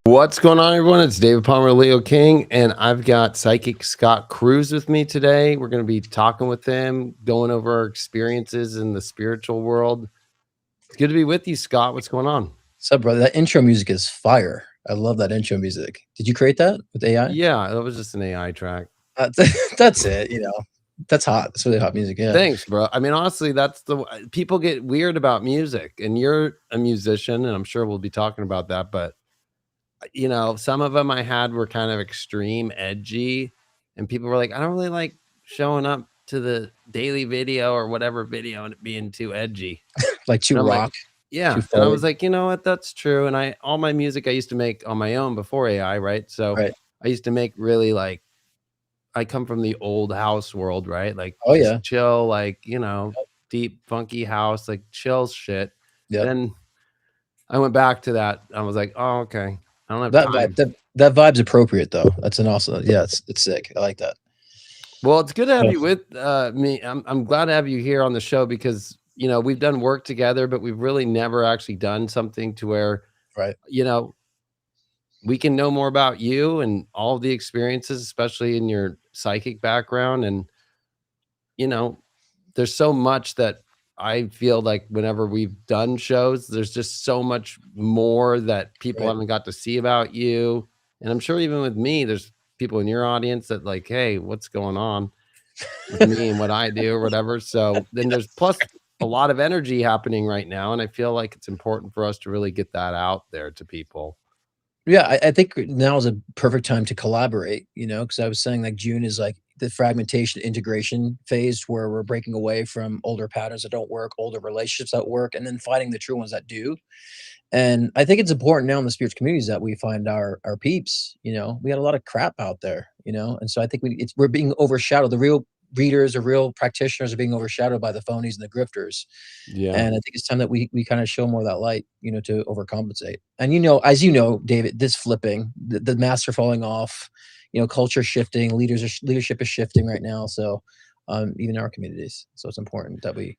What's going on, everyone? It's David Palmer, Leo King, and I've got psychic Scott Cruz with me today. We're going to be talking with him, going over our experiences in the spiritual world. It's good to be with you, Scott. What's going on? What's up, brother? That intro music is fire. I love that intro music. Did you create that with AI? Yeah, that was just an AI track. That's it. That's hot. That's really hot music. Yeah. Thanks, bro. I mean, honestly, that's people get weird about music, and you're a musician, and I'm sure we'll be talking about that. But some of them I had were kind of extreme, edgy, and people were like, I don't really like showing up to the daily video or whatever video and it being too edgy. Like too And I'm like, rock, yeah. too And I was forward. like, you know what? That's true. And all my music I used to make on my own before AI, right? So Right. I used to make really I come from the old house world, right? Like Oh just yeah. chill, deep, funky house, like chill shit. Yep. Then I went back to that. I was like, oh, okay. I don't have That time. vibe, that vibe's appropriate though. That's an awesome. Yeah, it's sick. I like that. Well, it's good to have So, you with me. I'm glad to have you here on the show because we've done work together, but we've really never actually done something to where right. you know we can know more about you and all of the experiences, especially in your psychic background. And you know, there's so much that I feel like whenever we've done shows, there's just so much more that people Right. haven't got to see about you. And I'm sure even with me, there's people in your audience that like, hey, what's going on with me and what I do or whatever. So then there's plus a lot of energy happening right now. And I feel like it's important for us to really get that out there to people. Yeah, I think now is a perfect time to collaborate, because I was saying like June is like the fragmentation integration phase where we're breaking away from older patterns that don't work, older relationships that work, and then finding the true ones that do. And I think it's important now in the spiritual communities that we find our peeps. We got a lot of crap out there, and so I think we're being overshadowed. The real readers, the real practitioners are being overshadowed by the phonies and the grifters. Yeah. And I think it's time that we kind of show more of that light, to overcompensate. And as David, this flipping, the masks are falling off, culture shifting, leadership is shifting right now. So even our communities. So it's important that we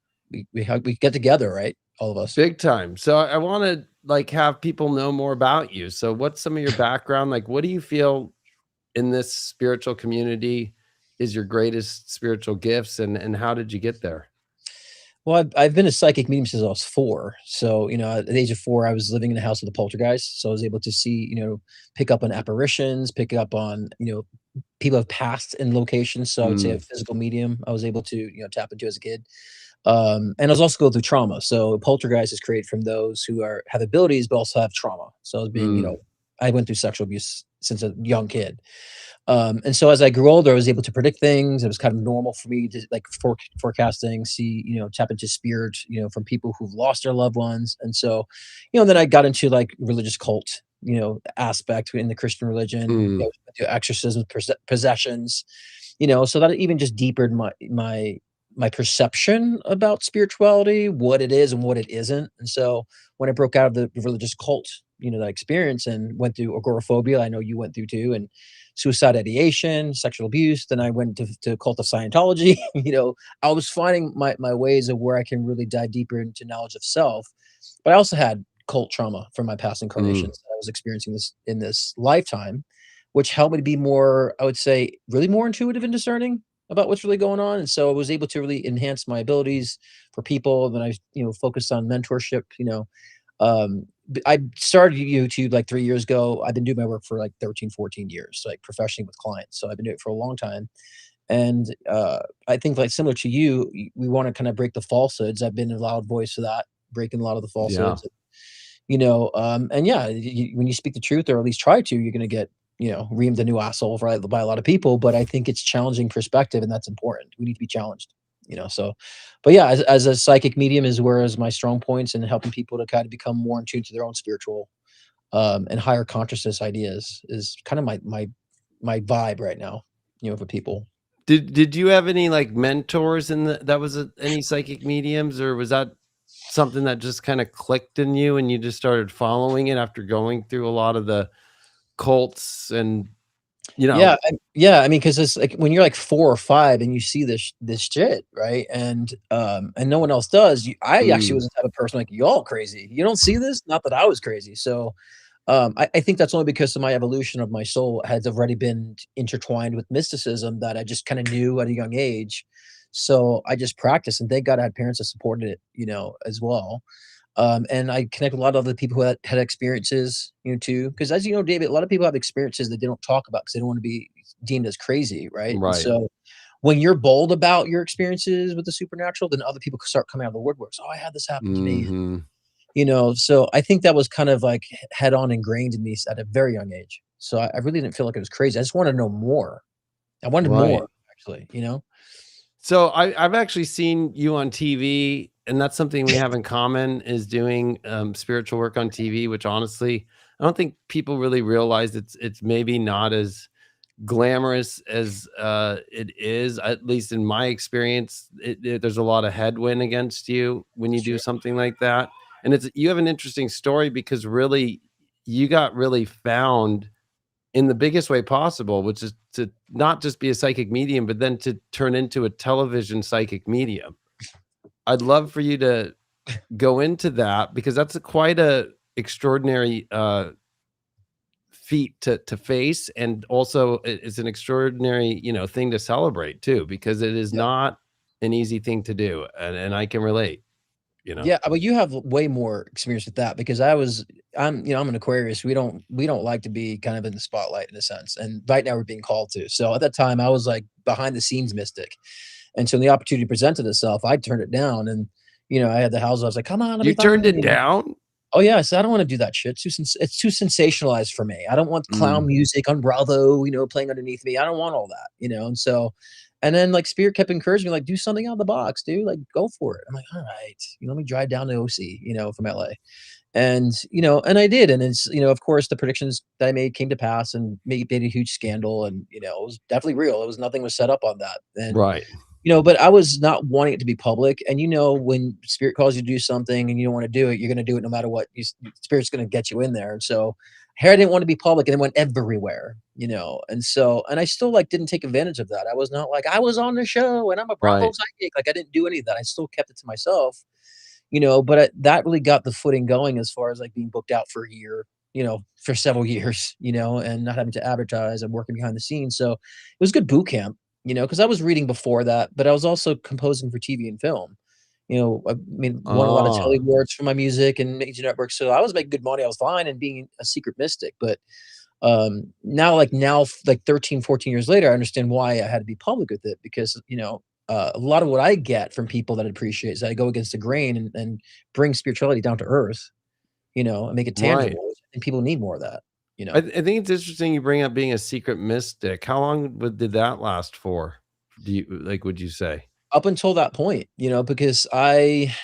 get together, right? All of us. Big time. So I want to have people know more about you. So what's some of your background? Like, what do you feel in this spiritual community is your greatest spiritual gifts and how did you get there? Well, I've been a psychic medium since I was 4. So, at the age of 4, I was living in a house with a poltergeist. So I was able to see, pick up on apparitions, pick up on, people have passed in locations. So I would say a Mm, physical medium I was able to, tap into as a kid. And I was also going through trauma. So poltergeist is created from those who have abilities, but also have trauma. So I was being, mm, I went through sexual abuse since a young kid. And so as I grew older, I was able to predict things. It was kind of normal for me to like forecasting, see, tap into spirit, from people who've lost their loved ones. And so, then I got into like religious cult, aspect in the Christian religion, mm. to exorcisms, possessions, so that even just deepened my perception about spirituality, what it is and what it isn't. And so when I broke out of the religious cult, that experience and went through agoraphobia, I know you went through too, and suicide ideation, sexual abuse. Then I went to cult of Scientology. I was finding my ways of where I can really dive deeper into knowledge of self. But I also had cult trauma from my past Mm. incarnations that I was experiencing this in this lifetime, which helped me to be more, I would say, really more intuitive and discerning about what's really going on. And so I was able to really enhance my abilities for people. Then I, focused on mentorship, I started YouTube like 3 years ago. I've been doing my work for like 13, 14 years, like professionally with clients. So I've been doing it for a long time. And I think like similar to you, we want to kind of break the falsehoods. I've been a loud voice for that, breaking a lot of the Yeah. falsehoods. And yeah, when you speak the truth, or at least try to, you're going to get, reamed a new asshole, right, by a lot of people. But I think it's challenging perspective, and that's important. We need to be challenged, so, but yeah, as a psychic medium is whereas my strong points, and helping people to kind of become more in tune to their own spiritual and higher consciousness ideas is kind of my vibe right now, for people. Did you have any like mentors in that was any psychic mediums, or was that something that just kind of clicked in you and you just started following it after going through a lot of the cults and you know Yeah, I mean, because it's like when you're like 4 or 5 and you see this shit, right? And no one else does. I actually mm, was the type of person like, "Y'all crazy. You don't see this?" Not that I was crazy. So, I think that's only because of my evolution of my soul has already been intertwined with mysticism that I just kind of knew at a young age. So I just practiced, and thank God I had parents that supported it, as well. And I connect with a lot of other people who had experiences, too. Because as you know, David, a lot of people have experiences that they don't talk about because they don't want to be deemed as crazy, right? And Right. so when you're bold about your experiences with the supernatural, then other people start coming out of the woodworks. Oh, I had this happen to me. Mhm. So I think that was kind of like head on ingrained in me at a very young age. So I really didn't feel like it was crazy. I just wanted to know more. I wanted Right. more, actually. So I've actually seen you on TV, and that's something we have in common is doing spiritual work on TV, which honestly, I don't think people really realize it's maybe not as glamorous as it is, at least in my experience. There's a lot of headwind against you when you It's do true. something like that. And you have an interesting story because really you got really found in the biggest way possible, which is to not just be a psychic medium, but then to turn into a television psychic medium. I'd love for you to go into that because that's quite a extraordinary feat to face, and also it's an extraordinary, thing to celebrate too, because it is Yeah. not an easy thing to do, and I can relate, you know. Yeah, but you have way more experience with that because I'm an Aquarius. We don't like to be kind of in the spotlight in a sense. And right now we're being called to. So at that time I was like behind the scenes mystic. And so when the opportunity presented itself, I turned it down. And I had the house. I was like, come on, I'll be You turned fine. it down? Oh yeah, I said I don't want to do that shit. It's too sensationalized for me. I don't want clown Mm, music on Bravo, playing underneath me. I don't want all that. And so, and then like Spirit kept encouraging me, like, do something out of the box, dude. Like, go for it. I'm like, all right, let me drive down to OC, from LA. And I did. And of course, the predictions that I made came to pass and made a huge scandal. And it was definitely real. It was nothing was set up on that. And right, but I was not wanting it to be public. And when spirit calls you to do something and you don't want to do it, you're going to do it no matter what. Spirit's going to get you in there. And so here I didn't want to be public, and it went everywhere. And I still like didn't take advantage of that. I was not like I was on the show and I'm a Bravo right, psychic. Like I didn't do any of that. I still kept it to myself. But that really got the footing going as far as like being booked out for a year, for several years, and not having to advertise and working behind the scenes. So it was good boot camp, because I was reading before that, but I was also composing for TV and film. I mean, won a lot of Telly ah, awards for my music and major networks. So I was making good money. I was fine and being a secret mystic. But now, 13, 14 years later, I understand why I had to be public with it because, a lot of what I get from people that appreciate is that I go against the grain and bring spirituality down to earth, and make it right. tangible. And people need more of that, you I know. I think it's interesting you bring up being a secret mystic. How long did that last for? Would you say? Up until that point, because I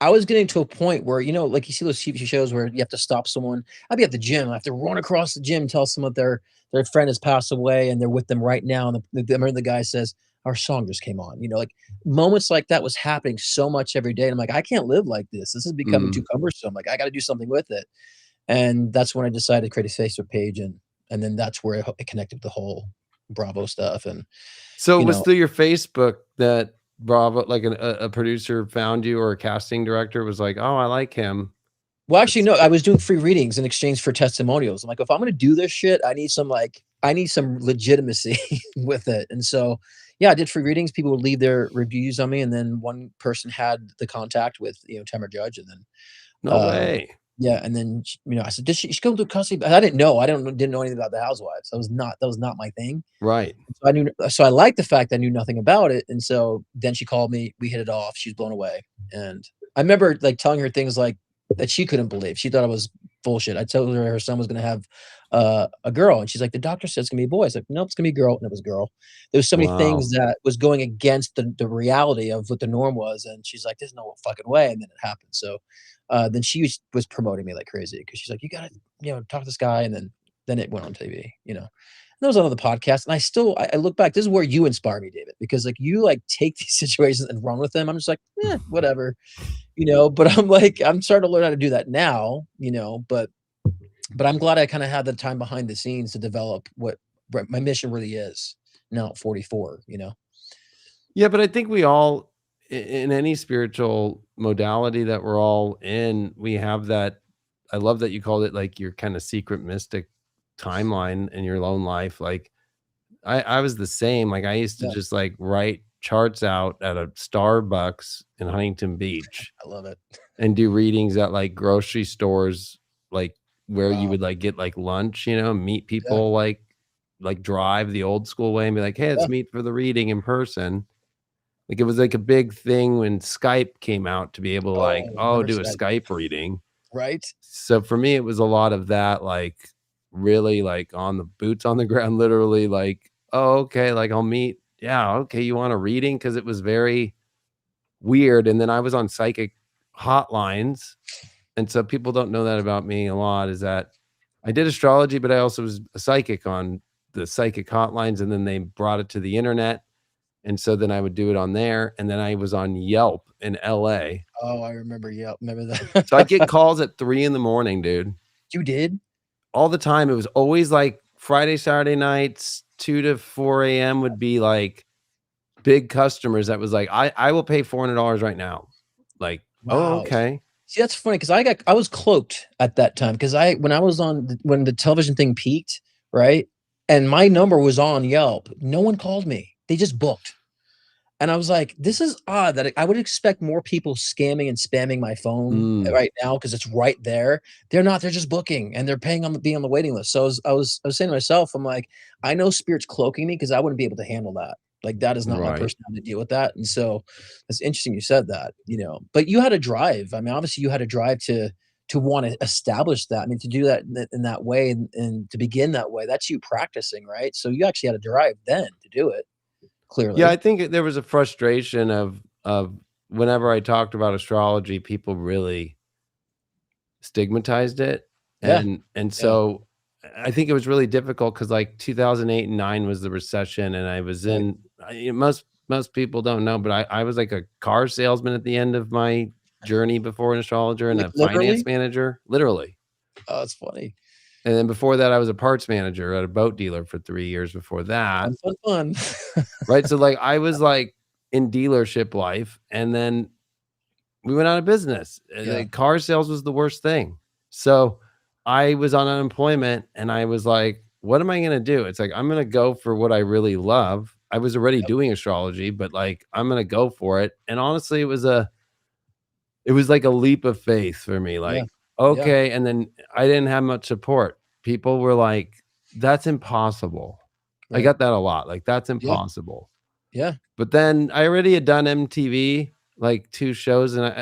was getting to a point where, like you see those TV shows where you have to stop someone. I'd be at the gym. I have to run across the gym, tell someone their friend has passed away and they're with them right now. And I remember the guy says, our song just came on. Like moments like that was happening so much every day. And I'm like, I can't live like this. This is becoming too Mm. cumbersome. Like I got to do something with it. And that's when I decided to create a Facebook page, and then that's where it connected with the whole Bravo stuff. And So it you was know, through your Facebook that Bravo, like a producer found you, or a casting director was like, "Oh, I like him." Well, actually, Let's no, I was doing free readings in exchange for testimonials. I'm like, if I'm gonna do this shit, I need some legitimacy with it. And so, yeah, I did free readings. People would leave their reviews on me, and then one person had the contact with Tamara Judge, and then No um, way. yeah, and then I said, did she go to custody? I didn't know. Didn't know anything about the housewives. That was not my thing. Right. So I liked the fact I knew nothing about it. And so then she called me, we hit it off. She was blown away. And I remember like telling her things like that she couldn't believe. She thought it was bullshit. I told her son was gonna have a girl, and she's like, the doctor said it's gonna be a boy. I was like, nope, it's gonna be a girl, and it was a girl. There was so many things Wow. that was going against the reality of what the norm was, and she's like, there's no fucking way, and then it happened. So then she was promoting me like crazy because she's like, you gotta talk to this guy, and then it went on TV. There was another podcast, and I look back. This is where you inspire me, David, because like you like take these situations and run with them. I'm just like, whatever, But I'm like, I'm starting to learn how to do that now. But I'm glad I kind of had the time behind the scenes to develop what my mission really is now at 44. Yeah, but I think we all, in any spiritual modality that we're all in, we have that I love that you called it like your kind of secret mystic timeline in your own life. Like I was the same. Like I used to Yeah, just like write charts out at a Starbucks in Huntington Beach I love it. and do readings at like grocery stores, like where you Wow. would like get like lunch, meet Yeah, people like drive the old school way and be like, hey, yeah. let's meet for the reading in person. Like it was like a big thing when Skype came out to be able to like, Oh, oh, remember do a Skype, Skype reading. right? So for me, it was a lot of that, like really like on the boots on the ground, literally like, oh, okay, like I'll meet. Yeah, okay, you want a reading? Because it was very weird. And then I was on psychic hotlines. And so people don't know that about me a lot is that I did astrology, but I also was a psychic on the psychic hotlines. And then they brought it to the internet. And so then I would do it on there. And then I was on Yelp in LA. Oh, I remember, yeah, remember So I'd that. get calls at 3 in the morning, dude. You did? All the time. It was always like Friday, Saturday nights, 2 to 4 AM would be like big customers that was like, I will pay $400 right now. Like, oh, Wow. okay. See, that's funny because I was cloaked at that time because when I was on when the television thing peaked, right? And my number was on Yelp. No one called me. They just booked. And I was like, this is odd that I would expect more people scamming and spamming my phone Mm, right now because it's right there. They're not, they're just booking and they're paying on the being on the waiting list. So I was saying to myself, I'm like, I know spirit's cloaking me because I wouldn't be able to handle that. Like that is not my right. personality to deal with that. And so it's interesting you said that, but you had a drive. I mean, obviously you had a drive to want to establish that. I mean, to do that in that way and to begin that way, that's you practicing, right? So you actually had a drive then to do it, Yeah, I clearly. think there was a frustration of whenever I talked about astrology, people really stigmatized it, Yeah. and Yeah. so I think it was really difficult because like 2008 and 9 was the recession, and I was Right. in most people don't know, but I was like a car salesman at the end of my journey before an astrologer and Like, a finance literally? manager, literally. Oh, that's funny. And then before that, I was a parts manager at a boat dealer for 3 years before that, Fun, fun, fun. right? So, like, I was, like, in dealership life, and then we went out of business. Yeah, The car sales was the worst thing. So, I was on unemployment, and I was like, "What am I gonna do?" It's like, "I'm gonna go for what I really love." I was already yep, doing astrology, but, like, I'm gonna go for it, and honestly, it was like a leap of faith for me, yeah, like, yeah, "Okay," and then I didn't have much support. People were like, "That's impossible." I right. got that a lot, like, "That's Yeah, impossible." yeah, But then I already had done MTV, like 2 shows and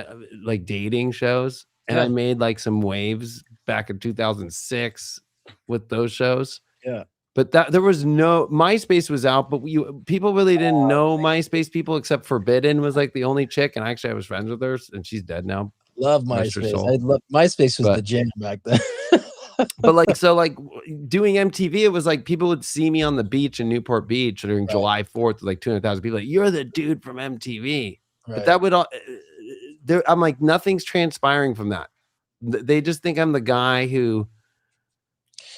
like dating shows, and I yeah, made like some waves back in 2006 with those shows. yeah. But that there was no MySpace was out, but people really didn't know MySpace. MySpace people except Forbidden was like the only chick, and actually I was friends with her, and she's dead now, Love rest her MySpace. I soul. love MySpace was the But jam back then. like, so, like, doing MTV, it was like people would see me on the beach in Newport Beach during Right, July 4th with, like, 200,000 people, like, "You're the dude from MTV." But right. that would all there I'm like, nothing's transpiring from that. They just think I'm the guy who,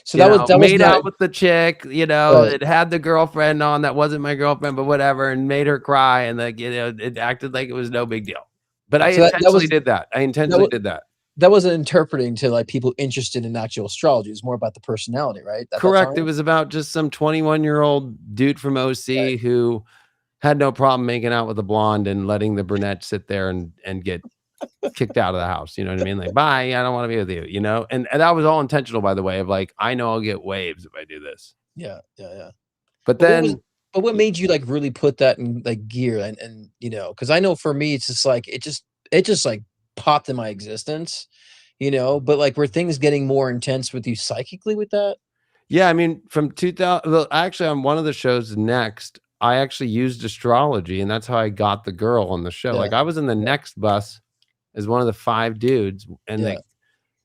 So that was made not out with the chick, right. it had the girlfriend on that wasn't my girlfriend, but whatever, and made her cry, and, like, it acted like it was no big deal. But I So that intentionally was did that. I that intentionally was did that. that wasn't interpreting to, like, people interested in actual astrology. It's more about the personality, right, at that Correct, time? it was about just some 21-year-old dude from Right. OC who had no problem making out with a blonde and letting the brunette sit there and get kicked out of the house, you know what I mean? Like, "Bye, I don't wanna be with you," you know? And that was all intentional, by the way, of like, I know I'll get waves if I do this. Yeah, yeah, yeah. But But what was then but what y made you, like, really put that in, like, gear and, because I know for me, it's just like it just, like, popped in my existence, but, like, were things getting more intense with you psychically with that? yeah, I mean, from 2000 well, actually, on one of the shows next, I actually used astrology, and that's how I got the girl on the show. Yeah, Like, I was in the yeah, next bus as one of the 5 dudes, and yeah,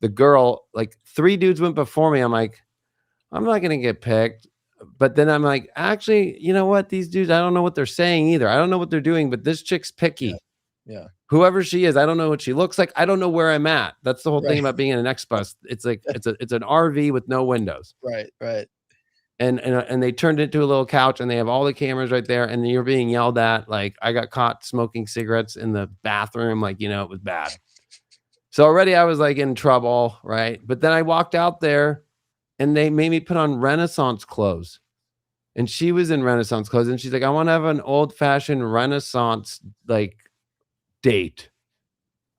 the girl like, 3 dudes went before me, I'm like, I'm not gonna get picked. But then I'm like, actually, you know what? These dudes, I don't know what they're saying either. I don't know what they're doing, but this chick's yeah, picky. yeah. Whoever she is, I don't know what she looks like. I don't know where I'm at. That's the whole thing Right, about being in an X bus. It's like it's an RV with no windows. right, right. And they turned it into a little couch and they have all the cameras right there and you're being yelled at. Like I got caught smoking cigarettes in the bathroom, like, it was bad. So already I was like in trouble, right? But then I walked out there and they made me put on Renaissance clothes. And she was in Renaissance clothes and she's like, I want to have an old fashioned Renaissance like date.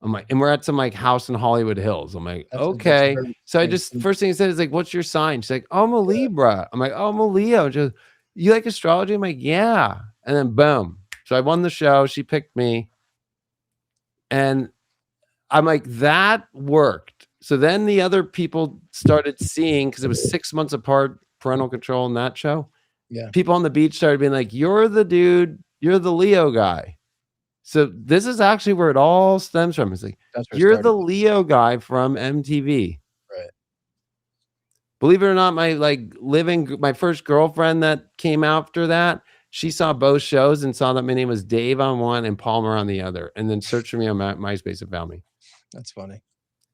I'm like, and we're at some like house in Hollywood Hills. I'm like, that's a okay. very So I just, nice. first thing he said is like, what's your sign? She's like, oh, I'm a Yeah. Libra. I'm like, oh, I'm a Leo. She goes, you like astrology? I'm like, yeah. And then boom. So I won the show. She picked me. And I'm like, that worked. So then the other people started seeing, because it was 6 months apart, parental control in that show. Yeah. People on the beach started being like, you're the dude, you're the Leo guy. So this is actually where it all stems from. It's like, That's where it you're the started. Leo guy from MTV. Right. Believe it or not, my first girlfriend that came after that, she saw both shows and saw that my name was Dave on one and Palmer on the other, and then searched for me on MySpace and found me. That's funny.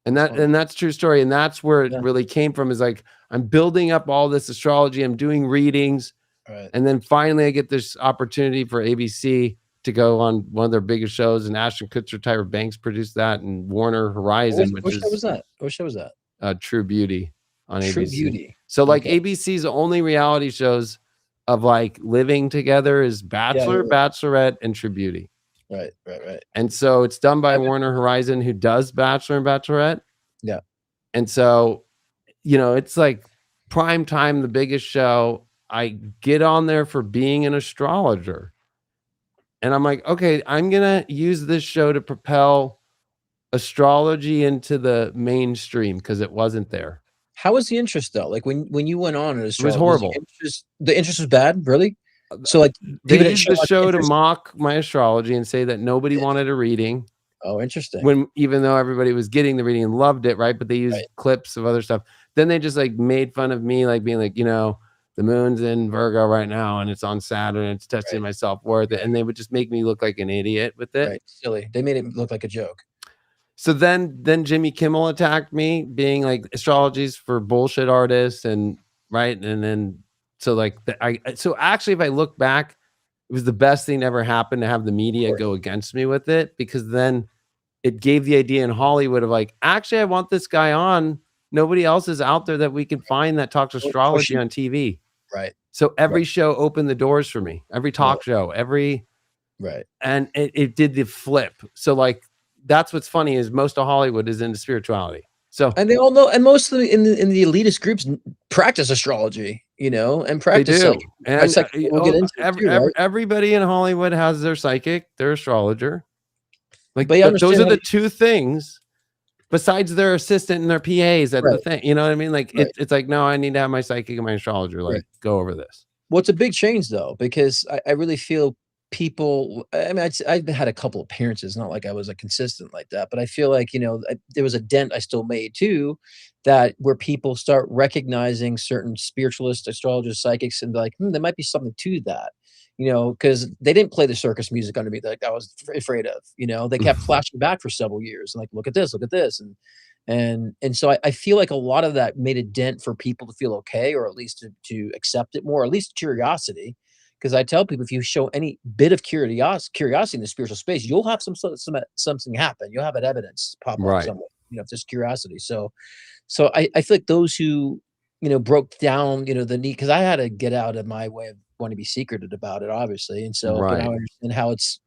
And that's true story. And that's where it Yeah. really came from, is like, I'm building up all this astrology. I'm doing readings. Right. And then finally I get this opportunity for ABC to go on one of their biggest shows. And Ashton Kutcher, Tyra Banks produced that, and Warner Horizon, What show was that? What show was that? True Beauty on True ABC. Beauty. So like Okay. ABC's only reality shows of like living together is Bachelor, Bachelorette, and True Beauty. Right. And so it's done by Warner Horizon, who does Bachelor and Bachelorette. Yeah. And so, it's like prime time, the biggest show. I get on there for being an astrologer. And I'm like, okay, I'm going to use this show to propel astrology into the mainstream, because it wasn't there. How was the interest though? Like when you went on it was horrible. The interest was bad, really? So like they used the show to mock my astrology and say that nobody wanted a reading. Oh, interesting. When even though everybody was getting the reading and loved it, right? But they used clips of other stuff. Then they just like made fun of me, like being like, the moon's in Virgo right now and it's on Saturn and it's testing my self-worth. And they would just make me look like an idiot with it. Right. Silly. They made it look like a joke. So then Jimmy Kimmel attacked me, being like, astrology's for bullshit artists, and right. And then so like so actually, if I look back, it was the best thing that ever happened to have the media go against me with it, because then it gave the idea in Hollywood of like, actually, I want this guy on. Nobody else is out there that we can find that talks astrology on TV. Right. So every show opened the doors for me. Every talk show, and it did the flip. So like, that's what's funny, is most of Hollywood is into spirituality. So, and they all know, and most of the in the elitist groups practice astrology, and practice they do. And we'll get into everybody in Hollywood has their psychic, their astrologer. Like, those are the two things besides their assistant and their PAs at the thing. You know what I mean? Like, it's like, no, I need to have my psychic and my astrologer, like, go over this. Well, it's a big change though, because I really feel people, I mean, I've had a couple appearances, not like I was a consistent like that, but I feel like, there was a dent I still made too, that where people start recognizing certain spiritualists, astrologers, psychics, and like, there might be something to that, because they didn't play the circus music under me that I was afraid of, they kept flashing back for several years and like, look at this. And so I feel like a lot of that made a dent for people to feel okay, or at least to accept it more, or at least curiosity. Because I tell people, if you show any bit of curiosity in the spiritual space, you'll have something happen. You'll have an evidence pop up somewhere, just curiosity. So I feel like those who, broke down, the need, because I had to get out of my way of wanting to be secretive about it, obviously. And so but now I understand how it's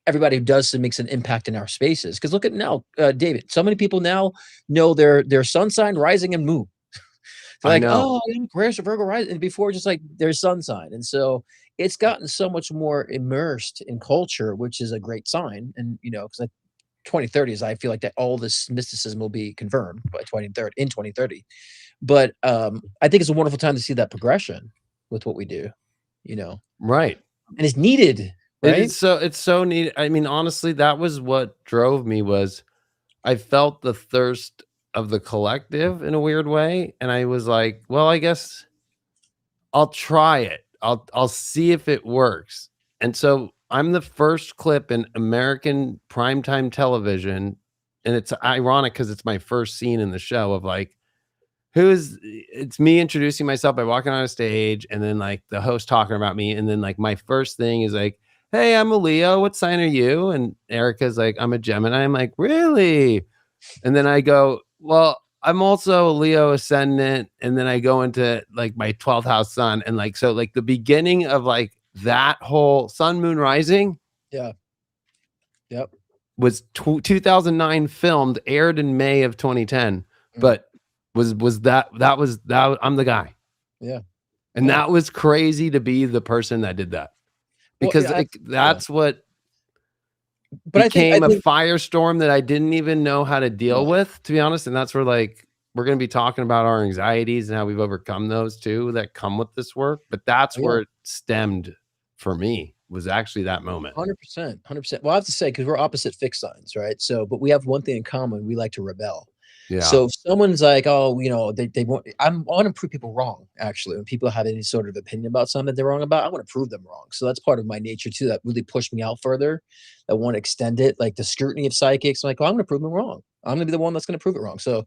everybody who does so makes an impact in our spaces. Because look at now, David, so many people now know their sun sign, rising, and moon. They're like, oh, I'm Aquarius or Virgo rising, and before just like their sun sign. And so it's gotten so much more immersed in culture, which is a great sign. And because 2030 is, I feel like that all this mysticism will be confirmed by 2030. But I think it's a wonderful time to see that progression with what we do, Right. And it's needed. Right? It's so needed. I mean, honestly, that was what drove me, was I felt the thirst of the collective in a weird way. And I was like, well, I guess I'll try it. I'll see if it works. And so I'm the first clip in American primetime television. And it's ironic because it's my first scene in the show of like, it's me introducing myself by walking on a stage, and then like the host talking about me. And then like my first thing is like, hey, I'm a Leo. What sign are you? And Erica's like, I'm a Gemini. I'm like, really? And then I go, well, I'm also a Leo ascendant, and then I go into like my 12th house sun, and like so like the beginning of like that whole sun moon rising Yeah. Yep. was 2009 filmed, aired in May of 2010, Mm. but that I'm the guy. Yeah. And Yeah. that was crazy to be the person that did that. Well, Because yeah, like yeah. that's what But I became a think firestorm that I didn't even know how to yeah, deal with, to be honest. And that's where like we're going to be talking about our anxieties and how we've overcome those too that come with this work. But that's yeah. where it stemmed for me, was actually that moment. 100%, 100%. Well, I have to say, because we're opposite fixed signs, right? So, but we have one thing in common: we like to rebel. Yeah. So, if someone's like, "Oh, they want," I want to prove people wrong. Actually, when people have any sort of opinion about something they're wrong about, I want to prove them wrong. So that's part of my nature too. That really pushed me out further. I want to extend it, like the scrutiny of psychics. I'm like, "Oh, I'm going to prove them wrong. I'm going to be the one that's going to prove it wrong." So,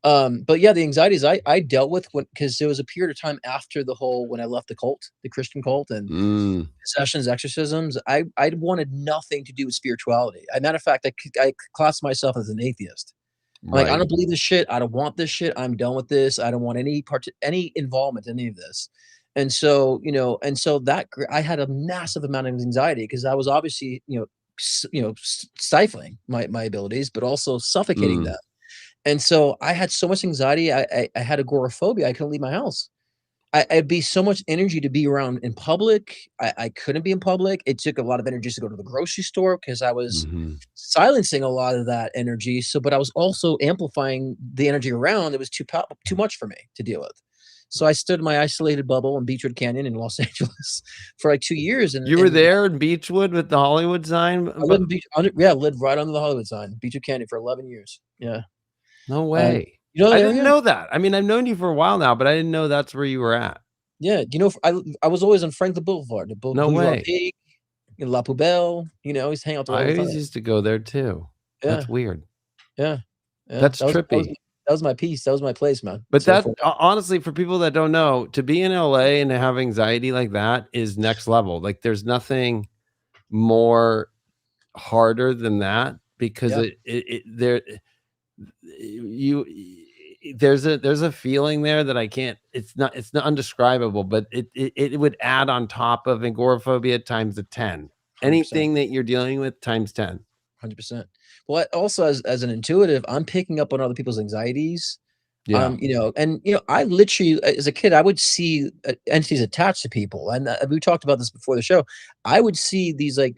but yeah, the anxieties I dealt with because there was a period of time after the whole when I left the cult, the Christian cult, and Mm, possessions, exorcisms. I wanted nothing to do with spirituality. As a matter of fact, I class myself as an atheist. I'm like, I right. don't believe this shit. I don't want this shit. I'm done with this. I don't want any involvement in any of this. And so, and so I had a massive amount of anxiety because I was obviously, stifling my abilities, but also suffocating Mm, them. And so I had so much anxiety. I had agoraphobia. I couldn't leave my house. It'd be so much energy to be around in public. I couldn't be in public. It took a lot of energy to go to the grocery store because I was mhm. silencing a lot of that energy. So, but I was also amplifying the energy around. It was too much for me to deal with. So I stood in my isolated bubble in Beechwood Canyon in Los Angeles for like 2 years, You were and there in Beechwood with the Hollywood sign, I lived but yeah, lived right under the Hollywood sign, Beechwood Canyon for 11 years. Yeah, no and way. you know I that didn't area? know that. I mean, I've known you for a while now, but I didn't know that's where you were at. Yeah, I was always on Franklin Boulevard, the No Bourgeois way. Pig, La Poubelle. I used to hang out there all I the always time. used to go there too. Yeah, That's weird. yeah, yeah. That's That was trippy. that was my piece. That was my place, man. But So that for honestly, for people that don't know, to be in LA and to have anxiety like that is next level. Like there's nothing more harder than that because yeah, it there you there's a feeling there that I can't, it's not undescribable, but it would add on top of agoraphobia times the 10. 100%. Anything that you're dealing with times 10. 100%. Well, also as an intuitive, I'm picking up on other people's anxieties. Yeah. And I literally, as a kid, I would see entities attached to people, and we talked about this before the show. I would see these kind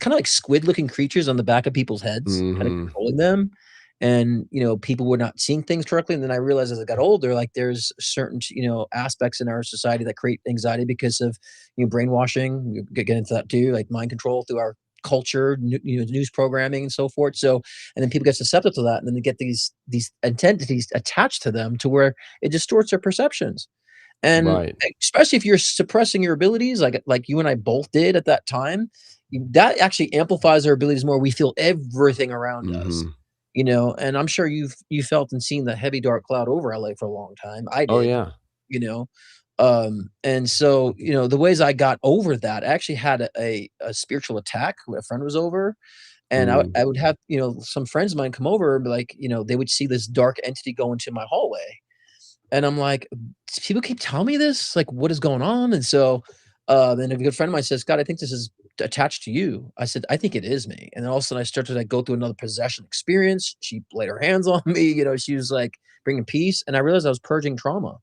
of like squid looking creatures on the back of people's heads, kind of Mhm. controlling them. And people were not seeing things correctly. And then I realized as I got older, like there's certain aspects in our society that create anxiety because of brainwashing. You get into that too, like mind control through our culture, news programming and so forth. So, and then people get susceptible to that, and then they get these entities attached to them to where it distorts their perceptions. And Right. especially if you're suppressing your abilities, like you and I both did at that time, that actually amplifies our abilities more. We feel everything around us. Mhm. And I'm sure you felt and seen the heavy dark cloud over LA for a long time. I Oh, did, yeah. you know. And so, the ways I got over that, I actually had a spiritual attack when a friend was over, and Mm. I would have, some friends of mine come over and be like, they would see this dark entity go into my hallway. And I'm like, people keep telling me this, like, what is going on? And so, then a good friend of mine says, God, I think this is attached to you. I said, I think it is me. And then all of a sudden I started to like go through another possession experience. She laid her hands on me, she was like bringing peace. And I realized I was purging trauma.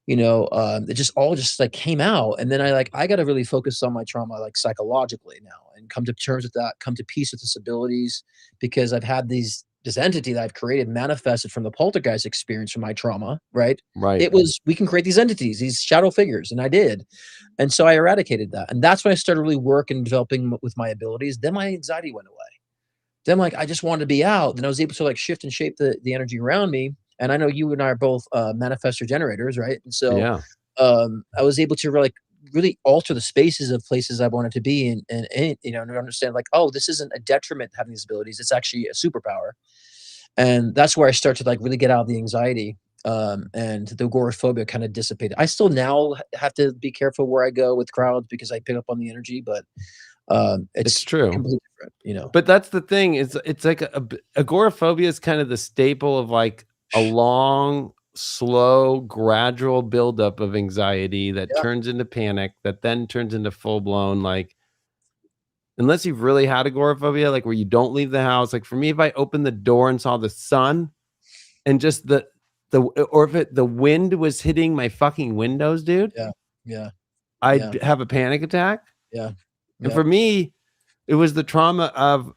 It just all just like came out. And then I got to really focus on my trauma, like psychologically now, and come to terms with that, come to peace with disabilities, because I've had this entity that I've created manifested from the poltergeist experience from my trauma, right? Right. It was, we can create these entities, these shadow figures, and I did. And so I eradicated that. And that's when I started really working and developing with my abilities. Then my anxiety went away. Then like I just wanted to be out. Then I was able to like shift and shape the energy around me. And I know you and I are both manifestor generators, right? And so Yeah. I was able to really alter the spaces of places I wanted to be in, and to understand like, oh, this isn't a detriment having these abilities. It's actually a superpower. And that's where I start to like really get out of the anxiety. And the agoraphobia kind of dissipated. I still now have to be careful where I go with crowds because I pick up on the energy, but It's It's true. completely different, you know? But that's the thing, it's like agoraphobia is kind of the staple of, like, a long, slow, gradual buildup of anxiety that Yeah, turns into panic, that then turns into full-blown, like unless you've really had agoraphobia, like, where you don't leave the house, like, for me, if I opened the door and saw the sun and just or if the wind was hitting my fucking windows, dude, yeah, yeah, yeah, I'd have a panic attack, yeah, and yeah, for me, it was the trauma of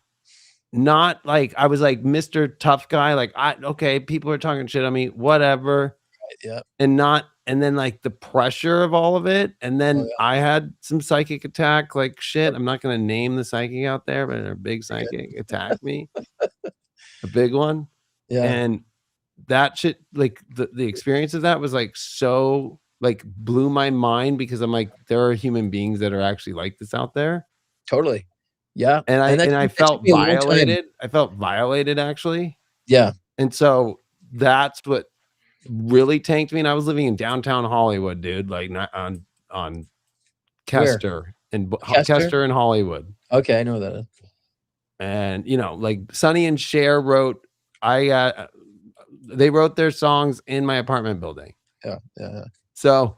not like I was like Mr. Tough Guy, like, okay, people are talking shit on me, whatever, yeah. and not and then, like, the pressure of all of it, and Oh, then yeah. I had some psychic attack, like, shit, Yep, I'm not gonna name the psychic out there, but a big you're good. psychic attacked me, a big one, Yeah, and that shit, like, the experience of that was, like, so like, blew my mind because I'm like, "There are human beings that are actually like this out there." totally. Yeah, And and I it took felt me a long time. violated. I felt violated, actually. Yeah. And so that's what really tanked me, and I was living in downtown Hollywood, dude, like, not on Where? Kester and Chester? Kester and Hollywood. Okay, I know who that is. And, like, Sonny and Cher wrote I, they wrote their songs in my apartment building. Yeah, yeah, yeah. So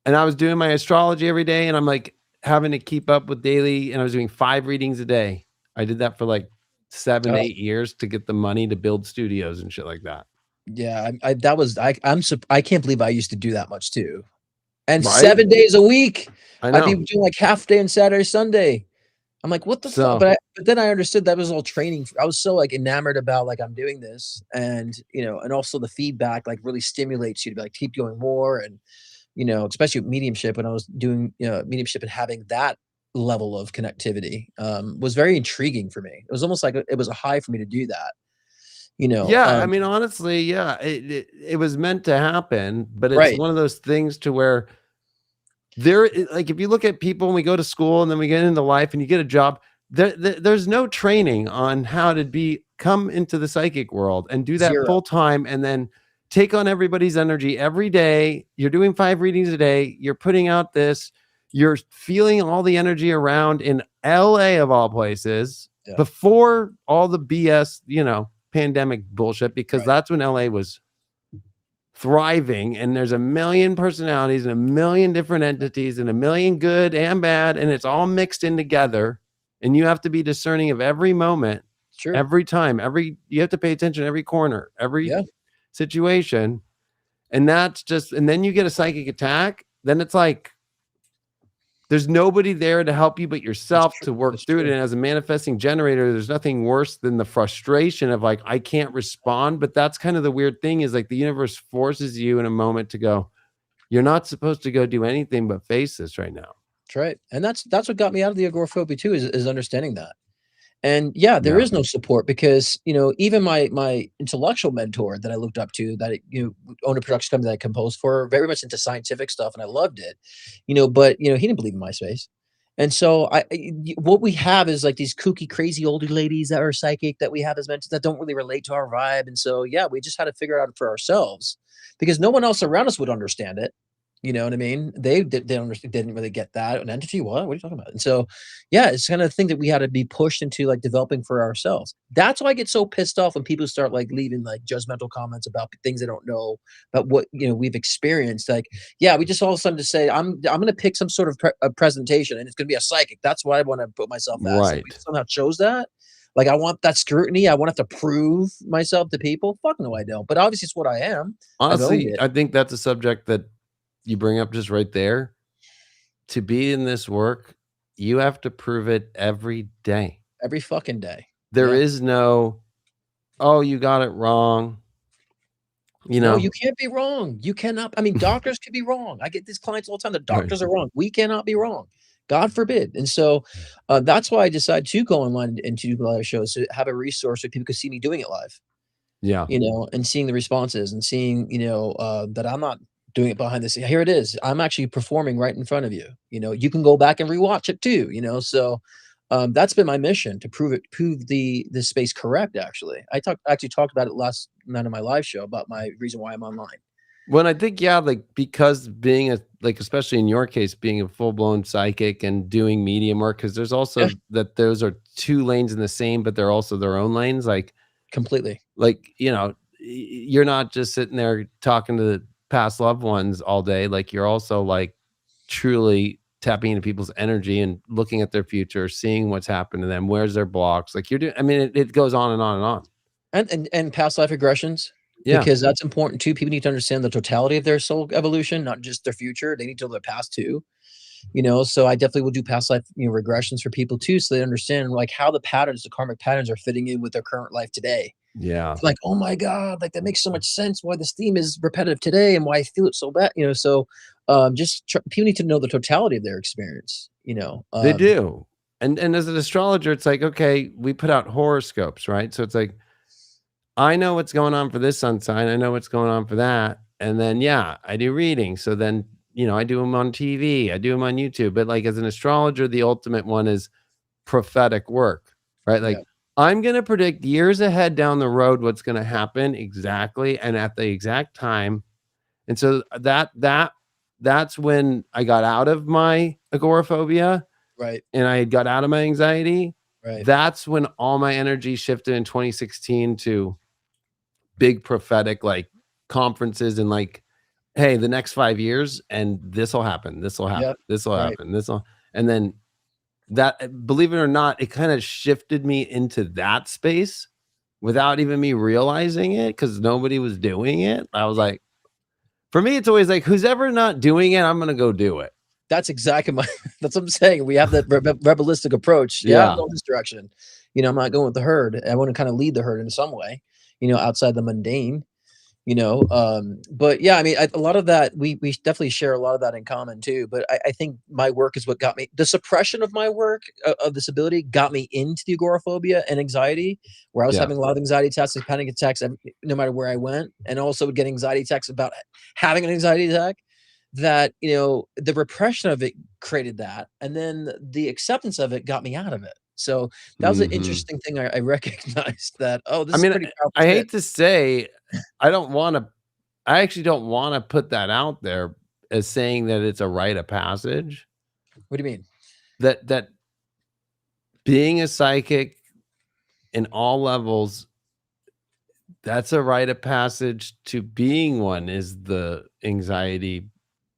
and I was doing my astrology every day, and I'm, like, having to keep up with daily and I was doing 5 readings a day. I did that for, like, 7, Oh, 8 years to get the money to build studios and shit like that. yeah, I that was I can't believe I used to do that much too. And Right? 7 days a week. I I'd be know. doing, like, half day on Saturday, Sunday. I'm like, "What the fuck?" So But then I understood that was all training. I was so, like, enamored about, like, I'm doing this and, and also the feedback, like, really stimulates you to, like, keep doing more and, especially with mediumship when I was doing, mediumship and having that level of connectivity, was very intriguing for me. It was almost like it was a high for me to do that, you know? yeah, I mean, honestly, yeah, it was meant to happen, but it's Right. one of those things to where like, if you look at people and we go to school and then we get into life and you get a job, there's no training on how to come into the psychic world and do that 0. full time and then take on everybody's energy every day. You're doing 5 readings a day. You're putting out this. You're feeling all the energy around in LA of all places Yeah. before all the BS, pandemic bullshit, because Right. that's when LA was thriving and there's a million personalities and a million different entities and a million good and bad and it's all mixed in together and you have to be discerning of every moment, It's true. every time, you have to pay attention to every corner, every Yeah. situation. And that's just and then you get a psychic attack, then it's like there's nobody there to help you but That's yourself true. to work That's through it. true. And as a manifesting generator, there's nothing worse than the frustration of like, I can't respond. But that's kind of the weird thing is like the universe forces you in a moment to go, you're not supposed to go do anything but face this right now. That's right. And that's what got me out of the agoraphobia too is understanding that. And yeah, there Yeah. is no support because, even my intellectual mentor that I looked up to that, owned a production company that I composed for, very much into scientific stuff, and I loved it, but, he didn't believe in my space. And so what we have is like these kooky, crazy older ladies that are psychic that we have as mentors that don't really relate to our vibe. And so, yeah, we just had to figure it out for ourselves because no one else around us would understand it. You know what I mean? Didn't really get that. An entity? What are you talking about? And so, yeah, it's kind of thing that we had to be pushed into like developing for ourselves. That's why I get so pissed off when people start like leaving like judgmental comments about things they don't know about what we've experienced. Like, yeah, we just all of a sudden just say I'm going to pick some sort of a presentation and it's going to be a psychic. That's what I want to put myself as. And we Right. somehow chose that. Like, I want that scrutiny. I want to have to prove myself to people. Fuck no, I don't. But obviously, it's what I am. I've owned Honestly, it I think that's a subject that you bring up just right there. To be in this work, you have to prove it every day. every fucking day. There Yeah. is no, oh, you got it wrong. You No, know, you can't be wrong. You cannot. I mean, doctors could be wrong. I get these clients all the time. The right. doctors are wrong. We cannot be wrong. God forbid. And so that's why I decided to go online and to do live shows to have a resource where people could see me doing it live, Yeah. and seeing the responses and seeing, that I'm not doing it behind the scene. Here it is. I'm actually performing right in front of you. You can go back and rewatch it too, so that's been my mission to prove the space correct. Actually, I actually talked about it last night on my live show about my reason why I'm online. When I think, yeah, like, because being a like, especially in your case, being a full-blown psychic and doing medium work, because there's Yeah, also that those are 2 lanes in the same, but they're also their own lanes, completely. you know, you're not just sitting there talking to the past loved ones all day, like, you're also, like, truly tapping into people's energy and looking at their future, seeing what's happened to them, where's their blocks, like, you're doing I mean, it goes on and on and on. And past life regressions, Yeah, because that's important too. People need to understand the totality of their soul evolution, not just their future. They need to know their past too. So I definitely will do past life, regressions for people too, so they understand like how the patterns, the karmic patterns are fitting in with their current life today. yeah. It's like, oh my God, like that makes so much sense why this theme is repetitive today and why I feel it so bad. So people need to know the totality of their experience, They do. And as an astrologer, it's like, okay, we put out horoscopes, right? So it's like, I know what's going on for this sun sign. I know what's going on for that. And then, yeah, I do readings. So then, I do them on TV, I do them on YouTube. But like as an astrologer, the ultimate one is prophetic work, right? yeah, Like I'm going to predict years ahead down the road what's going to happen exactly and at the exact time. And so that's when I got out of my agoraphobia right, and I got out of my anxiety. right, That's when all my energy shifted in 2016 to big prophetic like conferences and like, hey, the next 5 years and this will happen, this will yep, happen, this will right. happen, this will, and then that, believe it or not, it kind of shifted me into that space without even me realizing it because nobody was doing it. I was like, for me, it's always like, who's ever not doing it, I'm gonna go do it. That's exactly my that's what I'm saying. We have that rebellistic approach. Yeah, I'm Yeah. going this direction. I'm not going with the herd. I wanna kinda lead the herd in some way, outside the mundane. But yeah, I mean, a lot of that we definitely share a lot of that in common too. But I think my work is what got me the suppression of my work of this ability got me into the agoraphobia and anxiety, where I was Yeah. having a lot of anxiety attacks and panic attacks no matter where I went, and also would get anxiety attacks about having an anxiety attack. That the repression of it created that, and then the acceptance of it got me out of it. So that was an Mhm. interesting thing. I recognized that, oh, this I is mean, pretty powerful I shit. hate to say, I don't wanna I actually don't wanna put that out there as saying that it's a rite of passage, What do you mean? that being a psychic in all levels, that's a rite of passage to being one is the anxiety,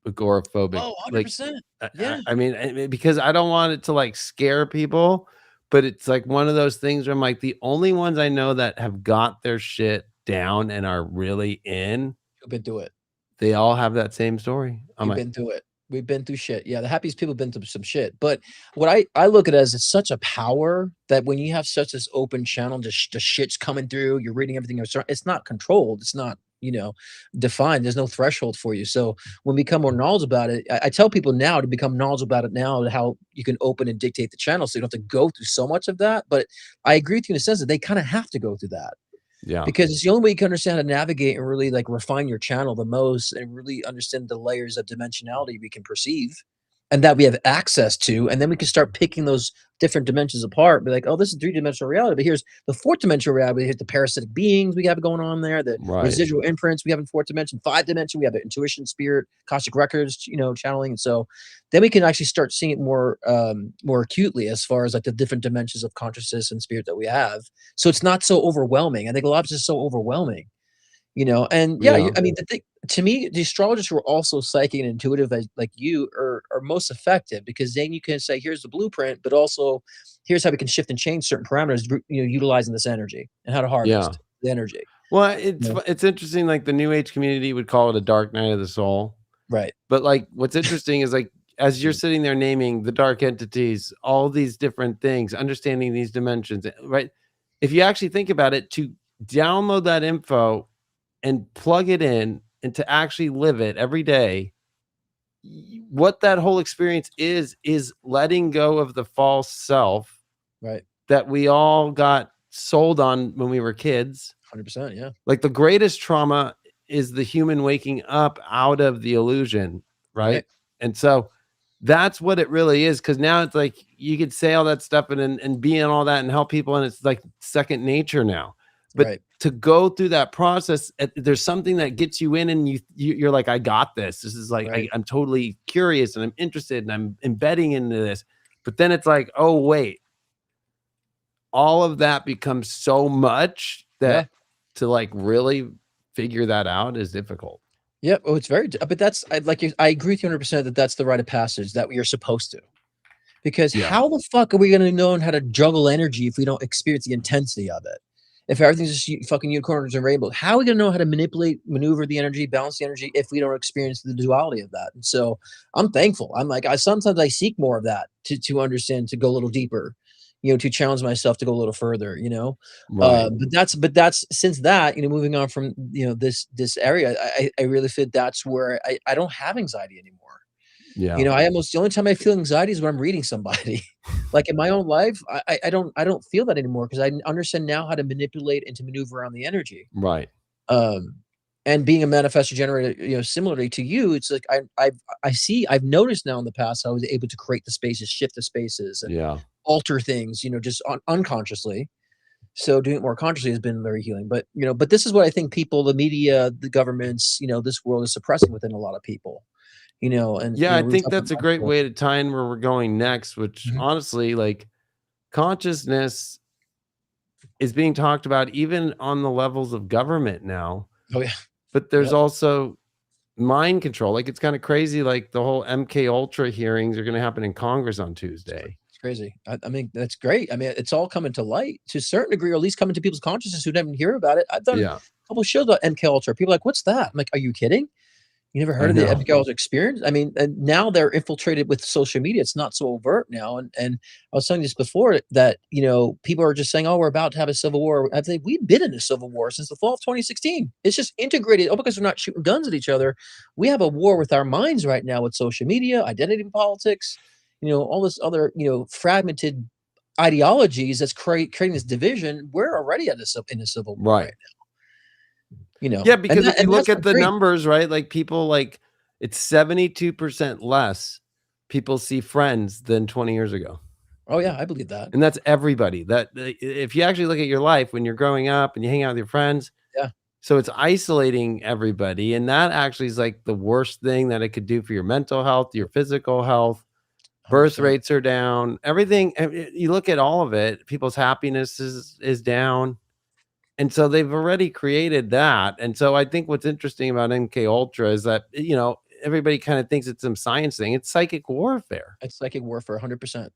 agoraphobic, Oh, like, 100%. I Yeah. I mean, because I don't want it to, like, scare people, but it's, like, one of those things where I'm, like, the only ones I know that have got their shit down and are really in, You've been through it. they all have that same story. I'm You've like, been through it. We've been through shit. Yeah, the happiest people have been through some shit. But what I look at it as it's such a power that when you have such this open channel, just shit's coming through, you're reading everything. It's not controlled. It's not, defined. There's no threshold for you. So when we become more knowledgeable about it, I tell people now to become knowledgeable about it now, how you can open and dictate the channel so you don't have to go through so much of that. But I agree with you in a sense that they kind of have to go through that. yeah, Because it's the only way you can understand how to navigate and really, like, refine your channel the most and really understand the layers of dimensionality we can perceive and that we have access to, and then we can start picking those different dimensions apart, be like, "Oh, this is three-dimensional reality, but here's the fourth-dimensional reality, here's the parasitic beings we have going on there, the right. residual imprints we have in fourth dimension, five dimension, we have the intuition, spirit, Akashic records, channeling." And so then we can actually start seeing it more acutely as far as, like, the different dimensions of consciousness and spirit that we have. So it's not so overwhelming. I think a lot of it's just so overwhelming, and yeah, Yeah, I mean, the thing to me, the astrologers who are also psychic and intuitive as like you are most effective because then you can say, here's the blueprint, but also here's how we can shift and change certain parameters, utilizing this energy and how to yeah. harvest the energy. Well, You know? it's interesting, like, the New Age community would call it a dark night of the soul. Right. But, like, what's interesting is, like, as you're Mm. sitting there naming the dark entities, all these different things, understanding these dimensions, right? If you actually think about it, to download that info and plug it in and to actually live it every day, what that whole experience is letting go of the false self Right. that we all got sold on when we were kids. 100%. Yeah. Like the greatest trauma is the human waking up out of the illusion, right? Right. And so that's what it really is. Cause now it's like you could say all that stuff and be in all that and help people, and it's like second nature now. But Right. to go through that process, there's something that gets you in, and you're like, I got this. This is like, Right. I'm totally curious and I'm interested and I'm embedding into this. But then it's like, oh wait, all of that becomes so much Yeah. that to like really figure that out is difficult. Yeah. Oh, it's very, but that's, I agree with you 100% that that's the rite of passage that you're supposed to. Because Yeah. how the fuck are we gonna know how to juggle energy if we don't experience the intensity of it? If everything's just fucking unicorns and rainbows, how are we gonna know how to maneuver the energy, balance the energy if we don't experience the duality of that? And so I'm thankful. I'm like, I sometimes I seek more of that to understand, to go a little deeper, to challenge myself to go a little further, Right. But that's since that, moving on from this area, I really feel that's where I don't have anxiety anymore. Yeah. I almost the only time I feel anxiety is when I'm reading somebody. Like, in my own life, I don't feel that anymore because I understand now how to manipulate and to maneuver around the energy. Right. Um, and being a manifestor generator, similarly to you, it's like I've noticed now in the past how I was able to create the spaces, shift the spaces, and Yeah. alter things, just unconsciously. So doing it more consciously has been very healing. But this is what I think people, the media, the governments, this world is suppressing within a lot of people. And Yeah, I we were think talking that's a about great mindful. way to tie in where we're going next, which Mhm. honestly, like consciousness is being talked about even on the levels of government now. Oh, yeah. But there's Yep. also mind control. Like it's kind of crazy. Like the whole MK Ultra hearings are going to happen in Congress on Tuesday. It's crazy. I mean, that's great. I mean, it's all coming to light to a certain degree, or at least coming to people's consciousness who didn't hear about it. I've done Yeah, a couple shows about MK Ultra. People are like, "What's that?" I'm like, "Are you kidding? You never heard I of the know. MK Ultra experience?" I mean, and now they're infiltrated with social media. It's not so overt now. And I was telling this before that people are just saying, "Oh, we're about to have a civil war." I think we've been in a civil war since the fall of 2016. It's just integrated. Oh, because we're not shooting guns at each other, we have a war with our minds right now with social media, identity politics, all this other fragmented ideologies that's creating this division. We're already in a civil war right Right. now. Yeah, And because that if you and look that's at not the great. numbers, right? Like people like it's 72% less people see friends than 20 years ago. Oh yeah, I believe that. And that's everybody. If you actually look at your life when you're growing up and you hang out with your friends, Yeah, so it's isolating everybody, and that actually is like the worst thing that it could do for your mental health, your physical health. Birth 100%. rates are down. Everything you look at all of it, people's happiness is down. And so they've already created that. And so I think what's interesting about MK Ultra is that, everybody kind of thinks it's some science thing. It's psychic warfare. It's psychic warfare, 100%.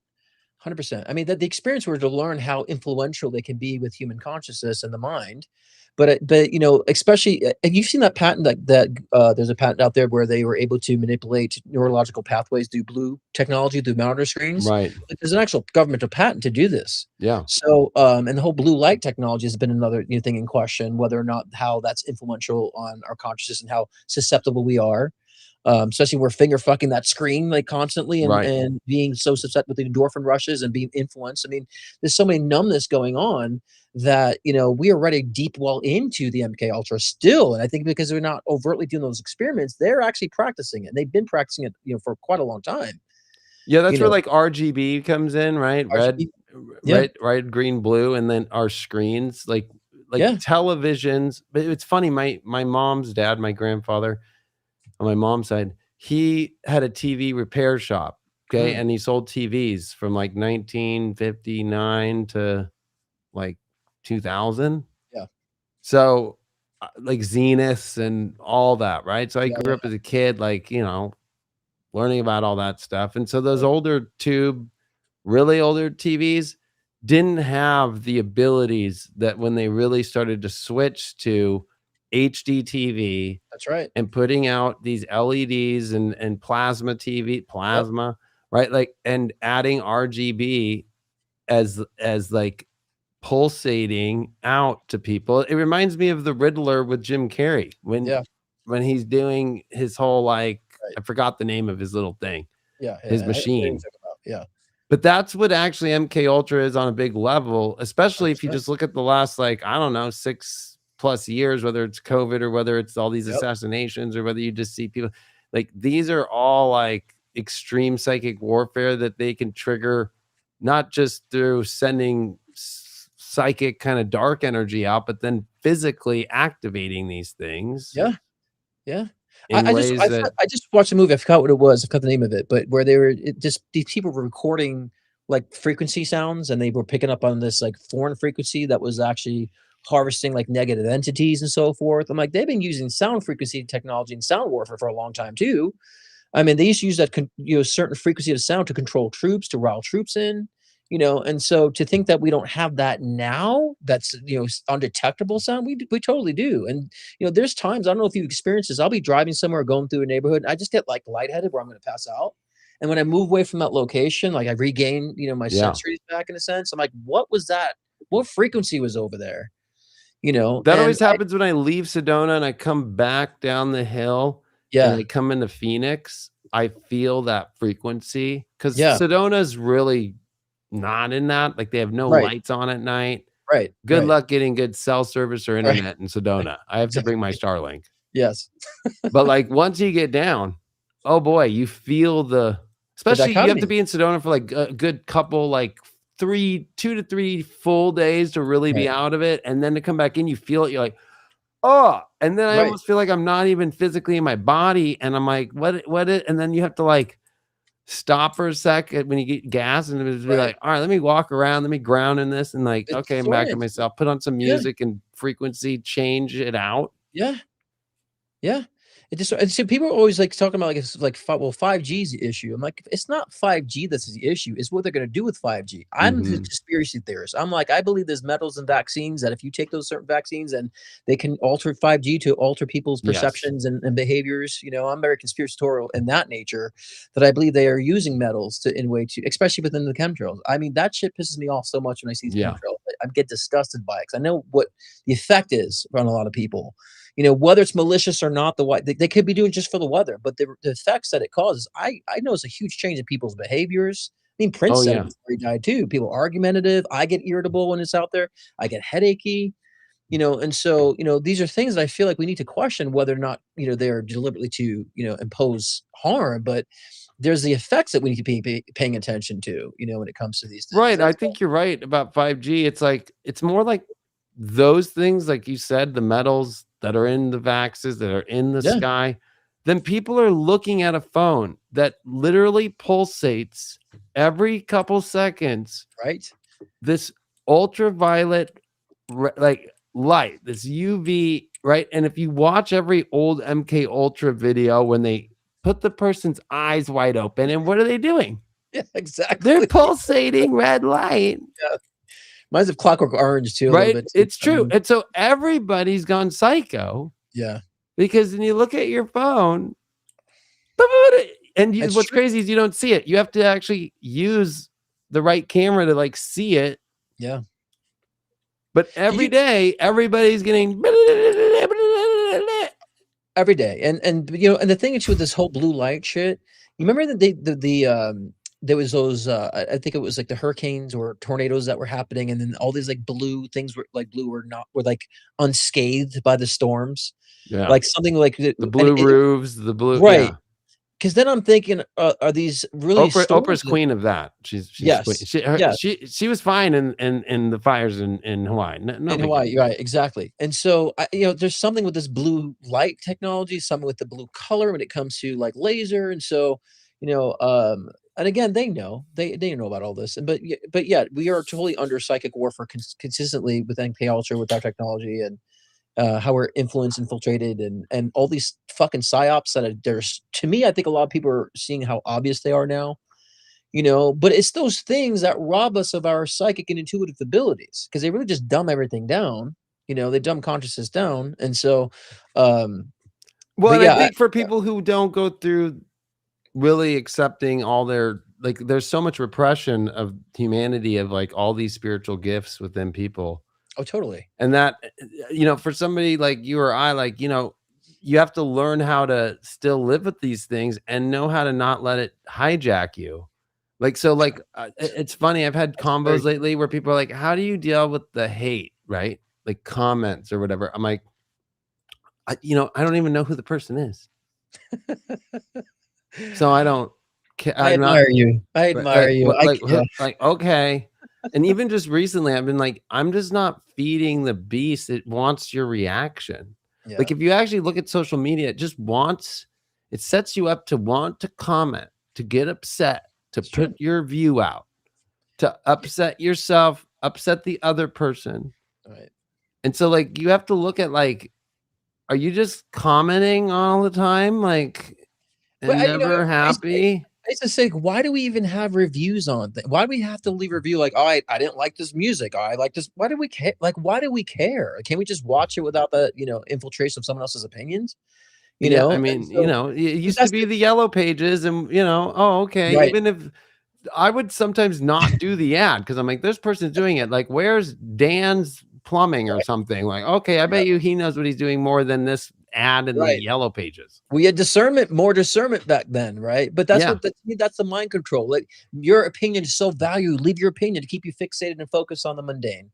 100%. I mean, the experience were to learn how influential they can be with human consciousness and the mind. But especially, and you've seen that patent there's a patent out there where they were able to manipulate neurological pathways through blue technology through monitor screens. Right. Like, there's an actual governmental patent to do this. Yeah. So, and the whole blue light technology has been another thing in question, whether or not how that's influential on our consciousness and how susceptible we are. Especially we're finger fucking that screen like constantly and Right. and being so upset with the endorphin rushes and being influenced. I mean, there's so many numbness going on that we are already deep well into the MK Ultra still, and I think because they're not overtly doing those experiments, they're actually practicing it. And they've been practicing it, for quite a long time. Yeah, You that's where know, like RGB comes in, right? RGB, yeah, Red, green, blue, and then our screens, like yeah, televisions. But it's funny, my mom's dad, my grandfather on my mom's side, he had a TV repair shop. Okay. mm, And he sold TVs from like 1959 to like 2000. yeah, So like Zeniths and all that, right? So I yeah, grew yeah, up as a kid, like, learning about all that stuff. And so those right, older tube, really older TVs didn't have the abilities that when they really started to switch to HD TV that's right. and putting out these LEDs and plasma TV, Yep, right? Like, and adding RGB as like pulsating out to people. It reminds me of the Riddler with Jim Carrey yeah, when he's doing his whole like right, I forgot the name of his little thing, yeah, his yeah. I know what you're machine. talking about. Yeah, But that's what actually MK Ultra is on a big level, especially if you 100%. just look at the last, like, I don't know, 6 plus years, whether it's COVID or whether it's all these Yep, assassinations or whether you just see people like these are all like extreme psychic warfare that they can trigger not just through sending psychic kind of dark energy out, but then physically activating these things Yeah. Yeah. in ways that I just watched a movie, I forgot what it was, I forgot the name of it, but where they were just these people were recording, like, frequency sounds, and they were picking up on this, like, foreign frequency that was actually harvesting, like, negative entities and so forth. I'm like, they've been using sound frequency technology and sound warfare for a long time too. I mean, they used to use that certain frequency of sound to control troops, to rile troops in, and so to think that we don't have that now, that's, undetectable sound, we totally do. And, there's times, I don't know if you experience this, I'll be driving somewhere, going through a neighborhood, and I just get, like, lightheaded where I'm gonna pass out. And when I move away from that location, like, I regain, my yeah. sensories back in a sense. I'm like, "What was that? What frequency was over there?" That And always I happens when I leave Sedona and I come back down the hill and yeah, I come into Phoenix. I feel that frequency because yeah, Sedona's really not in that. Like they have no right, lights on at night. right, Good right, luck getting good cell service or right, internet in Sedona. I have to bring my exactly. Starlink. Yes. But like once you get down, oh boy, you feel The especially you have to dichotomy. be in Sedona for like a good couple, like 2 to 3 full days to really be Right, out of it. And then to come back in, you feel it. You're like, oh, and then I right, almost feel like I'm not even physically in my body, and I'm like, what it and then you have to, like, stop for a sec when you get gas and just be right. like, "Alright, let me walk around, let me ground in this," and, like, It "Okay, I'm back to disorients you. myself." Put on some Yeah, music and frequency, change it out. yeah. Yeah. It just and so people are always, like, talking about, like, it's like, 5G is the issue. I'm like, it's not 5G that's the issue, it's what they're gonna do with 5G. I'm the Mhm. conspiracy theorist. I'm like, I believe there's metals in vaccines that if you take those certain vaccines and they can alter 5G to alter people's Yes. perceptions and behaviors, I'm very conspiratorial in that nature, that I believe they are using metals to in way to especially within the chemtrails. I mean, that shit pisses me off so much when I see these Yeah. chemtrails. I get disgusted by it because I know what the effect is on a lot of people. Whether it's malicious or not, they could be doing just for the weather, but the effects that it causes, I know it's a huge change in people's behaviors. I mean, Prince Oh, said it yeah. before he died too. People are argumentative. I get irritable when it's out there. I get headachy. And so, these are things that I feel like we need to question whether or not, they're deliberately to, impose harm, but there's the effects that we need to be paying attention to, when it comes to these things. Right, I That's all. think you're right about 5G. It's like it's more like those things, like you said, the metals that are in the vaxes, that are in the Yeah, sky, then people are looking at a phone that literally pulsates every couple seconds, right. this ultraviolet like light, this UV, right? And if you watch every old MK Ultra video when they put the person's eyes wide open, and what are they doing? Yeah, They're exactly. pulsating red light. Yeah. Reminds of Clockwork Orange too, a little Right? bit too. It's I true, mean, and so everybody's gone psycho yeah, because when you look at your phone, and you it's what's true. crazy is you don't see it. You have to actually use the right camera to, like, see it, Yeah. but Did every you day, everybody's getting every day, and and the thing is with this whole blue light shit, you remember that there was those, I think it was like the hurricanes or tornadoes that were happening, and then all these like blue things were like unscathed by the storms, Yeah, like something like the blue it roofs, the blue right. yeah. Because then I'm thinking, are these really Oprah's storms that queen of that. She's queen. yes, yes. She was fine in the fires in Hawaii. No In big deal. Hawaii, right, exactly. And so, there's something with this blue light technology, something with the blue color when it comes to like laser. And so, and again, they know about all this. And but yeah, we are totally under psychic warfare consistently with NK Ultra with our technology and how we're influenced, infiltrated, and all these fucking psyops that there's to me, I think a lot of people are seeing how obvious they are now. But it's those things that rob us of our psychic and intuitive abilities because they really just dumb everything down. They dumb consciousness down. And so, um, Well, but and I yeah, think for people who don't go through really accepting all their like, there's so much repression of humanity of, like, all these spiritual gifts within people, oh, totally. and that, for somebody like you or I, like, you have to learn how to still live with these things and know how to not let it hijack you. Like, so, like, it's funny, I've had That's very combos lately where people are like, "How do you deal with the hate?" Right? Like, comments or whatever. I'm like, I don't even know who the person is. So I don't I I'm not admire you. I right, admire you. what I like, c Yeah. like, okay. And even just recently, I've been like, I'm just not feeding the beast. It wants your reaction. Like Yeah, if you actually look at social media, it just wants, it sets you up to want to comment, to get upset, to it's true. put your view out, to upset yourself, upset the other person. Right. And so like you have to look at like, are you just commenting all the time? Like But and I, you know, never happy? I used to say, why do we even have reviews on things? Why do we have to leave a review like, oh, I didn't like this music. Oh, I like this. Why do we care? Like, why do we care? Can't we just watch it without the, infiltration of someone else's opinions? Yeah, I And mean, so, it but used to that's be the the yellow pages and, oh, okay. right, Even if I would sometimes not do the ad because I'm like, this person's doing it. Like, where's Dan's plumbing or right, something? Like, okay, I yeah, bet you he knows what he's doing more than this ad in the right. yellow pages. We had more discernment back then, right? But Yeah. to me, that's the mind control. Like your opinion is so valued. Leave your opinion to keep you fixated and focused on the mundane.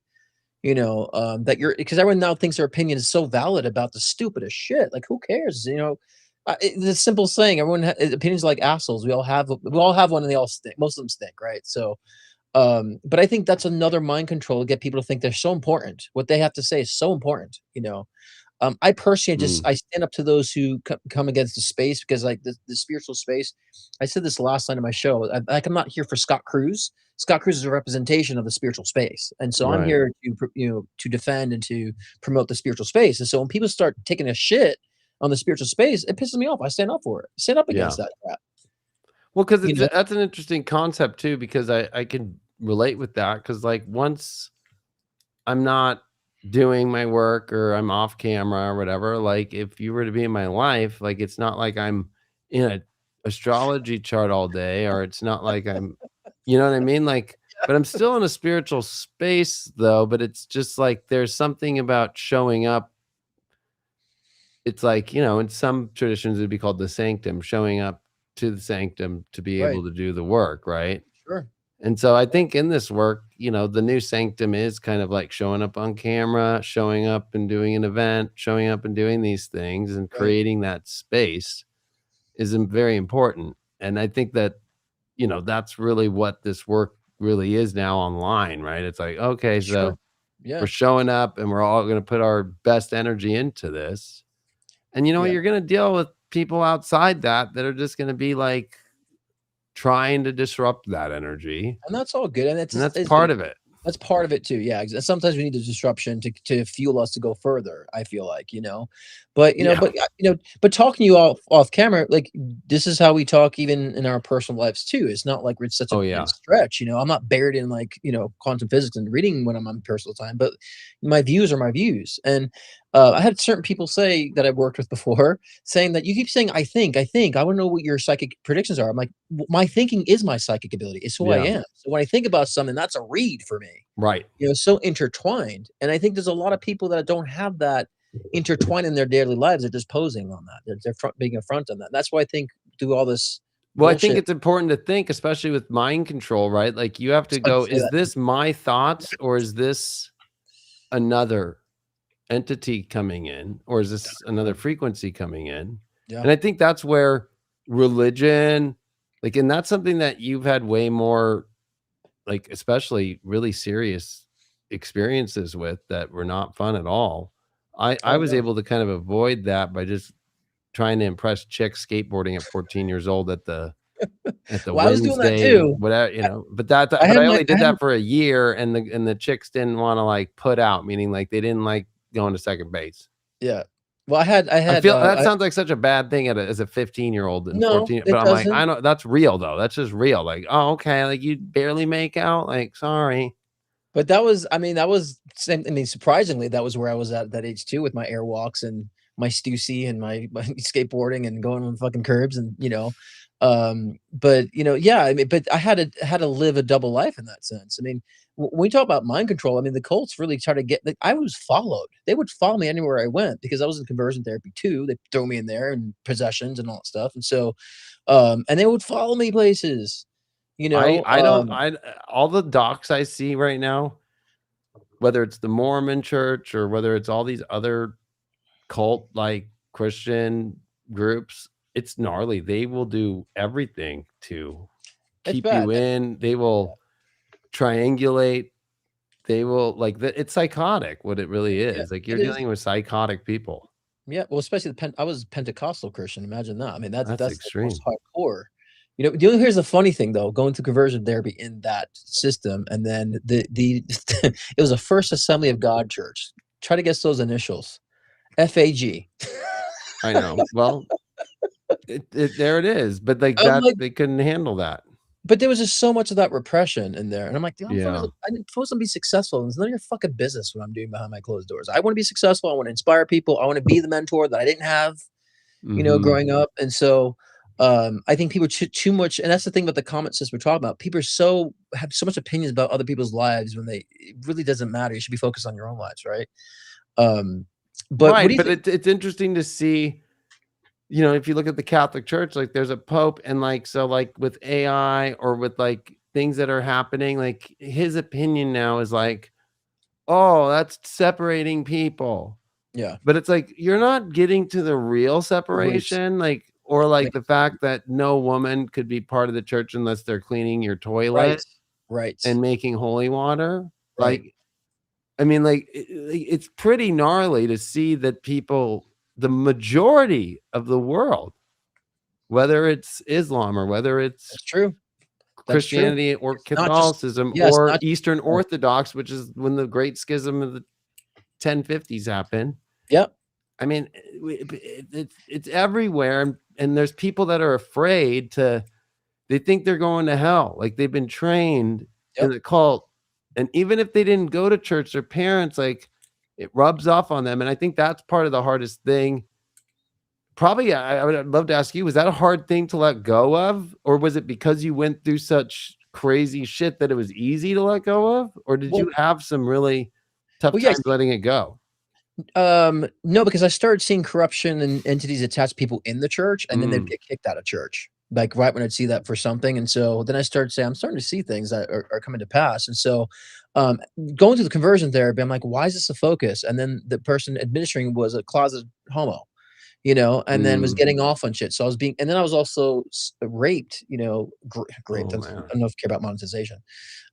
That you're because everyone now thinks their opinion is so valid about the stupidest shit. Like, who cares? The simple saying, everyone opinions are like assholes. We all have one, and they all stink. Most of them stink, right? So, but I think that's another mind control to get people to think they're so important. What they have to say is so important. I personally Mm, I stand up to those who come against the space because like the spiritual space. I said this last night in my show. I'm not here for Scott Cruz. Scott Cruz is a representation of the spiritual space, and so I'm right. here to to defend and to promote the spiritual space. And so when people start taking a shit on the spiritual space, it pisses me off. I stand up for it. Stand up Yeah. against that crap. Well, because You it's know? that's an interesting concept too, because I can relate with that. Because like once I'm not doing my work or I'm off camera or whatever, like if you were to be in my life, like it's not like I'm in a astrology chart all day, or it's not like I'm, you know what I mean? Like, but I'm still in a spiritual space though, but it's just like there's something about showing up. It's like, in some traditions it'd be called the sanctum, showing up to the sanctum to be Right. able to do the work, right? Sure. And so I think in this work, the new sanctum is kind of like showing up on camera, showing up and doing an event, showing up and doing these things and Right. creating that space is very important. And I think that, that's really what this work really is now online, right? It's like, okay, Sure. so we're Yeah. showing up and we're all going to put our best energy into this. And Yeah. you're going to deal with people outside that are just going to be like trying to disrupt that energy. And that's all good. And it's And just that's part of it. that's part of it too. Yeah, sometimes we need the disruption to fuel us to go further. I feel like, but Yeah. but talking to you off camera, like this is how we talk even in our personal lives too. It's not like we're such a Oh, big yeah. stretch. I'm not buried in like quantum physics and reading when I'm on personal time, but my views are my views. And I had certain people say that I've worked with before saying that you keep saying I think I want to know what your psychic predictions are. I'm like, My thinking is my psychic ability. It's who I Yeah. am. So when I think about something, that's a read for me. Right. So intertwined. And I think there's a lot of people that don't have that intertwined in their daily lives. They're just posing on that. Being a front on that. That's why I think through all this Well, I think bullshit. it's important to think, especially with mind control, right? Like you have to I'd go, say is that. this my thoughts or is this another entity coming in or is this another Right. frequency coming in? Yeah. And I think that's where religion, like, and that's something that you've had way more, like, especially really serious experiences with that were not fun at all. I Oh was yeah. able to kind of avoid that by just trying to impress chicks skateboarding at 14 years old at the Well, I was doing that Wednesday, too. whatever, I, but I but had I my only I did had that for a year and the chicks didn't wanna, like, put out, meaning, like, they didn't like going to second base. yeah. Well, I I had feel that sounds like such a bad thing as a 15-year-old and no, 14, but it I'm like, doesn't. I know that's real though. That's just real. Like, "Oh, okay, like, you barely make out? Like, sorry." But that was same. I mean, surprisingly, that was where I was at that age too, with my airwalks and my Stussy and my skateboarding and going on fucking curbs and but yeah, I mean, but I had to live a double life in that sense. I mean, when we talk about mind control, I mean, the cults really try to get. Like, I was followed. They would follow me anywhere I went because I was in conversion therapy too. They throw me in there and possessions and all that stuff, and so and they would follow me places. You know, I don't all the docs I see right now, whether it's the Mormon church or whether it's all these other cult like Christian groups, it's gnarly. They will do everything to it's keep you bad. in. They will triangulate. They will like it's psychotic what it really Yeah, is. Like you're it is. dealing with psychotic people. Yeah, well, especially I was a Pentecostal Christian, imagine that. I mean, That's that's the most extreme. hardcore. Here's the funny thing though, going through conversion therapy in that system, and then the it was a First Assembly of God church. Try to guess those initials. FAG. I know. Well, there it is. But like I'm that, like, they couldn't handle that. but there was just so much of that repression in there, and I'm like, dude, Yeah. I'm supposed to be successful, and it's none of your fucking business what I'm doing behind my closed doors. I want to be successful. I want to inspire people. I want to be the mentor that I didn't have, Hmm. growing up. And so, I think people too much, and that's the thing about the comment system we're talking about. People have so much opinions about other people's lives when it really doesn't matter. You should be focused on your own lives, right? Um, but what do Right. you But think? it's interesting to see, if you look at the Catholic Church, like there's a pope, and like so like with AI or with like things that are happening, like his opinion now is like, oh, that's separating people. Yeah, But it's like you're not getting to the real the roots. separation, like or Like, like the fact that no woman could be part of the church unless they're cleaning your right, toilet right, and making holy water. right. Like, I mean, like it's pretty gnarly to see that people, the majority of the world, whether it's Islam or whether it's That's true. That's true. Christianity or It's not just, Catholicism yeah, it's or not just, Eastern right. Orthodox, which is when the Great Schism of the 1050s happened. Yep, I mean, it's everywhere, and there's people that are afraid to. They think they're going to hell, like they've been trained in yep. the cult, and even if they didn't go to church, their parents like it rubs off on them, and I think that's part of the hardest thing. Probably, I would love to ask you: was that a hard thing to let go of, or was it because you went through such crazy shit that it was easy to let go of, or did Well, you have some really tough yeah. times letting it go? No, because I started seeing corruption and entities attach people in the church, and then they'd Mm, get kicked out of church, like, right when I'd see that for something, and so then I started saying, "I'm starting to see things that are coming to pass," and so, um, going through the conversion therapy, I'm like, "Why is this a focus?" And then the person administering was a closet homo, and then was mm. getting off on shit, so I was being and then I was also raped, raped, Oh I man, don't know if you care about monetization,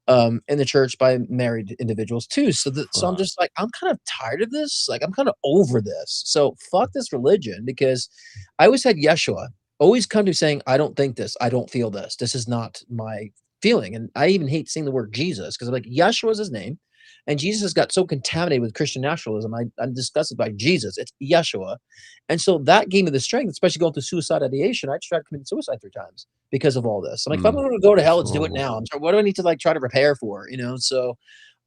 in the church by married individuals too. So I'm fuck. just like, I'm kind of tired of this. Like, I'm kind of over this. So fuck this religion, because I always had Yeshua always come to saying, I don't think this, I don't feel this. This is not my feeling. And I even hate seeing the word Jesus, because I'm like, Yeshua is his name. And Jesus has got so contaminated with Christian nationalism. I'm disgusted by Jesus. It's Yeshua. And so that gave me the strength, especially going through suicide ideation. I tried committing suicide 3 times because of all this. I'm like, if I'm Mm, going to go to hell, that's let's do it horrible. now. I'm sorry, what do I need to like try to prepare for? So,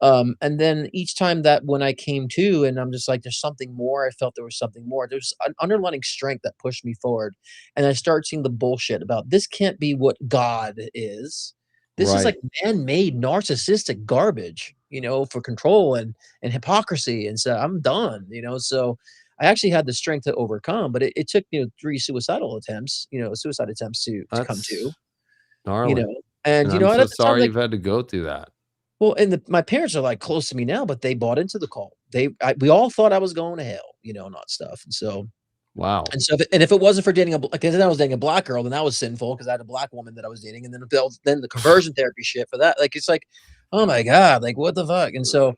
and then each time that when I came to, and I'm just like, there's something more. I felt there was something more. There's an underlying strength that pushed me forward, and I started seeing the bullshit about this can't be what God is. This is Right. like man-made narcissistic garbage, for control and hypocrisy. And so I'm done, So I actually had the strength to overcome, but it took, 3 suicide attempts to come to, That's you gnarly, know, and, and I'm and so at the time, sorry like, you've had to go through that. well, and my parents are, like, close to me now, but they bought into the cult. We all thought I was going to hell, and all that stuff, and so Wow. if it wasn't for dating like, then I was dating a black girl, then that was sinful because I had a black woman that I was dating, and then the conversion therapy shit for that, like, it's like, "Oh my god, like, what the fuck?" And so,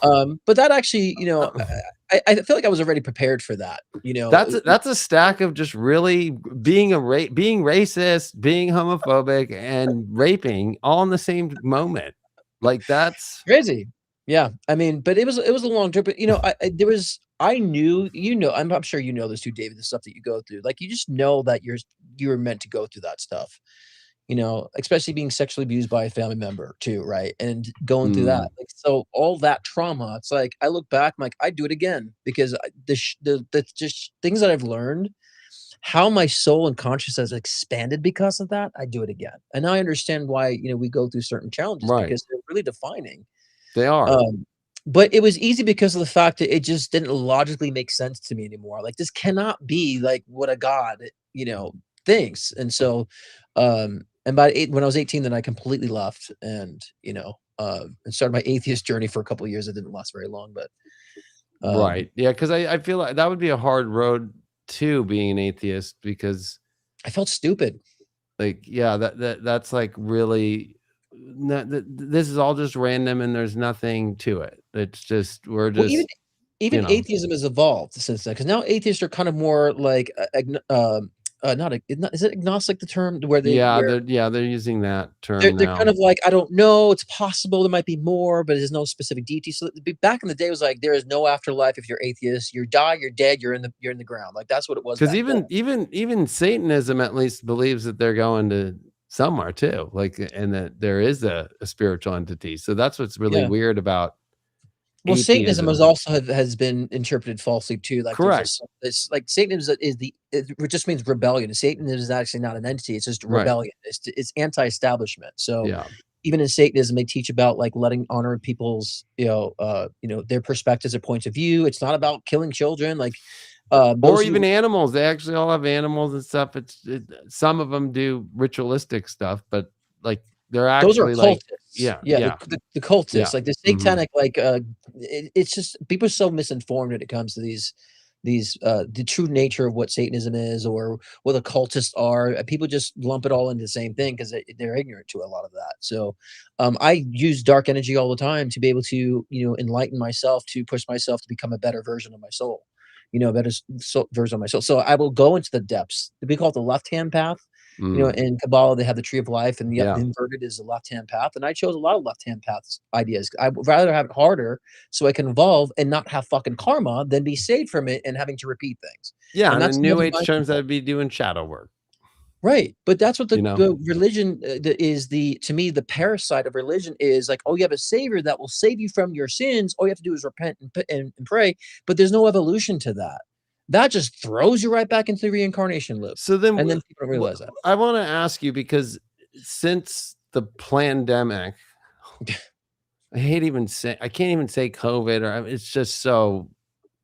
but that actually, I feel like I was already prepared for that, That's a stack of just really being racist, being homophobic, and raping all in the same moment. Like, that's crazy. Yeah, I mean, but it was a long trip, but, I knew, I'm sure you know this too, David, the stuff that you go through, like, you just know that you were meant to go through that stuff, especially being sexually abused by a family member too, right? And going through that, mm, like, so all that trauma, it's like, I look back, I'm like, I'd do it again, because the just things that I've learned, how my soul and conscious has expanded because of that, I do it again. And now I understand why, we go through certain challenges, right. because they're really defining. They are. Um, but it was easy because of the fact that it just didn't logically make sense to me anymore. Like, this cannot be like what a god, thinks. And so, and by when I was 18, then I completely left, and started my atheist journey for a couple of years. It didn't last very long, but Right. Yeah, 'cause I feel like that would be a hard road to being an atheist because, I felt stupid. like, yeah, that's, like, really no, this is all just random and there's nothing to it. It's just, we're Well, even just, you even know, atheism has evolved since then, because now atheists are kind of more like, not is it agnostic, the term where they're using that term they're kind now. of like, "I don't know, it's possible there might be more, but there's no specific deity." So, back in the day, it was like, "There is no afterlife if you're atheist. You die, you're dead, you're in the ground." Like, that's what it was Because back then. even Satanism at least believes that they're going to somewhere too, like, and that there is a spiritual entity. So that's what's really Yeah. weird about Well, Satanism has atheism. also has been interpreted falsely too. Like, there's Correct. this, it's like Satanism is it just means rebellion. Satan is actually not an entity; it's just Right. rebellion. It's anti-establishment. So Yeah. even in Satanism, they teach about like letting honor people's their perspectives, their points of view. It's not about killing children. Like, Or those who even animals. They actually all have animals and stuff. Some of them do ritualistic stuff, but like they're those are actually like, cultists. yeah, Yeah, yeah, the cultists, yeah. like the Hmm. satanic, like, it's just people are so misinformed when it comes to the true nature of what Satanism is or what occultists are. People just lump it all into the same thing because they're ignorant to a lot of that. So, I use dark energy all the time to be able to, enlighten myself, to push myself to become a better version of my soul, a better version of myself. So I will go into the depths. We call it the left hand path. Mm, In Kabbalah, they have the tree of life, and the yeah. inverted is the left-hand path, and I chose a lot of left-hand paths ideas. I would rather have it harder so I can evolve and not have fucking karma than be saved from it and having to repeat things. Yeah. And And that's in New another Age mind terms, control. that'd be doing shadow work, Right, but that's what you know? the religion, is the to me, the parasite of religion is like, "Oh, you have a savior that will save you from your sins. All you have to do is repent and pray," but there's no evolution to that. That just throws you right back into the reincarnation loop, So then and then people don't realize that. I want to ask you, because since the pandemic, I can't even say COVID, or it's just so, I hear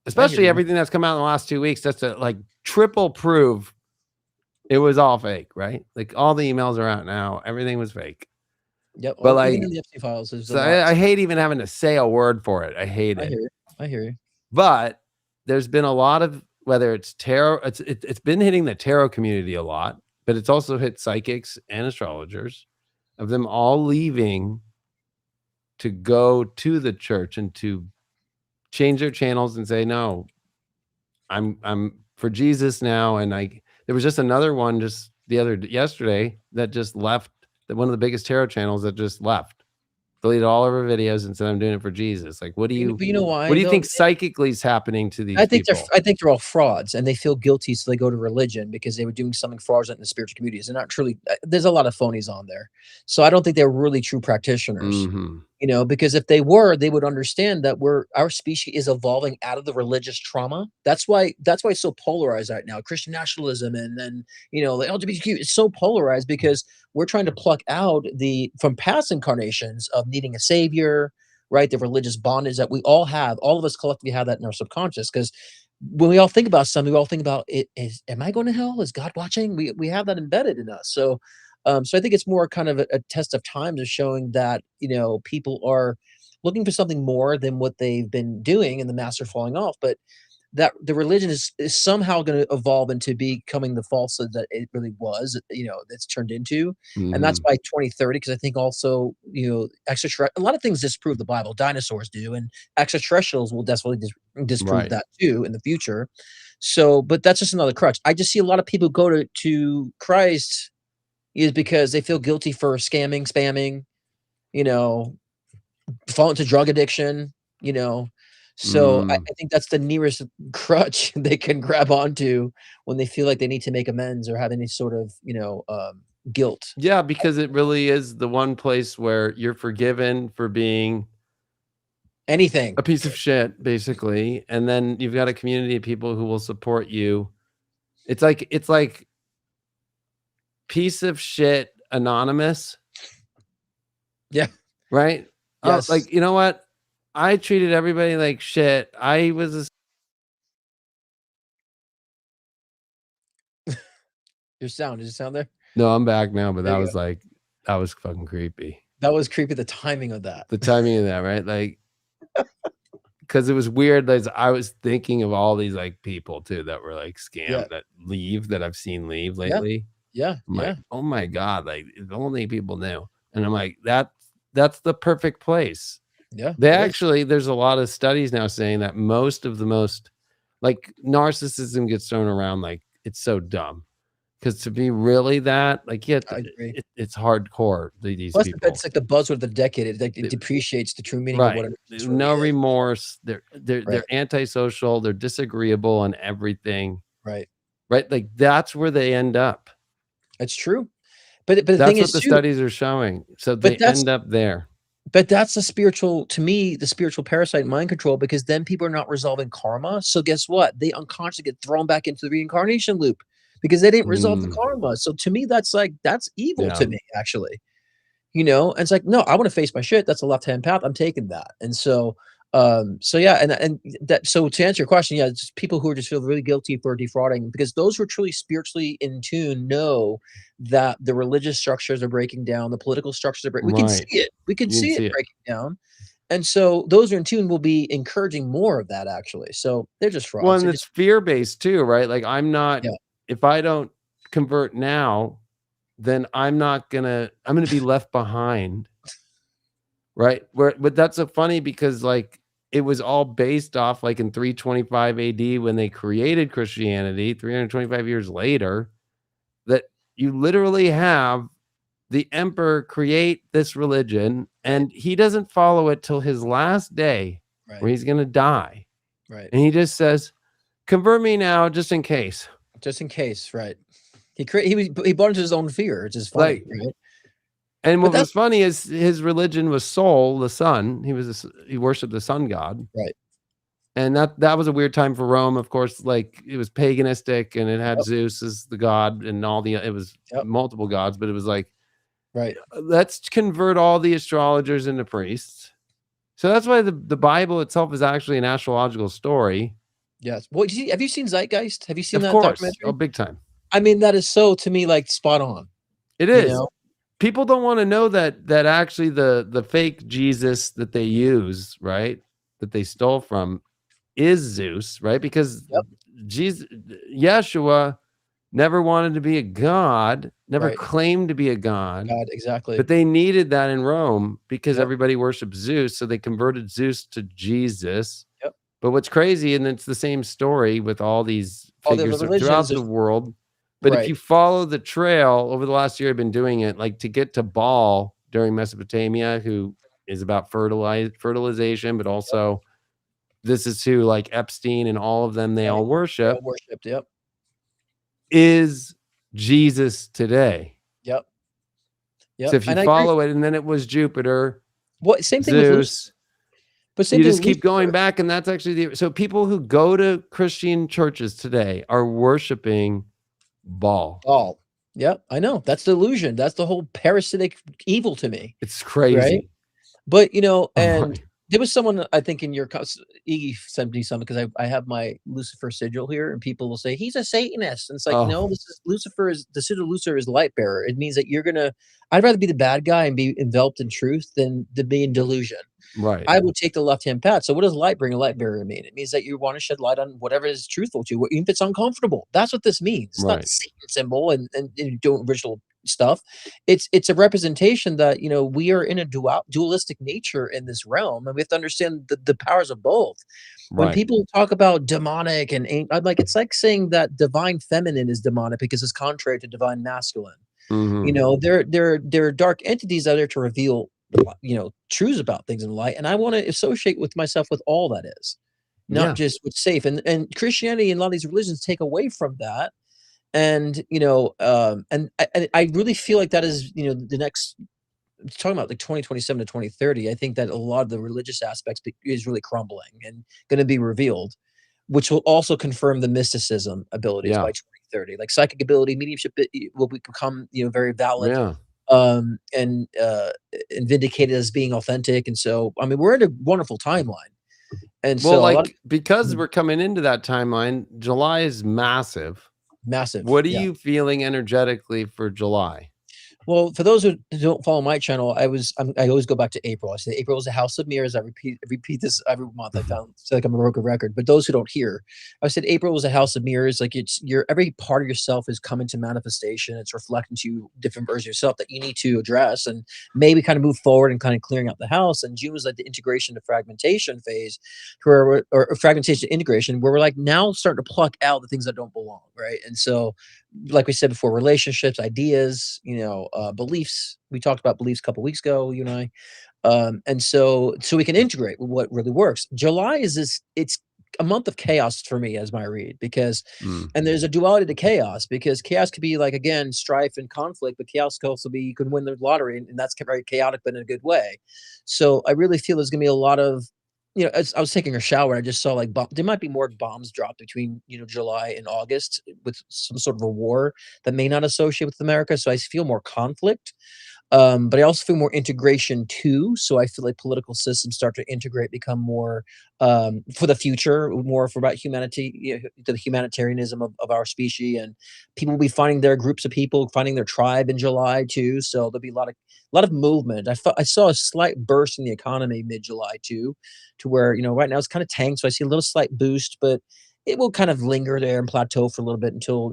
especially you. everything that's come out in the last 2 weeks, that's to like triple prove it was all fake, right? Like all the emails are out now. Everything was fake. Yep, But oh, even in like, the Epstein files, there's a so lot. I hate even having to say a word for it. I hate I it. hear you. I hear you. But there's been a lot of, whether it's tarot, it's been hitting the tarot community a lot, but it's also hit psychics and astrologers, of them all leaving to go to the church and to change their channels and say, no, I'm for Jesus now. And there was just another one just yesterday that just left, that one of the biggest tarot channels that just left, deleted all of her videos and said, I'm doing it for Jesus. Like, But you know what why do you though? think psychically is happening to these people? I think they're all frauds, and they feel guilty, so they go to religion because they were doing something fraudulent in the spiritual communities. They're not truly there's a lot of phonies on there. So I don't think they're really true practitioners, Mhm. because if they were, they would understand that our species is evolving out of the religious trauma. That's why it's so polarized right now. Christian nationalism and then, the LGBTQ is so polarized because we're trying to pluck out the from past incarnations of needing a savior, right? The religious bondage that we all have, all of us collectively have that in our subconscious. Because when we all think about something, we all think about it is, am I going to hell? Is God watching? We have that embedded in us. So I think it's more kind of a test of times of showing that, people are looking for something more than what they've been doing and the master falling off. But that the religion is somehow going to evolve into becoming the falsehood that it really was, that's turned into. And that's Mhm. by 2030. Because I think also, a lot of things disprove the Bible. Dinosaurs do, and extraterrestrials will definitely disprove Right. that too in the future. So, but that's just another crutch. I just see a lot of people go to Christ is because they feel guilty for scamming, spamming, you know, fall into drug addiction, you know. So Mm. I think that's the nearest crutch they can grab onto when they feel like they need to make amends or have any sort of, guilt. Yeah, because it really is the one place where you're forgiven for being Anything. a piece of shit, basically, and then you've got a community of people who will support you. It's like piece of shit anonymous, Yeah. right? Oh, Yes. like, you know what? I treated everybody like shit. I was a Your sound. Is it sound there? No, I'm back now, but There you go. that was fucking creepy. That was creepy, the timing of that. The timing of that, right? Like, because it was weird. As I was thinking of all these like people too that were like Yeah. scammed, that I've seen leave Yeah. lately. Yeah. I'm like, Yeah. oh my God, like if only people knew. And I'm like, that's the perfect place. Yeah, They it is. actually, there's a lot of studies now saying that most of the most, like, narcissism gets thrown around like it's so dumb. Because to be really that, like, you have to, I agree. it's hardcore, these Plus, people. it's like the buzzword of the decade. It They- depreciates the true meaning of right. what it really No is. remorse. Right, They're antisocial. They're disagreeable on everything. right. Right. Like, that's where they end up. It's true. But the thing That's what is the too, studies are showing. So but they that's end up there. but that's the spiritual, to me, the spiritual parasite mind control, because then people are not resolving karma. So guess what? They unconsciously get thrown back into the reincarnation loop because they didn't resolve the Mm, karma. So to me, that's like that's evil yeah. to me, actually. You know, and it's like, no, I want to face my shit. That's a left-hand path. I'm taking that. And so so yeah, and that, so to answer your question, yeah, it's just people who are just feel really guilty for defrauding, because those who are truly spiritually in tune know that the religious structures are breaking down, the political structures are breaking. We can see Right. it. We can You can see it see it. breaking down. And so those who are in tune will be encouraging more of that, actually. So they're just Well, frauds. and They're it's just, fear-based too, right? Like, I'm not, yeah, if I don't convert now, then I'm gonna be left behind, right? But that's so funny because, like, it was all based off, like, in 325 AD when they created Christianity, 325 years later, that you literally have the emperor create this religion, right, and he doesn't follow it till his last day where right, he's gonna die. right. And he just says, "Convert me now just in case." Just in case, right. He bought into his own fear, which is funny, Like, right? and But what was that's funny is his religion was Sol, the sun. He worshiped the sun god. right. And that was a weird time for Rome, of course. Like, it was paganistic and it had Yep, Zeus as the god and all the, it was yep, multiple gods, but it was like, right. let's convert all the astrologers into priests. So that's why the Bible itself is actually an astrological story. Yes. Well, have you seen Zeitgeist? Have you seen Of that course. Oh, documentary? big time. I mean, that is so, to me, like, spot on, It you is. know? People don't want to know that actually the fake Jesus that they use, right? That they stole from is Zeus, right? Because Yep, Jesus, Yeshua never wanted to be a god, never right. claimed to be a god, God, exactly. but they needed that in Rome because Yep, everybody worshipped Zeus, so they converted Zeus to Jesus. yep. But what's crazy, and it's the same story with all these All the other figures religions, throughout the there's world. But if right, you follow the trail over the last year, I've been doing it, like, to get to Baal during Mesopotamia, who is about fertilization, but yep, also this is who, like, Epstein and all of them, they right. all They all worship, worshipped, yep, is Jesus today. yep, So yep, if you and I agree. follow it, and then it was Jupiter, Well, same thing with Lucifer, Zeus, but same you thing just with keep going Lucifer. back, and that's actually so people who go to Christian churches today are worshiping Baal. All. Yep, I know. That's the illusion. That's the whole parasitic evil to me, It's right? crazy. But, you know, and Right. there was someone, I think, in your Iggy sent me something, because I have my Lucifer sigil here, and people will say, "He's a Satanist." And it's like, Oh, no, this is Lucifer, is the sigil of Lucifer is light bearer. It means that you're gonna I'd rather be the bad guy and be enveloped in truth than to be in delusion. right, I would take the left-hand path. So what does light bring a light bearer mean? It means that you wanna shed light on whatever is truthful to you, even if it's uncomfortable. That's what this means. It's not the right, Satan symbol and doing ritual stuff. It's a representation that, you know, we are in a dualistic nature in this realm, and we have to understand the powers of both. When right. people talk about demonic I'm like, it's like saying that divine feminine is demonic because it's contrary to divine masculine. You Mhm. know, they're dark entities that are there to reveal, you know, truths about things in light, and I wanna associate with myself with all that is, not Yeah. just what's safe, and Christianity and a lot of these religions take away from that, and, you know, and I really feel like that is, you know, the next talking about like 2027 to 2030, I think that a lot of the religious aspects is really crumbling and gonna be revealed, which will also confirm the mysticism abilities by Yeah. 2030. Like psychic ability, mediumship will become, you know, very valid, Yeah. um, and, uh, and vindicated as being authentic, and so, I mean, we're in a wonderful timeline, and Well, so a lot of like, because Mhm. we're coming into that timeline, July is massive. Massive, What are yeah. you feeling energetically for July? Well, for those who don't follow my channel, I always go back to April. I say April is a house of mirrors. I repeat this every month. I found it's like I'm a broken record. But those who don't hear, I said April was a house of mirrors. Like it's your every part of yourself is coming to manifestation. It's reflecting to you different versions of yourself that you need to address and maybe kind of move forward and kind of clearing out the house. And June was like the integration to fragmentation phase, where or fragmentation to integration, where we're like now starting to pluck out the things that don't belong, right? And so like we said before, relationships, ideas, beliefs. We talked about beliefs a couple weeks ago, you and I. And so we can integrate with what really works. July is this it's a month of chaos for me as my read because Mm. and there's a duality to chaos because chaos could be like again strife and conflict, but chaos could also be you can win the lottery and that's very chaotic but in a good way. So I really feel there's gonna be a lot of as I was taking a shower, I just saw like there might be more bombs dropped between July and August with some sort of a war that may not associate with America. So I feel more conflict. But I also feel more integration too. So I feel like political systems start to integrate, become more for the future, more for about humanity, the humanitarianism of our species, and people will be finding their groups of people, finding their tribe in July too. So there'll be a lot of movement. I saw a slight burst in the economy mid July too, to where right now it's kind of tanked. So I see a little slight boost, but it will kind of linger there and plateau for a little bit until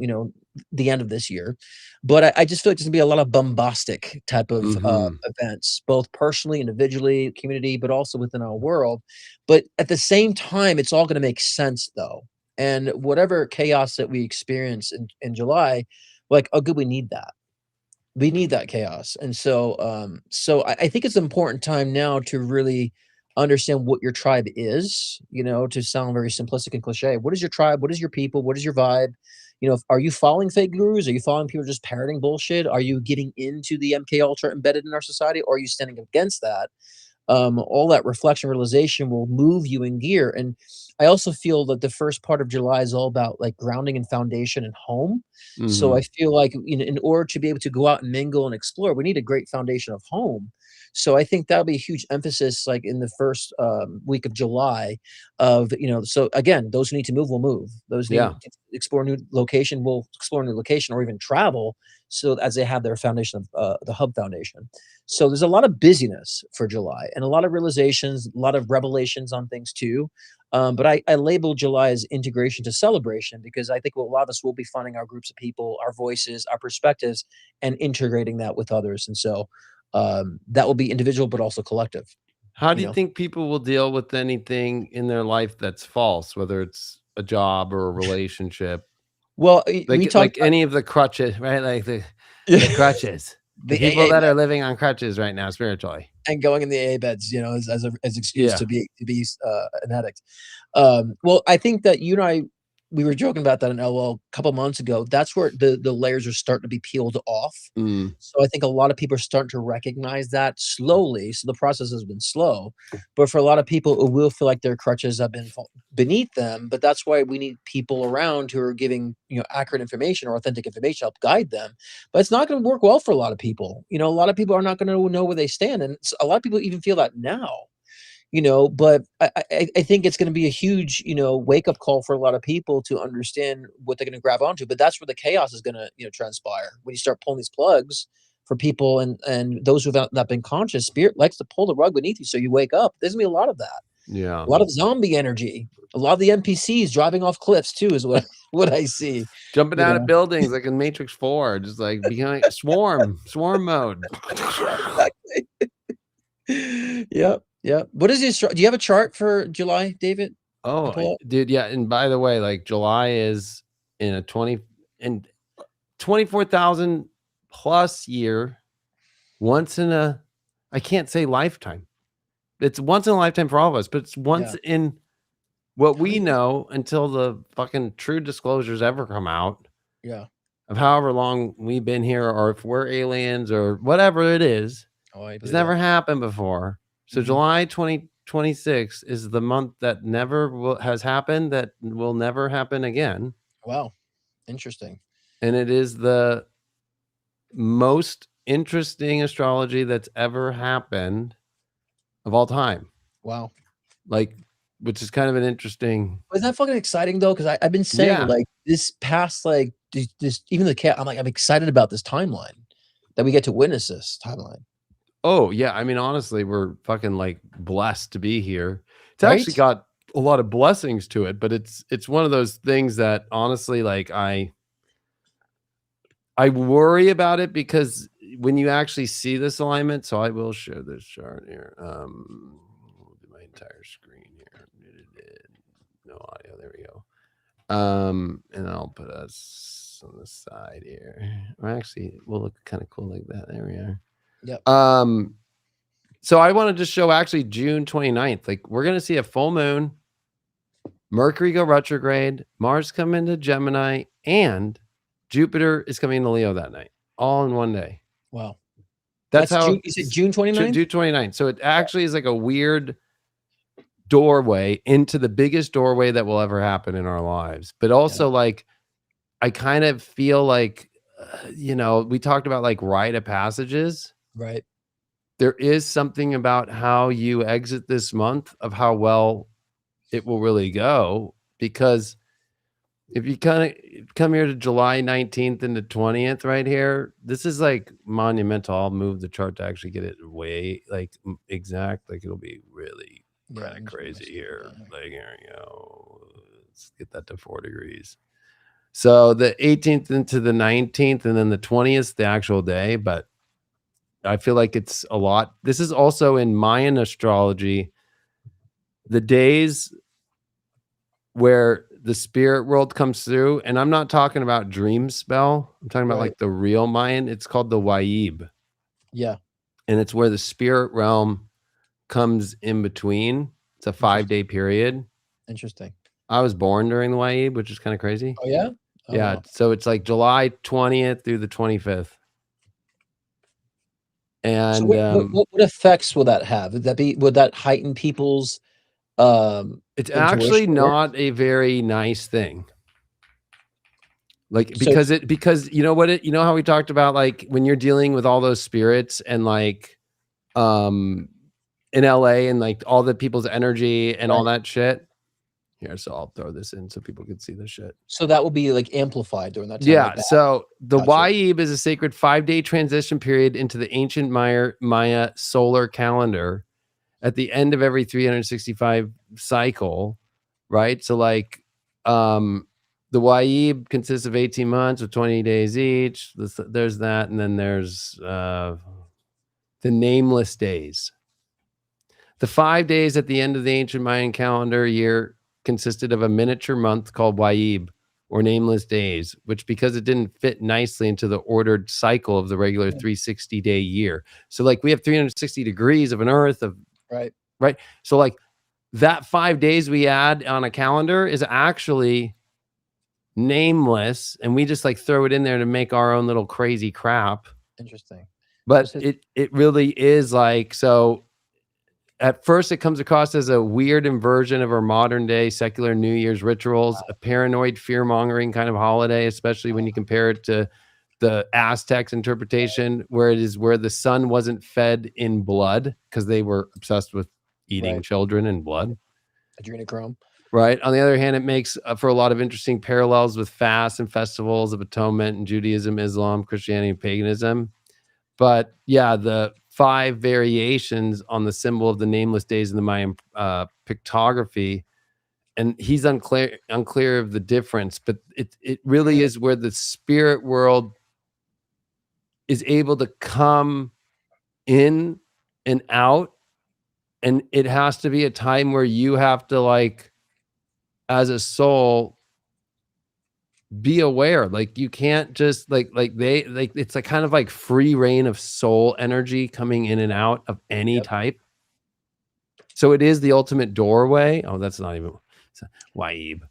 the end of this year. But I just feel like there's gonna be a lot of bombastic type of, Mhm. events, both personally, individually, community, but also within our world. But at the same time, it's all gonna make sense though. And whatever chaos that we experience in July, like, oh, good, we need that. We need that chaos. And so I think it's an important time now to really understand what your tribe is, to sound very simplistic and cliche. What is your tribe? What is your people? What is your vibe? Are you following fake gurus? Are you following people just parroting bullshit? Are you getting into the MK Ultra embedded in our society? Or are you standing against that? All that reflection realization will move you in gear. And I also feel that the first part of July is all about like grounding and foundation and home. So I Mhm. feel like in order to be able to go out and mingle and explore, we need a great foundation of home. So I think that'll be a huge emphasis like in the first week of July so again, those who need to move will move. Those need Yeah. to explore new location will explore new location or even travel so as they have their foundation of the hub foundation. So there's a lot of busyness for July and a lot of realizations, a lot of revelations on things too. But I label July as integration to celebration because I think a lot of us will be finding our groups of people, our voices, our perspectives, and integrating that with others. And so that will be individual, but also collective. How You do you know, think people will deal with anything in their life that's false, whether it's a job or a relationship? well, we Like talked about any of the crutches, right? Like the crutches. The the people AA that are living on crutches right now spiritually. and going in the AA beds, as excuse Yeah. to be an addict. Well, I think that you and I we were joking about that in LOL a couple months ago. That's where the layers are starting to be peeled off. Mm. So I think a lot of people are starting to recognize that slowly. So the process has been slow, but for a lot of people, it will feel like their crutches have been beneath them. But that's why we need people around who are giving accurate information or authentic information to help guide them. But it's not going to work well for a lot of people. A lot of people are not going to know where they stand, and a lot of people even feel that now. But I think it's going to be a huge wake up call for a lot of people to understand what they're going to grab onto. But that's where the chaos is going to transpire when you start pulling these plugs for people and those who've not been conscious. Spirit likes to pull the rug beneath you, so you wake up. There's gonna be a lot of that, Yeah. a lot of zombie energy, a lot of the NPCs driving off cliffs too, is what what I see. Jumping You out of know, buildings like in Matrix 4, just like behind swarm mode. yeah, exactly. Yep, yep. What is your? Do you have a chart for July, David? To Oh, pull up? dude, yeah, and by the way, like July is in a 20 and 24,000 plus year, once in a I can't say lifetime. It's once in a lifetime for all of us, but it's once Yeah. in what How we many years? know until the fucking true disclosures ever come out Yeah. of however long we've been here or if we're aliens or whatever it is. Oh, I It's believe that. never happened before. So Mhm. July 2026 is the month that never has happened, that will never happen again, Wow, interesting. and it is the most interesting astrology that's ever happened of all time. Wow. Like, which is kind of an interesting. Isn't that fucking exciting though? Because I've been saying Yeah. like this past like this even the cat. I'm excited about this timeline. that we get to witness this timeline, Oh, yeah, I mean, honestly, we're fucking, like, blessed to be here. It's actually right? got a lot of blessings to it, but it's one of those things that honestly, like, I worry about it because when you actually see this alignment, so I will share this chart here. We'll do my entire screen here. No audio. There we go. And I'll put us on the side here. Or actually, we'll look kind of cool like that. There we are. Yep. So I want to just show actually June 29th. Like we're gonna see a full moon, Mercury go retrograde, Mars come into Gemini, and Jupiter is coming into Leo that night, all in one day. Wow. That's That's June. how You said June 29th? June 29th. So it actually is like a weird doorway into the biggest doorway that will ever happen in our lives. But also, like, I kind of feel like, we talked about like rite of passages. Right. There is something about how you exit this month of how well it will really go, because if you kind of come here to July 19th and the 20th right here, this is like monumental. I'll move the chart to actually get it way like exact. Like it'll be really kind of crazy here. Like here we go. Let's get that to 4 degrees. So the 18th into the 19th and then the 20th, the actual day. But I feel like it's a lot. This is also in Mayan astrology. The days where the spirit world comes through, and I'm not talking about dream spell. I'm talking about like the real Mayan. It's called the Waib. Yeah. And it's where the spirit realm comes in between. It's a 5-day period. Interesting. I was born during the Waib, which is kind of crazy. Oh, yeah? Oh, yeah. wow. So it's like July 20th through the 25th. And so what effects will that have? Would that heighten people's it's actually not a very nice thing. Like because you know what you know how we talked about like when you're dealing with all those spirits and like in LA and like all the people's energy and all that shit. Here, so I'll throw this in so people can see the shit. So that will be like amplified during that time. Yeah. So the Waib is a sacred 5-day transition period into the ancient Maya solar calendar at the end of every 365 cycle, right? So like the Waib consists of 18 months with 20 days each. There's that, and then there's the nameless days. The 5 days at the end of the ancient Mayan calendar year consisted of a miniature month called Waib, or nameless days, which because it didn't fit nicely into the ordered cycle of the regular 360-day year. So like we have 360 degrees of an earth of right. So like that 5 days we add on a calendar is actually nameless, and we just like throw it in there to make our own little crazy crap. Interesting. But it really is like, so at first it comes across as a weird inversion of our modern day secular New Year's rituals, a paranoid fear mongering kind of holiday, especially when you compare it to the Aztecs interpretation, where it is where the sun wasn't fed in blood because they were obsessed with eating children and blood. Adrenochrome. Right. On the other hand, it makes for a lot of interesting parallels with fasts and festivals of atonement in Judaism, Islam, Christianity, and paganism. But yeah, the 5 variations on the symbol of the nameless days in the Mayan pictography, and he's unclear of the difference, but it really is where the spirit world is able to come in and out, and it has to be a time where you have to like as a soul be aware. Like you can't just like they like it's like kind of like free reign of soul energy coming in and out of any type. So it is the ultimate doorway. Oh, that's not even Waib.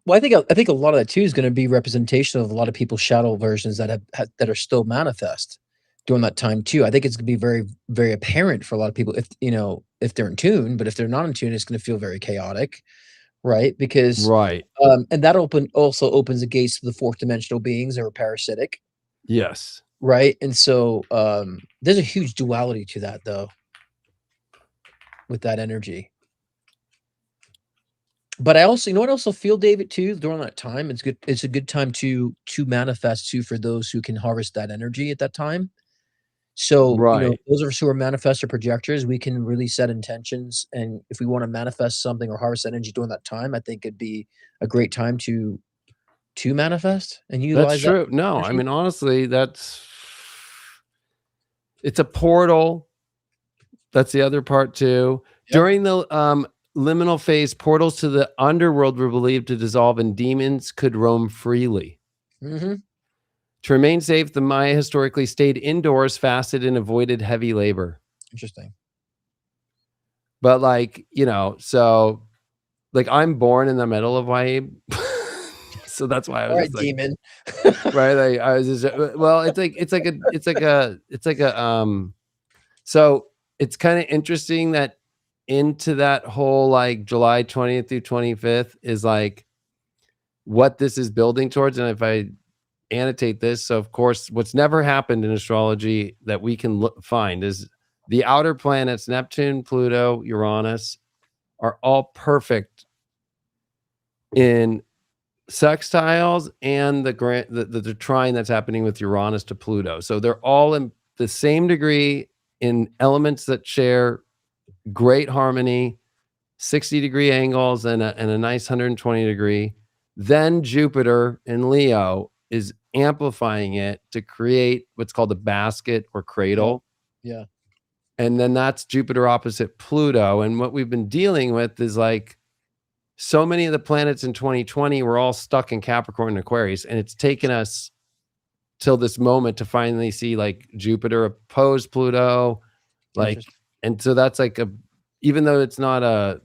Well, I think a lot of that too is going to be representation of a lot of people's shadow versions that that are still manifest during that time too. I think it's going to be very, very apparent for a lot of people if if they're in tune, but if they're not in tune, it's going to feel very chaotic. Right, because and that also opens the gates to the 4th dimensional beings that are parasitic. Yes. Right, and so there's a huge duality to that, though, with that energy. But I also, what I also feel, David, too, during that time, it's good. It's a good time to manifest too for those who can harvest that energy at that time. So, Right. those of us who are manifestor projectors, we can really set intentions, and if we wanna manifest something or harvest energy during that time, I think it'd be a great time to manifest and That's utilize that true. No, I energy. mean, honestly, it's a portal. That's the other part too. Yeah. During the liminal phase, portals to the underworld were believed to dissolve and demons could roam freely. Mhm. To remain safe, the Maya historically stayed indoors, fasted, and avoided heavy labor. Interesting. But so like I'm born in the middle of Waib. So that's why I was Alright, just like, demon. right, like I was just well, so it's kind of interesting that into that whole like July 20th through 25th is like what this is building towards. And if I annotate this, so of course, what's never happened in astrology that we can find is the outer planets, Neptune, Pluto, Uranus, are all perfect in sextiles and the trine that's happening with Uranus to Pluto. So they're all in the same degree in elements that share great harmony, 60-degree angles and a nice 120-degree. Then Jupiter in Leo is amplifying it to create what's called a basket or Yeah, cradle. yeah, And then that's Jupiter opposite Pluto. And what we've been dealing with is like so many of the planets in 2020 were all stuck in Capricorn and Aquarius. And it's taken us till this moment to finally see like Jupiter oppose Pluto. Like, interesting. and so that's like even though it's not a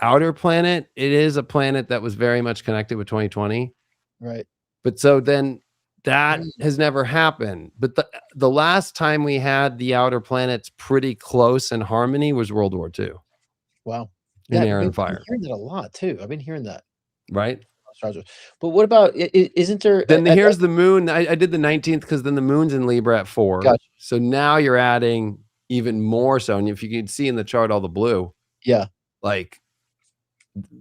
outer planet, it is a planet that was very much connected with 2020. Right. But so then that Mm, has never happened. But the last time we had the outer planets pretty close in harmony was World War II wow. in Yeah, Air we've and been Fire, hearing that a lot too. I've been hearing that. right? Astrologer. But what about isn't there Then I here's the moon. I did the 19th because then the moon's in Libra at 4. gotcha. So now you're adding even more so. And if you can see in the chart all the blue, Yeah, like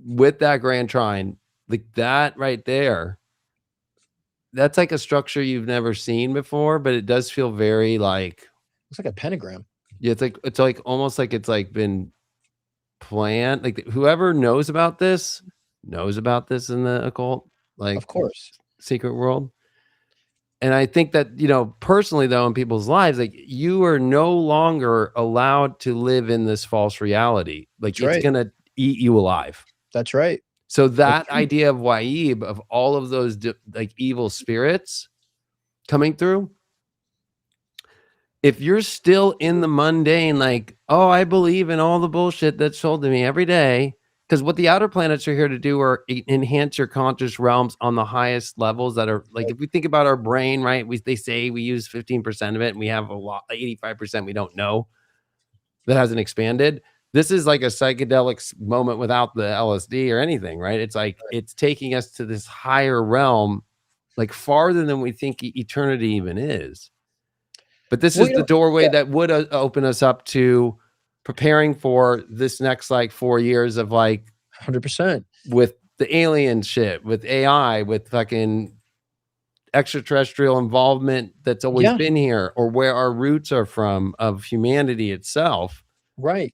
with that grand trine, like that right there, that's like a structure you've never seen before, but it does feel very like, looks like a pentagram. yeah, it's like almost like it's like been planned. Like whoever knows about this in the occult, like Of course. secret world. And I think that, personally though, in people's lives, like you are no longer allowed to live in this false reality. Like That's it's right. gonna eat you alive. That's right. So That's that true. idea of Waib, of all of those like evil spirits coming through, if you're still in the mundane, like, oh, I believe in all the bullshit that's told to me every day, because what the outer planets are here to do are enhance your conscious realms on the highest levels that are like, if we think about our brain, right? They say we use 15% of it and we have a lot, 85% we don't know that hasn't expanded. This is like a psychedelic moment without the LSD or anything, right? It's like it's taking us to this higher realm, like farther than we think eternity even is. But this Well, is the doorway yeah, that would open us up to preparing for this next like 4 years of like 100%. with the alien shit, with AI, with fucking extraterrestrial involvement that's always Yeah, been here, or where our roots are from of humanity itself. right.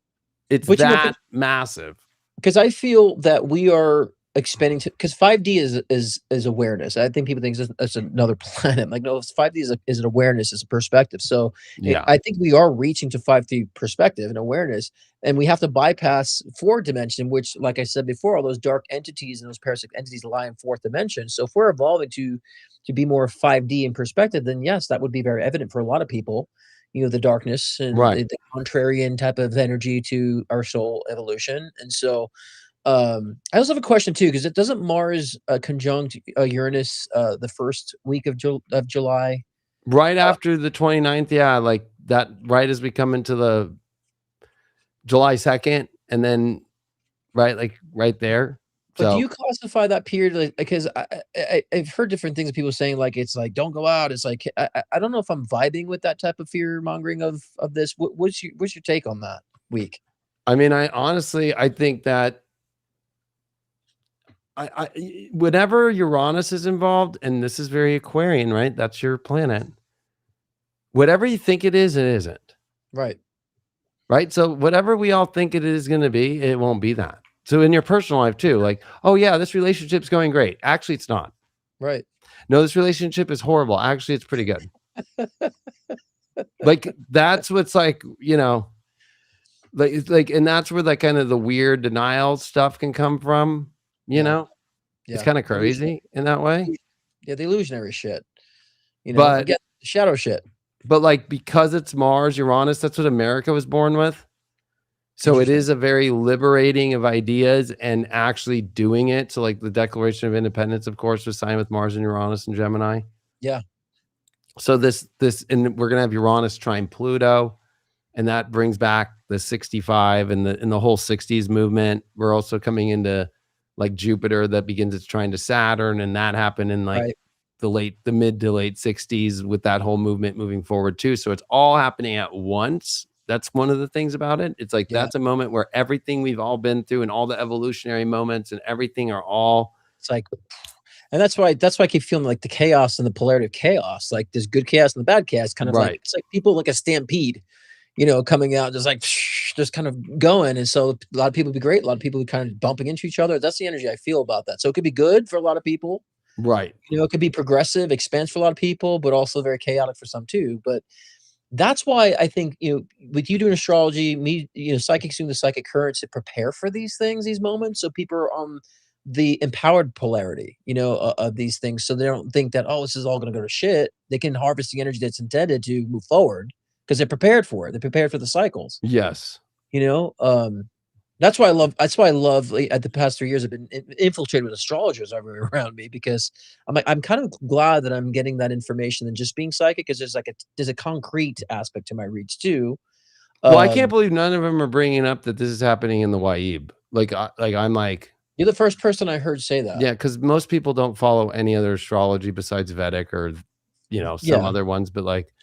It's But, that massive. because I feel that we are expanding to because 5D is awareness. I think people think it's another planet. I'm like, no, 5D is an awareness, is a perspective. So Yeah. I think we are reaching to 5D perspective and awareness, and we have to bypass fourth dimension, which, like I said before, all those dark entities and those parasitic entities lie in fourth dimension. So if we're evolving to be more 5D in perspective, then yes, that would be very evident for a lot of people. The darkness and Right. the contrarian type of energy to our soul evolution, and so I also have a question too, because it doesn't Mars conjunct Uranus the first week of July? Right after the 29th, yeah, like that right as we come into the July 2nd and then right like right there. But do So you classify that period like because I've heard different things of people saying like it's like don't go out. It's like I don't know if I'm vibing with that type of fear mongering of this. What's your take on that week? I mean, I honestly I think that whenever Uranus is involved, and this is very Aquarian, right? That's your planet. whatever you think it is, it isn't. Right. Right. So whatever we all think it is going to be, it won't be that. So in your personal life too, like, oh yeah, this relationship's going great. Actually, it's not. Right. No, this relationship is horrible. Actually, it's pretty good. Like that's what's like, like, and that's where like kind of the weird denial stuff can come from. Yeah. It's Yeah. kind of crazy in that way. Yeah, the illusionary shit. But Again, shadow shit. like because it's Mars, Uranus, that's what America was born with. So it Interesting. is a very liberating of ideas and actually doing it. So like the Declaration of Independence, of course, was signed with Mars and Uranus and Gemini. Yeah. So this, and we're gonna have Uranus trine Pluto, and that brings back the 65 and the whole 60s movement. We're also coming into like Jupiter that begins its trine to Saturn, and that happened in like Right. the mid to late 60s with that whole movement moving forward too. So it's all happening at once. That's one of the things about it. It's like Yeah. that's a moment where everything we've all been through and all the evolutionary moments and everything are all. It's like, and that's why I keep feeling like the chaos and the polarity of chaos. Like there's good chaos and the bad chaos. Kind of like Right. it's like people like a stampede, coming out just like just kind of going. And so a lot of people would be great. A lot of people would kind of bumping into each other. That's the energy I feel about that. So it could be good for a lot of people. Right. It could be progressive, expanse for a lot of people, but also very chaotic for some too. But that's why I think, with you doing astrology, me, psychics doing the psychic currents to prepare for these things, these moments, so people are on the empowered polarity, of these things, so they don't think that, oh, this is all going to go to shit. They can harvest the energy that's intended to move forward because they're prepared for it. They're prepared for the cycles. Yes. You know, that's why I love. That's why I love. At the past 3 years, I've been infiltrated with astrologers everywhere around me because I'm kind of glad that I'm getting that information than just being psychic because there's a concrete aspect to my reads too. Well, I can't Um, believe none of them are bringing up that this is happening in the Waib. I'm like, you're the first person I heard say that. yeah, because most people don't follow any other astrology besides Vedic or, some Yeah. other ones. But like,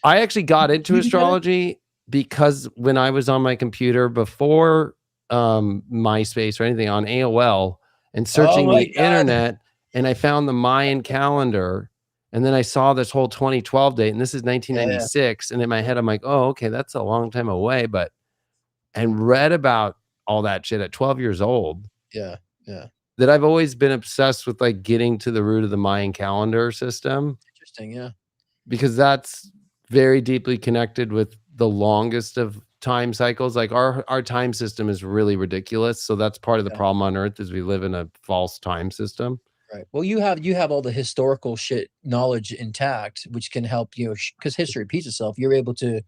I actually got into You do Vedic? astrology because when I was on my computer before MySpace or anything on AOL and Oh searching my the god. internet, and I found the Mayan calendar, and then I saw this whole 2012 date, and this is Yeah, yeah, 1996, and in my head I'm like, oh, okay, that's a long time away, and read about all that shit at 12 years old. yeah, yeah. That I've always been obsessed with like getting to the root of the Mayan calendar system Interesting. Yeah. because that's very deeply connected with the longest of time cycles. Like our time system is really ridiculous. So that's part of the Yeah. problem on Earth is we live in a false time system. Right. Well, you have all the historical shit knowledge intact, which can help you because history repeats itself. You're able to,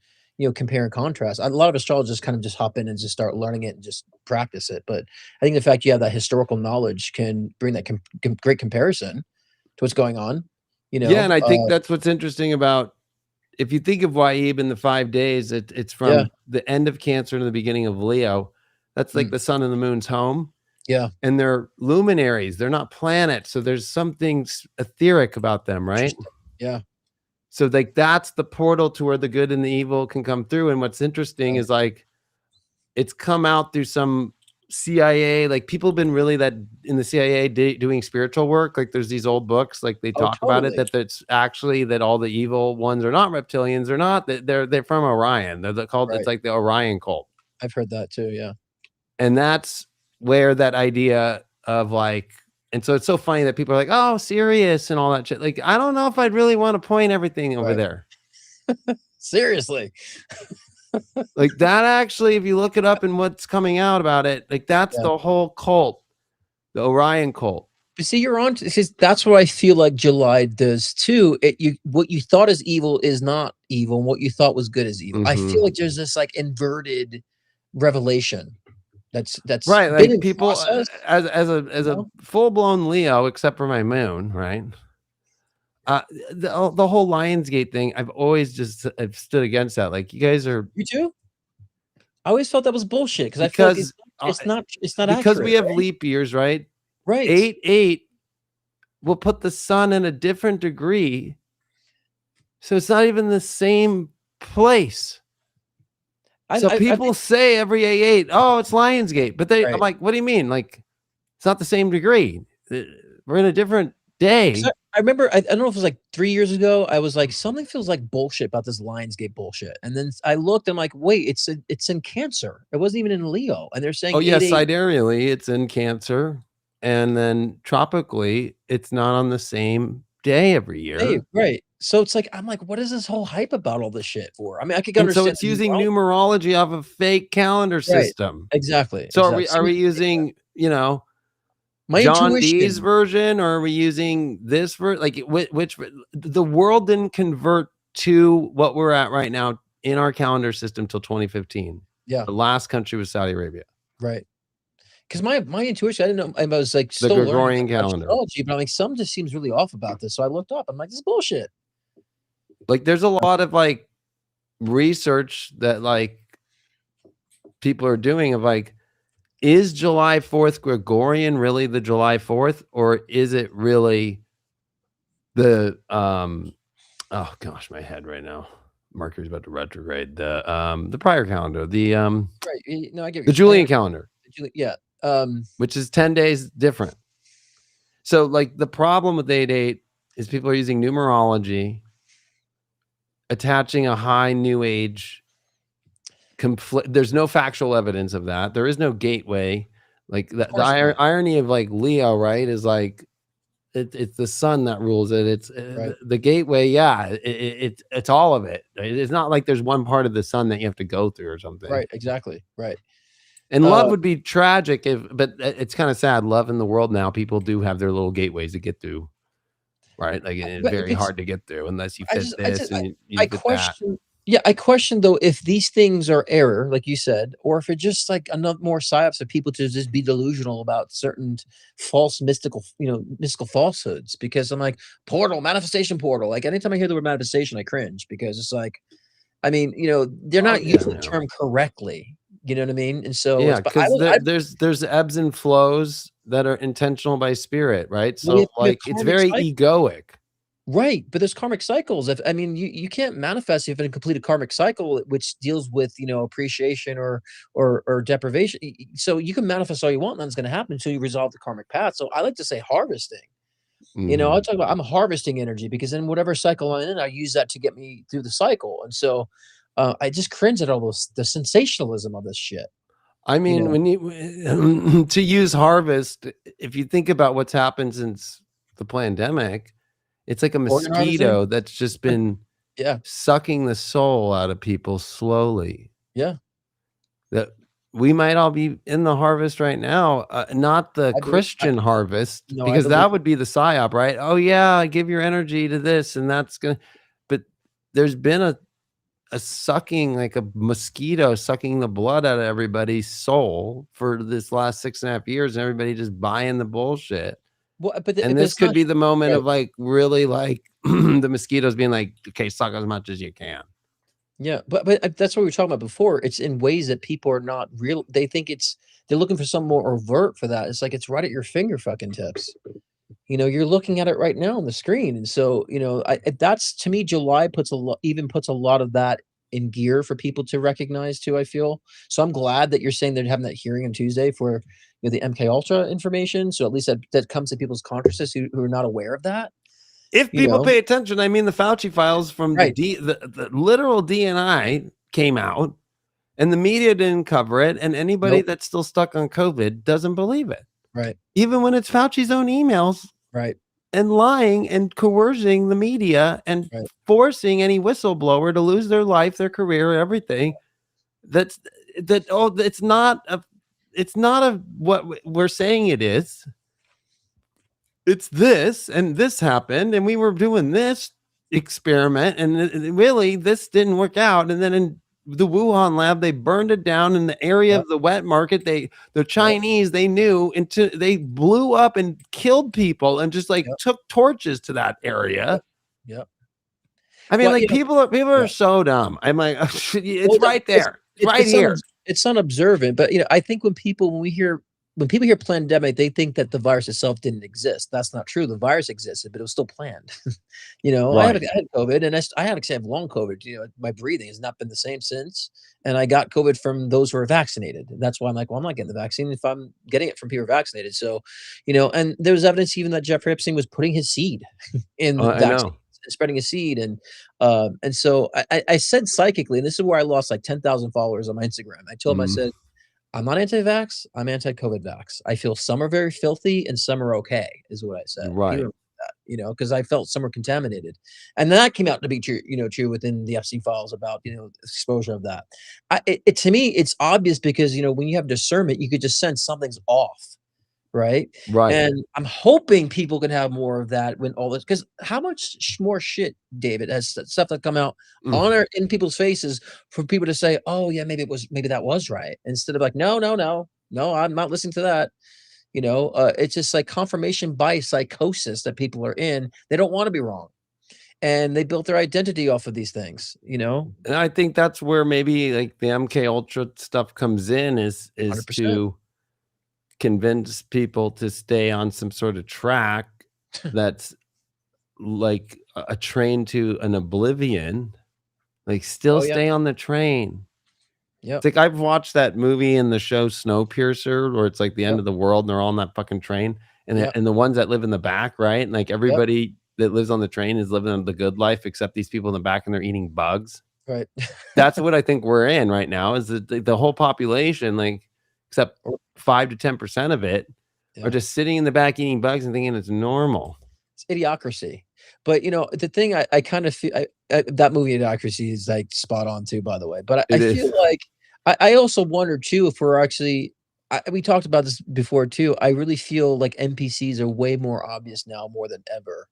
compare and contrast. A lot of astrologers kind of just hop in and just start learning it and just practice it. But I think the fact you have that historical knowledge can bring that great comparison to what's going on. Yeah, and I think that's what's interesting about if you think of Waib in the 5 days, it's Yeah. from the end of Cancer to the beginning of Leo. That's like the sun and the moon's home. Yeah. And they're luminaries. They're not planets. So there's something etheric about them, right? Yeah. So like that's the portal to where the good and the evil can come through. And what's interesting is like it's come out through some CIA, like people have been really that in the CIA doing spiritual work. Like there's these old books, like they Oh, talk about it, totally. that it's actually that all the evil ones are not reptilians, they're not, they're from Orion. They're called, it's Right. like the Orion cult. I've heard that too. Yeah. And that's where that idea of like, and so it's so funny that people are like, oh, Sirius and all that shit. Like, I don't know if I'd really want to point everything over Right. there. Seriously. Like that actually, if you look it up and what's coming out about it, like that's Yeah. the whole cult, the Orion cult. But see, you're on. That's what I feel like July does too. What you thought is evil is not evil, and what you thought was good is evil. I feel like there's this like inverted revelation. That's right. been Like in people process, as a full blown Leo, except for my moon, right? The whole Lionsgate thing, I've stood against that. Like you guys are. You too. I always felt that was bullshit because I feel like it's not because accurate, we have right? leap years, right? Right. 8 will put the sun in a different degree, so it's not even the same place. So people say every 8, oh, it's Lionsgate, but I'm like, what do you mean? Like, it's not the same degree. We're in a different day. I remember, I don't know if it was like 3 years ago, I was like, "Something feels like bullshit about this Lionsgate bullshit," and then I looked, I'm like, "Wait, it's in Cancer. It wasn't even in Leo," and they're saying Oh, yeah, 8/8. sidereally, it's in Cancer, and then tropically, it's not on the same day every Hey, year. right. So it's like, I'm like, "What is this whole hype about all this shit for?" I mean, I could And so understand it's the using numerology. numerology off a fake calendar Right. system. Exactly, So are exactly. we using, My John Dee's intuition. version, or are we using this like which the world didn't convert to what we're at right now in our calendar system till 2015. Yeah, The last country was Saudi Arabia, right. 'Cause my intuition, I didn't know, I was, like, the still learning Gregorian about calendar. astrology, but I'm like, "Something just seems really off about this," so I looked up, I'm like, "This is bullshit." Like there's a lot of like research that like people are doing of like, is July 4th Gregorian really the July 4th, or is it really the oh gosh, my head right now. Mercury's about to retrograde. The prior calendar, Right, no, I get what the you're saying. Julian calendar, Yeah, which is 10 days different. So like the problem with 8/8 is people are using numerology, attaching a high new age conflict. There's no factual evidence of that. There is no gateway. Like of the course not. irony of like Leo, right, is like it's the sun that rules it. It's Right, the gateway. Yeah, it's all of it. It's not like there's one part of the sun that you have to go through or something. right, exactly, right. And love Uh, would be tragic if, but it's kind of sad. Love in the world now, people do have their little gateways to get through, right? Like it's but very it's hard to get through unless you I fit just I this just and you I fit that. question, yeah, I question though if these things are error, like you said, or if it's just like enough more psyops of people to just be delusional about certain false mystical, mystical falsehoods. Because I'm like, portal, manifestation portal. Like anytime I hear the word manifestation, I cringe because it's like, I mean, they're Oh not yeah, using the yeah. term correctly. You know what I mean? And so Yeah, it's, but I because would, I there's ebbs and flows that are intentional by spirit, right? we So have, we have like it's karmic very cycles. egoic. Right, but there's karmic cycles. If I mean, you can't manifest if you haven't completed a karmic cycle, which deals with appreciation or deprivation. So you can manifest all you want, nothing's going to happen until you resolve the karmic path. So I like to say harvesting. I Mhm. talk about I'm harvesting energy because in whatever cycle I'm in, I use that to get me through the cycle. And so I just cringe at all the sensationalism of this shit. I You mean, know, when to use harvest, if you think about what's happened since the pandemic, it's like a organ harvesting. mosquito that's just been Yeah, sucking the soul out of people slowly. yeah, That we might all be in the harvest right now, not the I believe. Christian harvest, No, I because believe that it. would be the psyop, right? Oh yeah, give your energy to this, and that's gonna. But there's been a sucking, like a mosquito sucking the blood out of everybody's soul for this last 6.5 years, and everybody just buying the bullshit. Well, And but this it's could not be the moment right. of like really like the mosquitoes being like, okay, suck as much as you can. Yeah, but that's what we were talking about before. It's in ways that people are not real. They think they're looking for something more overt for that. It's like it's right at your finger fucking tips. You're looking at it right now on the screen, and so that's to me, July puts a lot of that in gear for people to recognize too. I feel so. I'm glad that you're saying they're having that hearing on Tuesday for the MK Ultra information. So at least that comes to people's consciousness who are not aware of that. If You people know, pay attention, I mean, the Fauci files from right? the literal DNI came out, and the media didn't cover it, and anybody Nope. that's still stuck on COVID doesn't believe it, Right. even when it's Fauci's own emails Right. and lying and coercing the media and Right. forcing any whistleblower to lose their life, their career, everything. That's that. Oh, it's not a what we're saying it is. It's this, and this happened, and we were doing this experiment, and really this didn't work out. And then in the Wuhan lab, they burned it down in the area Yep. of the wet market. The Yep. Chinese, they knew, into they blew up and killed people and just like Yep. took torches to that area. Yep. Yep. I mean, Well, like people are yeah. so dumb. I'm like, it's Well, right there. It's right it's here. unobservant, but, I think when we hear when people hear pandemic, they think that the virus itself didn't exist. That's not true. The virus existed, but it was still planned. You know, Right. I had COVID, and I had to have long COVID. You know, my breathing has not been the same since, and I got COVID from those who are vaccinated. And that's why I'm like, well, I'm not getting the vaccine if I'm getting it from people who are vaccinated. So, you know, and there was evidence even that Jeffrey Epstein was putting his seed in I vaccines know. and spreading his seed, and so I said psychically, and this is where I lost like 10,000 followers on my Instagram. I told him, I Mm, said, I'm not anti-vax, I'm anti-COVID vax. I feel some are very filthy and some are okay, is what I said. He right. remembered that, you know, because I felt some were contaminated. And that came out to be true, you know, true within the FC files about, you know, exposure of that. To me, it's obvious because, you know, when you have discernment, you could just sense something's off. Right? Right. And I'm hoping people can have more of that when all this, because how much more shit, David, has stuff that come out Mm. on our in people's faces for people to say, "Oh, yeah, maybe that was right," instead of like, "No, no, no. No, I'm not listening to that." You know, it's just like confirmation bias psychosis that people are in. They don't wanna be wrong, and they built their identity off of these things, you know? And I think that's where maybe like the MK Ultra stuff comes in is 100%. to convince people to stay on some sort of track that's like a train to an oblivion, like still Oh, yeah. stay on the train. It's Yep. like I've watched that movie and the show Snowpiercer where it's like the end Yep. of the world and they're all on that fucking train Yep. and the ones that live in the back, right? And like Yep. everybody that lives on the train is living the good life except these people in the back and they're eating bugs. Right. That's what I think we're in right now is that the whole population, like, except Or 5 to 10% of it are yeah. just sitting in the back eating bugs and thinking it's normal. It's idiocracy. But, you know, the thing I kind of feel that movie Idiocracy is, like, spot on too, by the way. But I It feel is. like I also wonder too if we're actually we talked about this before too. I really feel like NPCs are way more obvious now more than ever.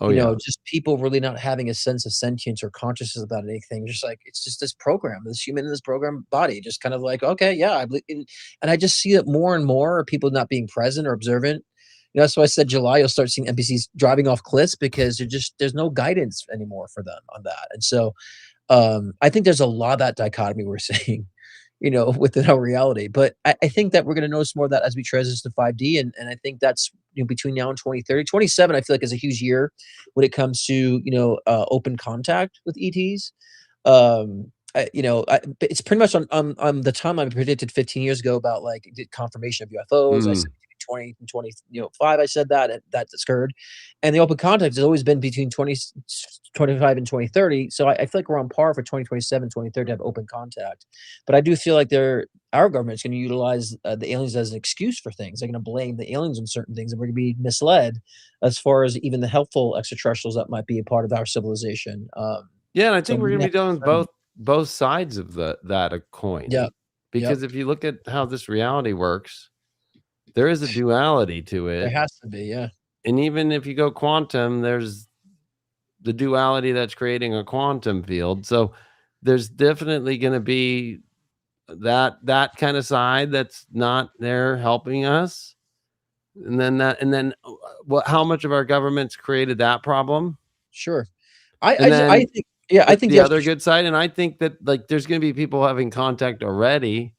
Oh, You yeah. know, just people really not having a sense of sentience or consciousness about anything. Just like it's just this program, this human in this program body, just kind of like, okay, yeah, and I just see it more and more. People not being present or observant. You know, that's why I said July. You'll start seeing NPCs driving off cliffs because there's no guidance anymore for them on that. And so, I think there's a lot of that dichotomy we're seeing, you know, within our reality. But I think that we're going to notice more of that as we transition to 5D. And I think that's, you know, between now and 2030. 27, I feel like is a huge year when it comes to, you know, open contact with ETs. You know, it's pretty much on the time I predicted 15 years ago about like the confirmation of UFOs. I said Mm. between 20 and 20, you know, 5. I said that and that occurred, and the open contact has always been between 25 and 2030. So I feel like we're on par for 2027, 2030 to have open contact. But I do feel like our government's going to utilize the aliens as an excuse for things. They're going to blame the aliens on certain things, and we're going to be misled as far as even the helpful extraterrestrials that might be a part of our civilization. Yeah, and I So think we're maybe gonna be that's doing discernment. both sides of that a coin. Yep, yep. Because if you look at how this reality works, there is a duality to There it. has to be, yeah. And even if you go quantum, there's the duality that's creating a quantum field. So there's definitely gonna be that kind of side that's not there helping us. And then what how much of our government's created that problem? Sure. And I then think yeah, I think the the other extra good side, and I think that, like, there's gonna be people having contact already,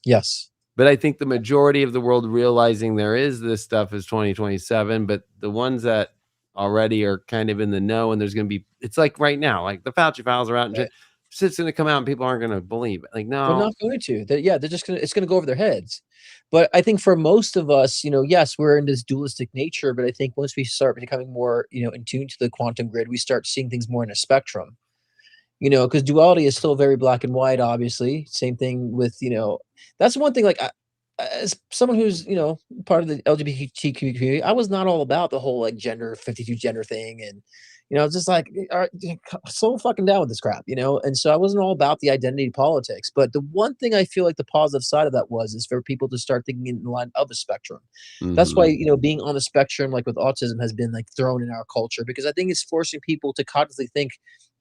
yes, but I think the majority of the world realizing there is this stuff is 2027, but the ones that already are kind of in the know and there's gonna be it's like right now, like the Fauci files are out and right. shit. Shit's gonna come out and people aren't gonna believe it. Like, They're no, not going to. They're just gonna it's gonna go over their heads. But I think for most of us, you know, yes, we're in this dualistic nature, but I think once we start becoming more, you know, in tune to the quantum grid, we start seeing things more in a spectrum. You know, because duality is still very black and white, obviously. Same thing with, you know, that's one thing, like, as someone who's, you know, part of the LGBTQ community, I was not all about the whole, like, gender 52 gender thing, and, you know, it's just like, alright, so fucking down with this crap, you know, and so I wasn't all about the identity politics, but the one thing I feel like the positive side of that is for people to start thinking in the line of a spectrum. That's why, mhm, you know, being on the spectrum, like with autism, has been like thrown in our culture because I think it's forcing people to consciously think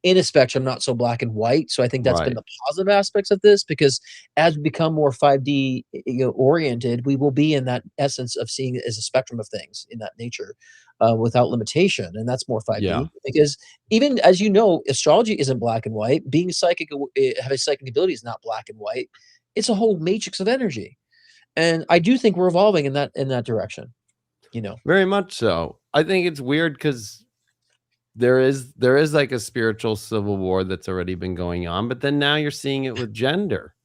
in a spectrum, not so black and white. So I think that's been right, the positive aspects of this because as we become more 5D, you know, oriented, we will be in that essence of seeing it as a spectrum of things in that nature, without limitation, and that's more yeah, 5D because even as you know, astrology isn't black and white. Being psychic, having psychic ability is not black and white. It's a whole matrix of energy. And I do think we're evolving in that direction, you know? Very much so. I think it's weird because there is like a spiritual civil war that's already been going on, but then now you're seeing it with gender,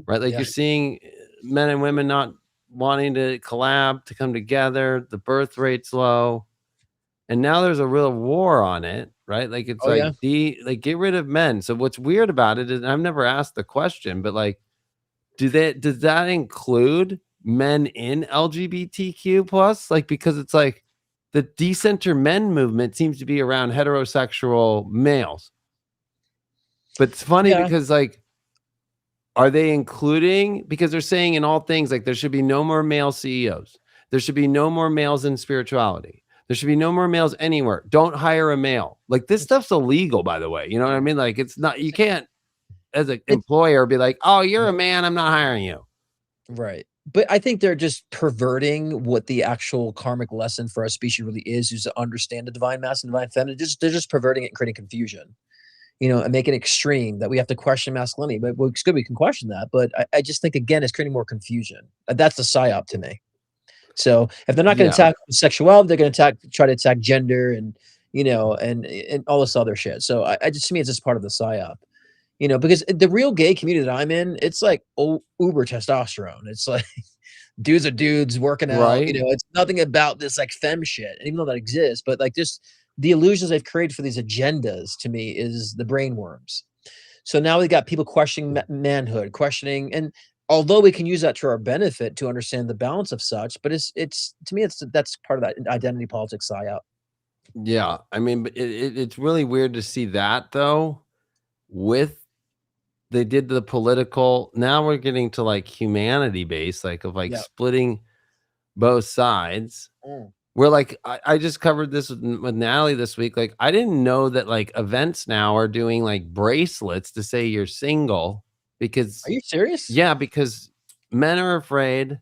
right? Like Yeah. you're seeing men and women not wanting to collab, to come together, the birth rate's low, and now there's a real war on it, right? Like it's Oh, like yeah. like get rid of men. So what's weird about it is, and I've never asked the question, but like does that include men in LGBTQ plus? Like, because it's like the decenter men movement seems to be around heterosexual males. But it's funny Yeah. because like, are they including, because they're saying in all things like there should be no more male CEOs. There should be no more males in spirituality. There should be no more males anywhere. Don't hire a male. Like this stuff's illegal, by the way. You know what I mean? Like it's not, you can't as an It's employer be like, oh, you're a man, I'm not hiring you. right. But I think they're just perverting what the actual karmic lesson for our species really is to understand the divine masculine, divine feminine. They're just perverting it and creating confusion, and making it extreme that we have to question masculinity. But well, it's good we can question that. But I just think again, it's creating more confusion. That's the psyop to me. So if they're not going to Yeah. attack sexuality, they're going to try to attack gender and and all this other shit. So I just to me, it's just part of the psyop. Because the real gay community that I'm in, it's like uber testosterone. It's like dudes are dudes working out. Right. It's nothing about this like femme shit, and even though that exists, but like just the illusions they've created for these agendas to me is the brain worms. So now we got people questioning manhood, questioning, and although we can use that to our benefit to understand the balance of such, but it's to me that's part of that identity politics psyop. Yeah, I mean, but it's really weird to see that though. With they did the political. Now we're getting to like humanity based, like of like Yeah. splitting both sides. Mm. Where like I just covered this with Natalie this week. Like I didn't know that like events now are doing like bracelets to say you're single Are because you serious? yeah, because men are afraid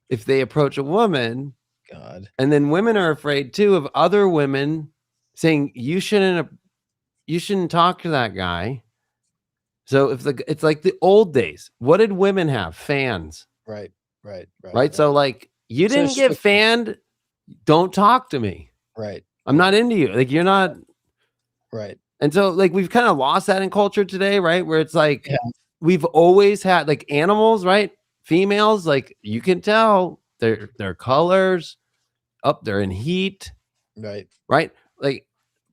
if they approach a woman. God. And then women are afraid too of other women saying you shouldn't talk to that guy. So if it's like the old days. What did women have? Fans, Right. Right. Right. right? So Right. like you So didn't it's just get like fanned, don't talk to me. right. I'm not into you. Like you're not. Right. And so like we've kind of lost that in culture today, right? Where it's like Yeah. we've always had like animals, right? Females, like you can tell their colors up, they're in heat. Right. Right? Like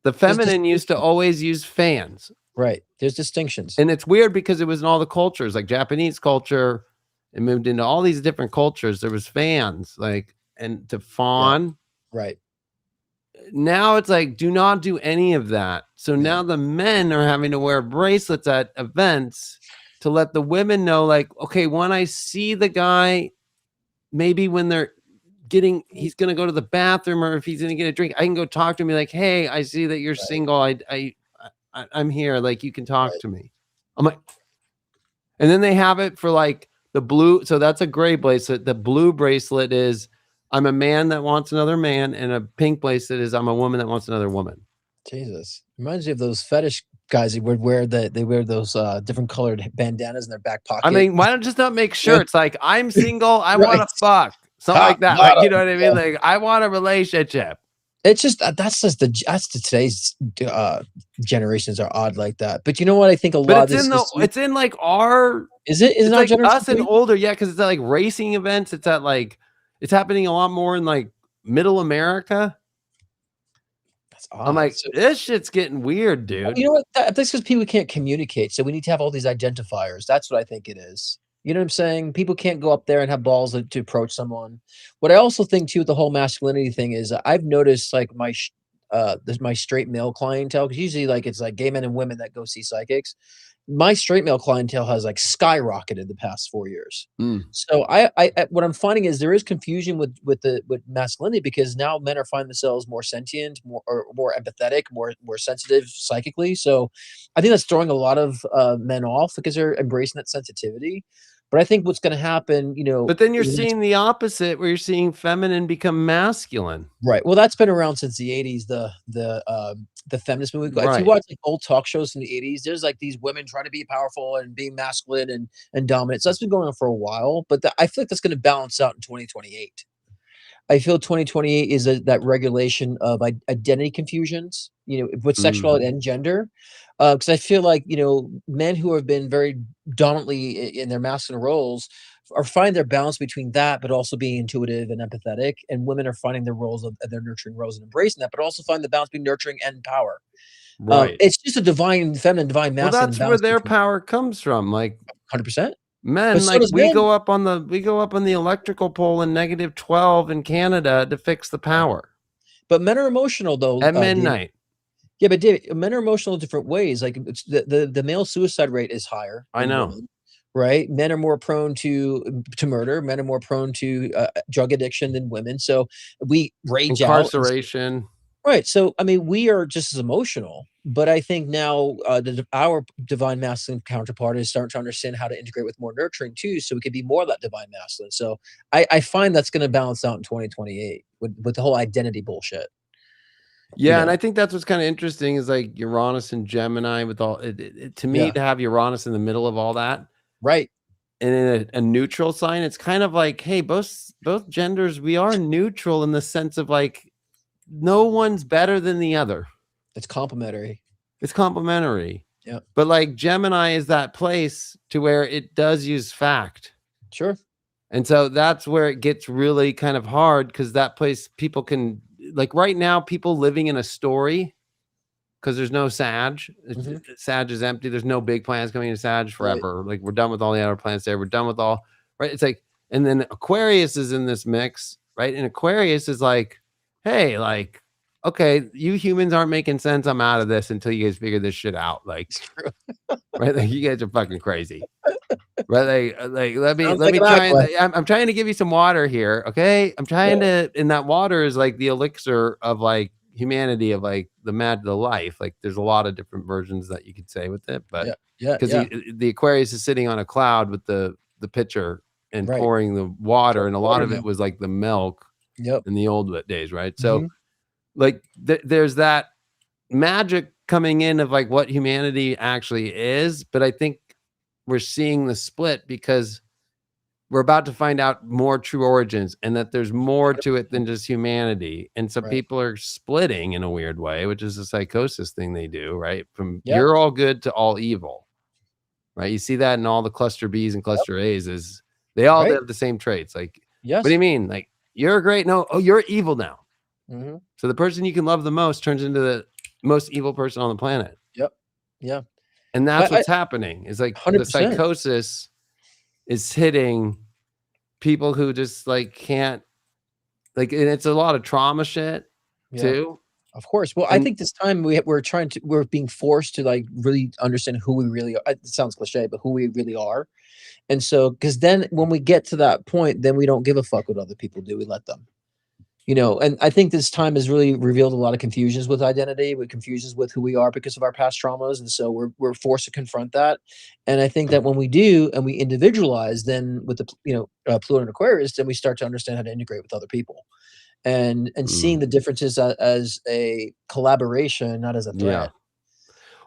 the There's feminine used to distinctions. always use fans. Right. There's distinctions. And it's weird because it was in all the cultures, like Japanese culture, it moved into all these different cultures. There was fans, like, and to Yeah. fawn. Right. Now it's like, do not do any of that. So Yeah. now the men are having to wear bracelets at events to let the women know, like, okay, when I see the guy, maybe when he's gonna go to the bathroom or if he's gonna get a drink, I can go talk to him, be like, hey, I see that you're Right. single. I'm here. Like you can talk Right. to me. I'm like, and then they have it for like the blue. So that's a gray bracelet. The blue bracelet is I'm a man that wants another man, and a pink bracelet is I'm a woman that wants another woman. Jesus. Reminds me of those fetish guys who would wear they wear those different colored bandanas in their back I pocket. mean, why don't just not make Yeah. shirts like I'm single, I want Right. to fuck, something Top like that. Like, you bottom. know what I mean? Yeah. Like, I want a relationship. It's just that's the today's generations are odd like that. But you know what? I think a But lot of this is it's in like our is it it's our like generation us and too? older, yeah, because it's at like racing events. It's at like it's happening a lot more in like middle America. That's I'm odd. like, So this shit's getting weird, dude. you know what? That's because people can't communicate. So we need to have all these identifiers. That's what I think it is. You know what I'm saying? People can't go up there and have balls to approach someone. What I also think too with the whole masculinity thing is I've noticed like my straight male clientele, because usually like it's like gay men and women that go see psychics. My straight male clientele has like skyrocketed the past 4 years. Mm, So what I'm finding is there is confusion with masculinity because now men are finding themselves more sentient, more empathetic, more sensitive psychically. So I think that's throwing a lot of men off because they're embracing that sensitivity. But I think what's gonna happen, But then you're in the next. seeing the opposite where you're seeing feminine become masculine. Right. Well, that's been around since the '80s, the feminist movement. If you Right. watch, like, old talk shows from the '80s, there's, like, these women trying to be powerful and being masculine and dominant. So that's been going on for a while, but I feel like that's gonna balance out in 2028. I feel 2028 is that regulation of identity confusions, with Mm. sexuality and gender. Because I feel like, men who have been very dominantly in their masculine roles are finding their balance between that, but also being intuitive and empathetic. And women are finding their roles of their nurturing roles and embracing that, but also find the balance between nurturing and power. Right. It's just a divine feminine, divine Well, masculine that's where balance their between power comes from. Like 100%. But men, so like does men. we go up on the electrical pole in -12 in Canada to fix the Right. power But men are emotional though, at David. midnight. Yeah, but David, men are emotional in different ways. Like it's the male suicide rate is higher I than know. women, right? Men are more prone to murder. Men are more prone to drug addiction than women. So we rage out. Incarceration. Right. So I mean, we are just as emotional. But I think now our divine masculine counterpart is starting to understand how to integrate with more nurturing too, so we can be more of that divine masculine. So I find that's going to balance out in 2028 with the whole identity bullshit. You Yeah, and know. I think that's what's kinda interesting is, like, Uranus and Gemini with all to me, Yeah. to have Uranus in the middle of all that, Right. and in a neutral sign, it's kind of like, "Hey, both genders, we are neutral in the sense of, like, no one's better than the other. It's complementary. It's complementary." Yeah. But, like, Gemini is that place to where it does use fact, Sure. and so that's where it gets really kind of hard because that place people can like, right now, people living in a story. 'Cause there's no Sag. Mhm. Sag is empty. There's no big planets coming into Sag Right. forever. Like, we're done with all the outer planets there. We're done with all right? It's like and then Aquarius is in this mix, right? And Aquarius is like, "Hey, like, okay, you humans aren't making sense. I'm out of this until you guys figure this shit out." It's Like, true. right? Like, you guys are fucking crazy. Right? Like, Sounds let like me an try and aqua. I'm trying to give you some water here, okay? I'm Yeah. trying to and that water is like the elixir of, like, humanity, of, like, the life. Like, there's a lot of different versions that you could say with it, but Yeah. Yeah. 'cause Yeah. the Aquarius is sitting on a cloud with the pitcher and Right. pouring the water, Pour and a lot water of now. it was, like, the milk Yep. in the old days, right? So, Mhm. like, there's that magic coming in of, like, what humanity actually is, but I think we're seeing the split because we're about to find out more true origins and that there's more to it 100%. than just humanity. And so Right. people are splitting in a weird way, which is a psychosis thing they do, right? From Yeah. you're all good to all evil, right? You see that in all the cluster Bs and Yep. cluster As is they all Right. have the same traits. Like, what do you Yes. mean? Like, you're great. No, oh, you're evil now. Mhm. So the person you can love the most turns into the most evil person on the planet. Yep. Yeah. And that's I what's happening. Is like the 100%. psychosis is hitting people who just like can't like, and it's a lot of trauma shit Yeah. too, Of course. Well, I and think this time we're being forced to, like, really understand who we really are. It sounds cliche, but who we really are. And so, because then when we get to that point, then we don't give a fuck what other people do. We let them. And I think this time has really revealed a lot of confusions with identity, with confusions with who we are because of our past traumas, and so we're forced to confront that. And I think that when we do and we individualize, then with the Pluto and Aquarius, then we start to understand how to integrate with other people, and seeing mm, the differences as a collaboration, not as a yeah. threat.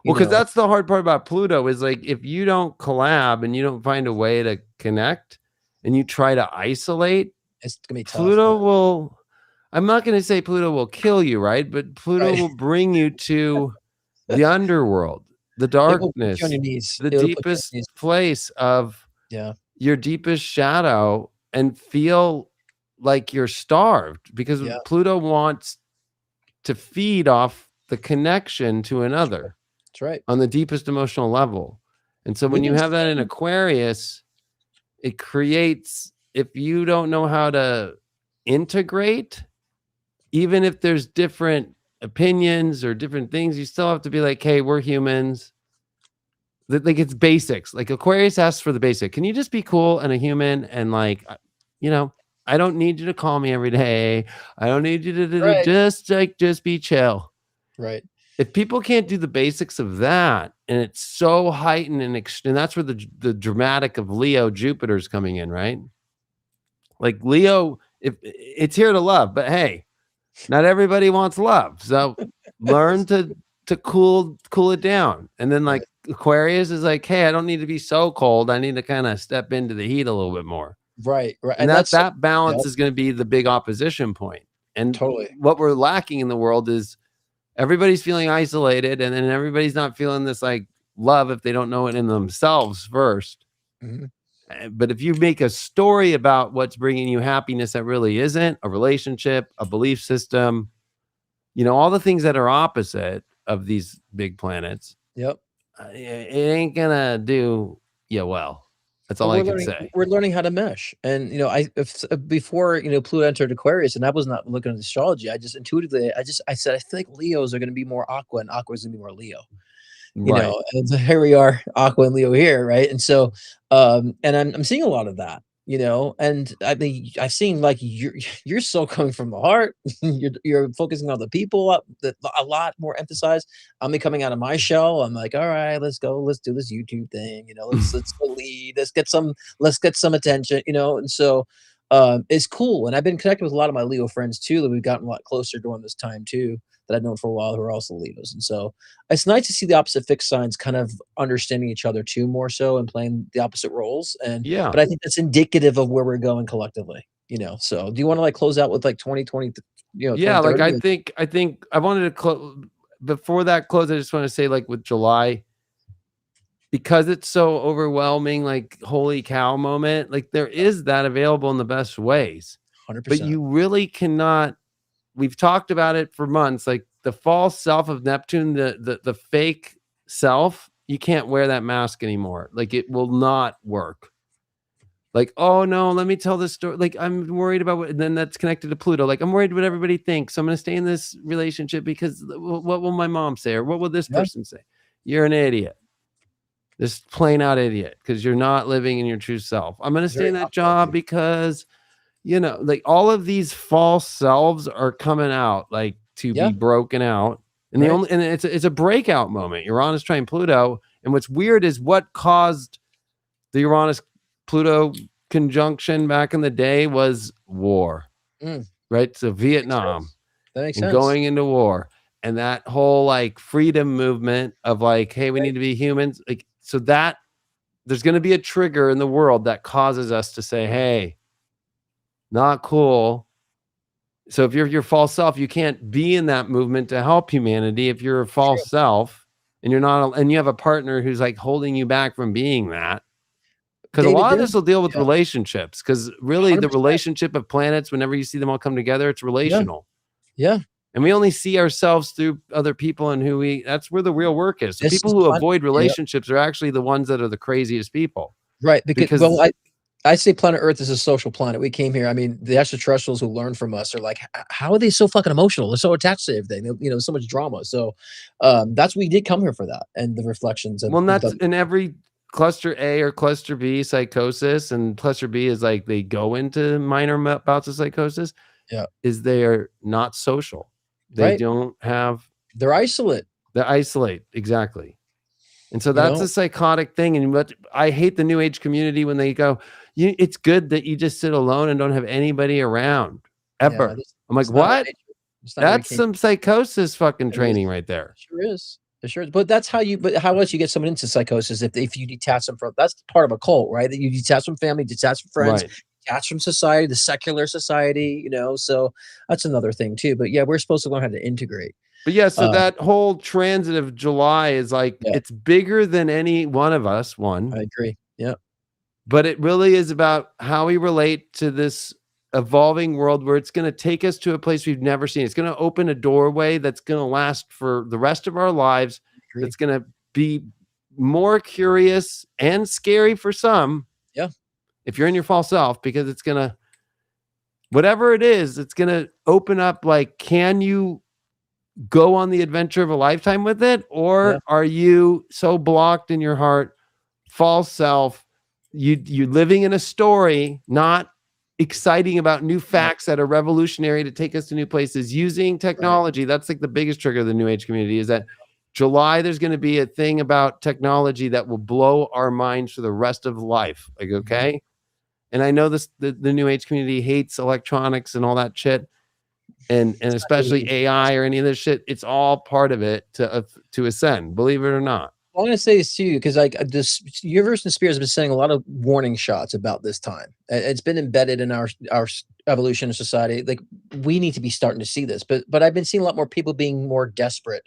You Well, because know, that's the hard part about Pluto is, like, if you don't collab and you don't find a way to connect and you try to isolate, it's gonna be tough, man. Pluto will I'm not gonna say Pluto will kill you, right? But Pluto Right? will bring you to the underworld, the It will put you on darkness, your knees. the It'll put you on deepest your knees. place of Yeah. your deepest shadow and feel like you're starved because Yeah. Pluto wants to feed off the connection to That's right. another That's right. on the deepest emotional level. And so when We've you been have that in seeing. Aquarius, it creates, if you don't know how to integrate, even if there's different opinions or different things, you still have to be like, hey, we're humans. Like, it's basics. Like, Aquarius asks for the basic. Can you just be cool and a human and, like, you know, I don't need you to call me every day. I don't need you to Right. just, like, just be chill. Right. If people can't do the basics of that and it's so heightened and that's where the dramatic of Leo Jupiter's coming in, right? Like Leo, if it's here to love, but hey, not everybody wants love. So learn to cool it down. And then Right. like Aquarius is like, hey, I don't need to be so cold. I need to kind of step into the heat a little bit more. Right. And And that's that balance yep, is going to be the big opposition point. And totally. what we're lacking in the world is everybody's feeling isolated, and then everybody's not feeling this like love if they don't know it in themselves first. Mhm. But if you make a story about what's bringing you happiness that really isn't a relationship, a belief system, all the things that are opposite of these big planets, Yep. it ain't gonna do you well. That's all Well, I can say. we're learning how to mesh, and before Pluto entered Aquarius, and I was not looking at astrology. I just intuitively, I said I think Leos are going to be more Aqua, and Aqua is going to be more Leo. Right. And so here we are, Aqua and Leo here, right? And so, and I'm seeing a lot of that, and I mean, I've seen like you're so coming from the heart. You're focusing on the people a lot more emphasized. I'm coming out of my shell. I'm like, all right, let's go, let's do this YouTube thing, let's go lead, let's get some attention, and so it's cool. And I've been connected with a lot of my Leo friends too, that we've gotten a lot closer during this time too, that I've known for a while who are also Leos. And so it's nice to see the opposite fixed signs kind of understanding each other too, more so, and playing the opposite roles. Yeah. But I think that's indicative of where we're going collectively. So do you want to like close out with like 2020, Yeah, like 2030? I think I wanted to close before that close. I just want to say, like with July, because it's so overwhelming, like holy cow moment, like there is that available in the best ways. But 100%. you really cannot, we've talked about it for months, like the false self of Neptune, the fake self, you can't wear that mask anymore. Like it will not work. Like, oh no, let me tell this story. Like, I'm worried about what, and then that's connected to Pluto. Like, I'm worried what everybody thinks. So I'm going to stay in this relationship because what will my mom say? Or what will this Yeah, person say? You're an idiot. This plain out idiot because you're not living in your true self. I'm going to stay very in that job optimistic. because, like all of these false selves are coming out, like to Yeah, be broken out. And right. it's a breakout moment. Uranus trine Pluto. And what's weird is what caused the Uranus Pluto conjunction back in the day was war, Mm, right? So makes Vietnam sense. That makes and sense. going into war and that whole like freedom movement of like, hey, we Right. need to be humans. Like, so that there's going to be a trigger in the world that causes us to say, hey, not cool. So if you're your false self, you can't be in that movement to help humanity. If you're a True. false self and you're not, and you have a partner who's like holding you back from being that, because a David, lot of this will deal with yeah, relationships. Because really, the 100%. relationship of planets, whenever you see them all come together, it's Yeah, relational. yeah. And we only see ourselves through other people and that's where the real work is. So This people is who planet. avoid Yeah, relationships are actually the ones that are the craziest people. right. Because well, Because, I say planet Earth is a social planet. We came here. I mean, the extraterrestrials who learn from us are like, how are they so fucking emotional? They're so attached to everything. So much drama. So, that's we did come here for that, and the reflections of well, that's the in every cluster A or cluster B psychosis, and cluster B is like they go into minor bouts of psychosis, yeah, is they are not social. They right. don't have, They're isolate. they isolate. Exactly. And so You that's know. a psychotic thing. And what I hate the new age community when they go, it's good that you just sit alone and don't have anybody around Yeah, ever. I'm like, it's not our what? nature. It's not where we That's came. some psychosis fucking It is. training right there. Sure is. It sure is. But that's how you. But how else you get someone into psychosis if you detach them from? That's part of a cult, right? That you detach from family, detach from friends, Right. detach from society, the secular society. So that's another thing too. But yeah, we're supposed to learn how to integrate. But yeah, so Um, that whole transit of July is like, yeah, it's bigger than any one of us, one, I agree. Yeah, but it really is about how we relate to this evolving world where it's going to take us to a place we've never seen. It's going to open a doorway that's going to last for the rest of our lives. agree. That's going to be more curious and scary for some Yeah, if you're in your false self, because it's going to, whatever it is, it's going to open up like, can you go on the adventure of a lifetime with it? yeah, Or are you so blocked in your heart, false self, you living in a story, not exciting about new right, facts that are revolutionary to take us to new places, using right. technology? That's like the biggest trigger of the new age community, is that July, there's going to be a thing about technology that will blow our minds for the rest of life. Like, okay. And I know the new age community hates electronics and all that shit. And especially AI or any of this shit. It's all part of it to ascend, believe it or not. I'm going to say this to you because like this universe and spirits have been sending a lot of warning shots about this time. It's been embedded in our evolution of society. Like we need to be starting to see this, but I've been seeing a lot more people being more desperate,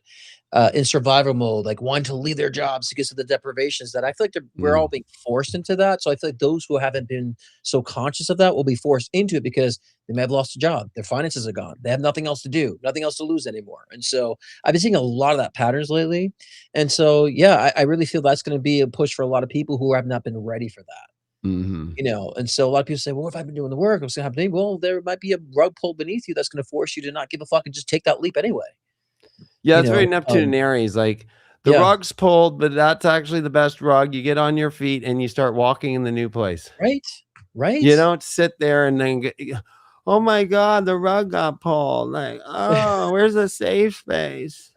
in survival mode, like wanting to leave their jobs because of the deprivations that I feel like we're all being forced into that. So I feel like those who haven't been so conscious of that will be forced into it because they may have lost a job, their finances are gone, they have nothing else to do, nothing else to lose anymore. And so I've been seeing a lot of that patterns lately. And so yeah, I really feel that's going to be a push for a lot of people who have not been ready for that. You know, and so a lot of people say, well, if I've been doing the work, what's going to happen to me? Well, there might be a rug pulled beneath you that's going to force you to not give a fuck and just take that leap anyway. Yeah, it's very Neptune and Aries. Like the rug's pulled, but that's actually the best rug. You get on your feet and you start walking in the new place. Right. Right. You don't sit there and then get, oh my God, the rug got pulled. Like, oh, where's the safe space?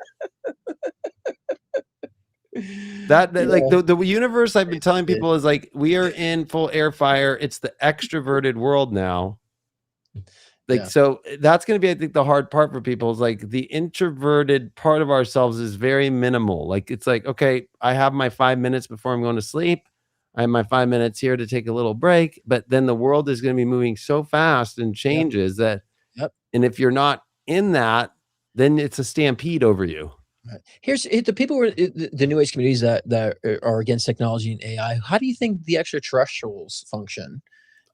Like the universe I've been telling people is like, we are in full air fire. It's the extroverted world now. Like, so that's going to be, I think, the hard part for people is like the introverted part of ourselves is very minimal. Like, it's like, okay, I have my 5 minutes before I'm going to sleep. I have my 5 minutes here to take a little break, but then the world is going to be moving so fast and changes that, and if you're not in that, then it's a stampede over you. Right. Here's the people who are the new age communities that are against technology and AI. How do you think the extraterrestrials function?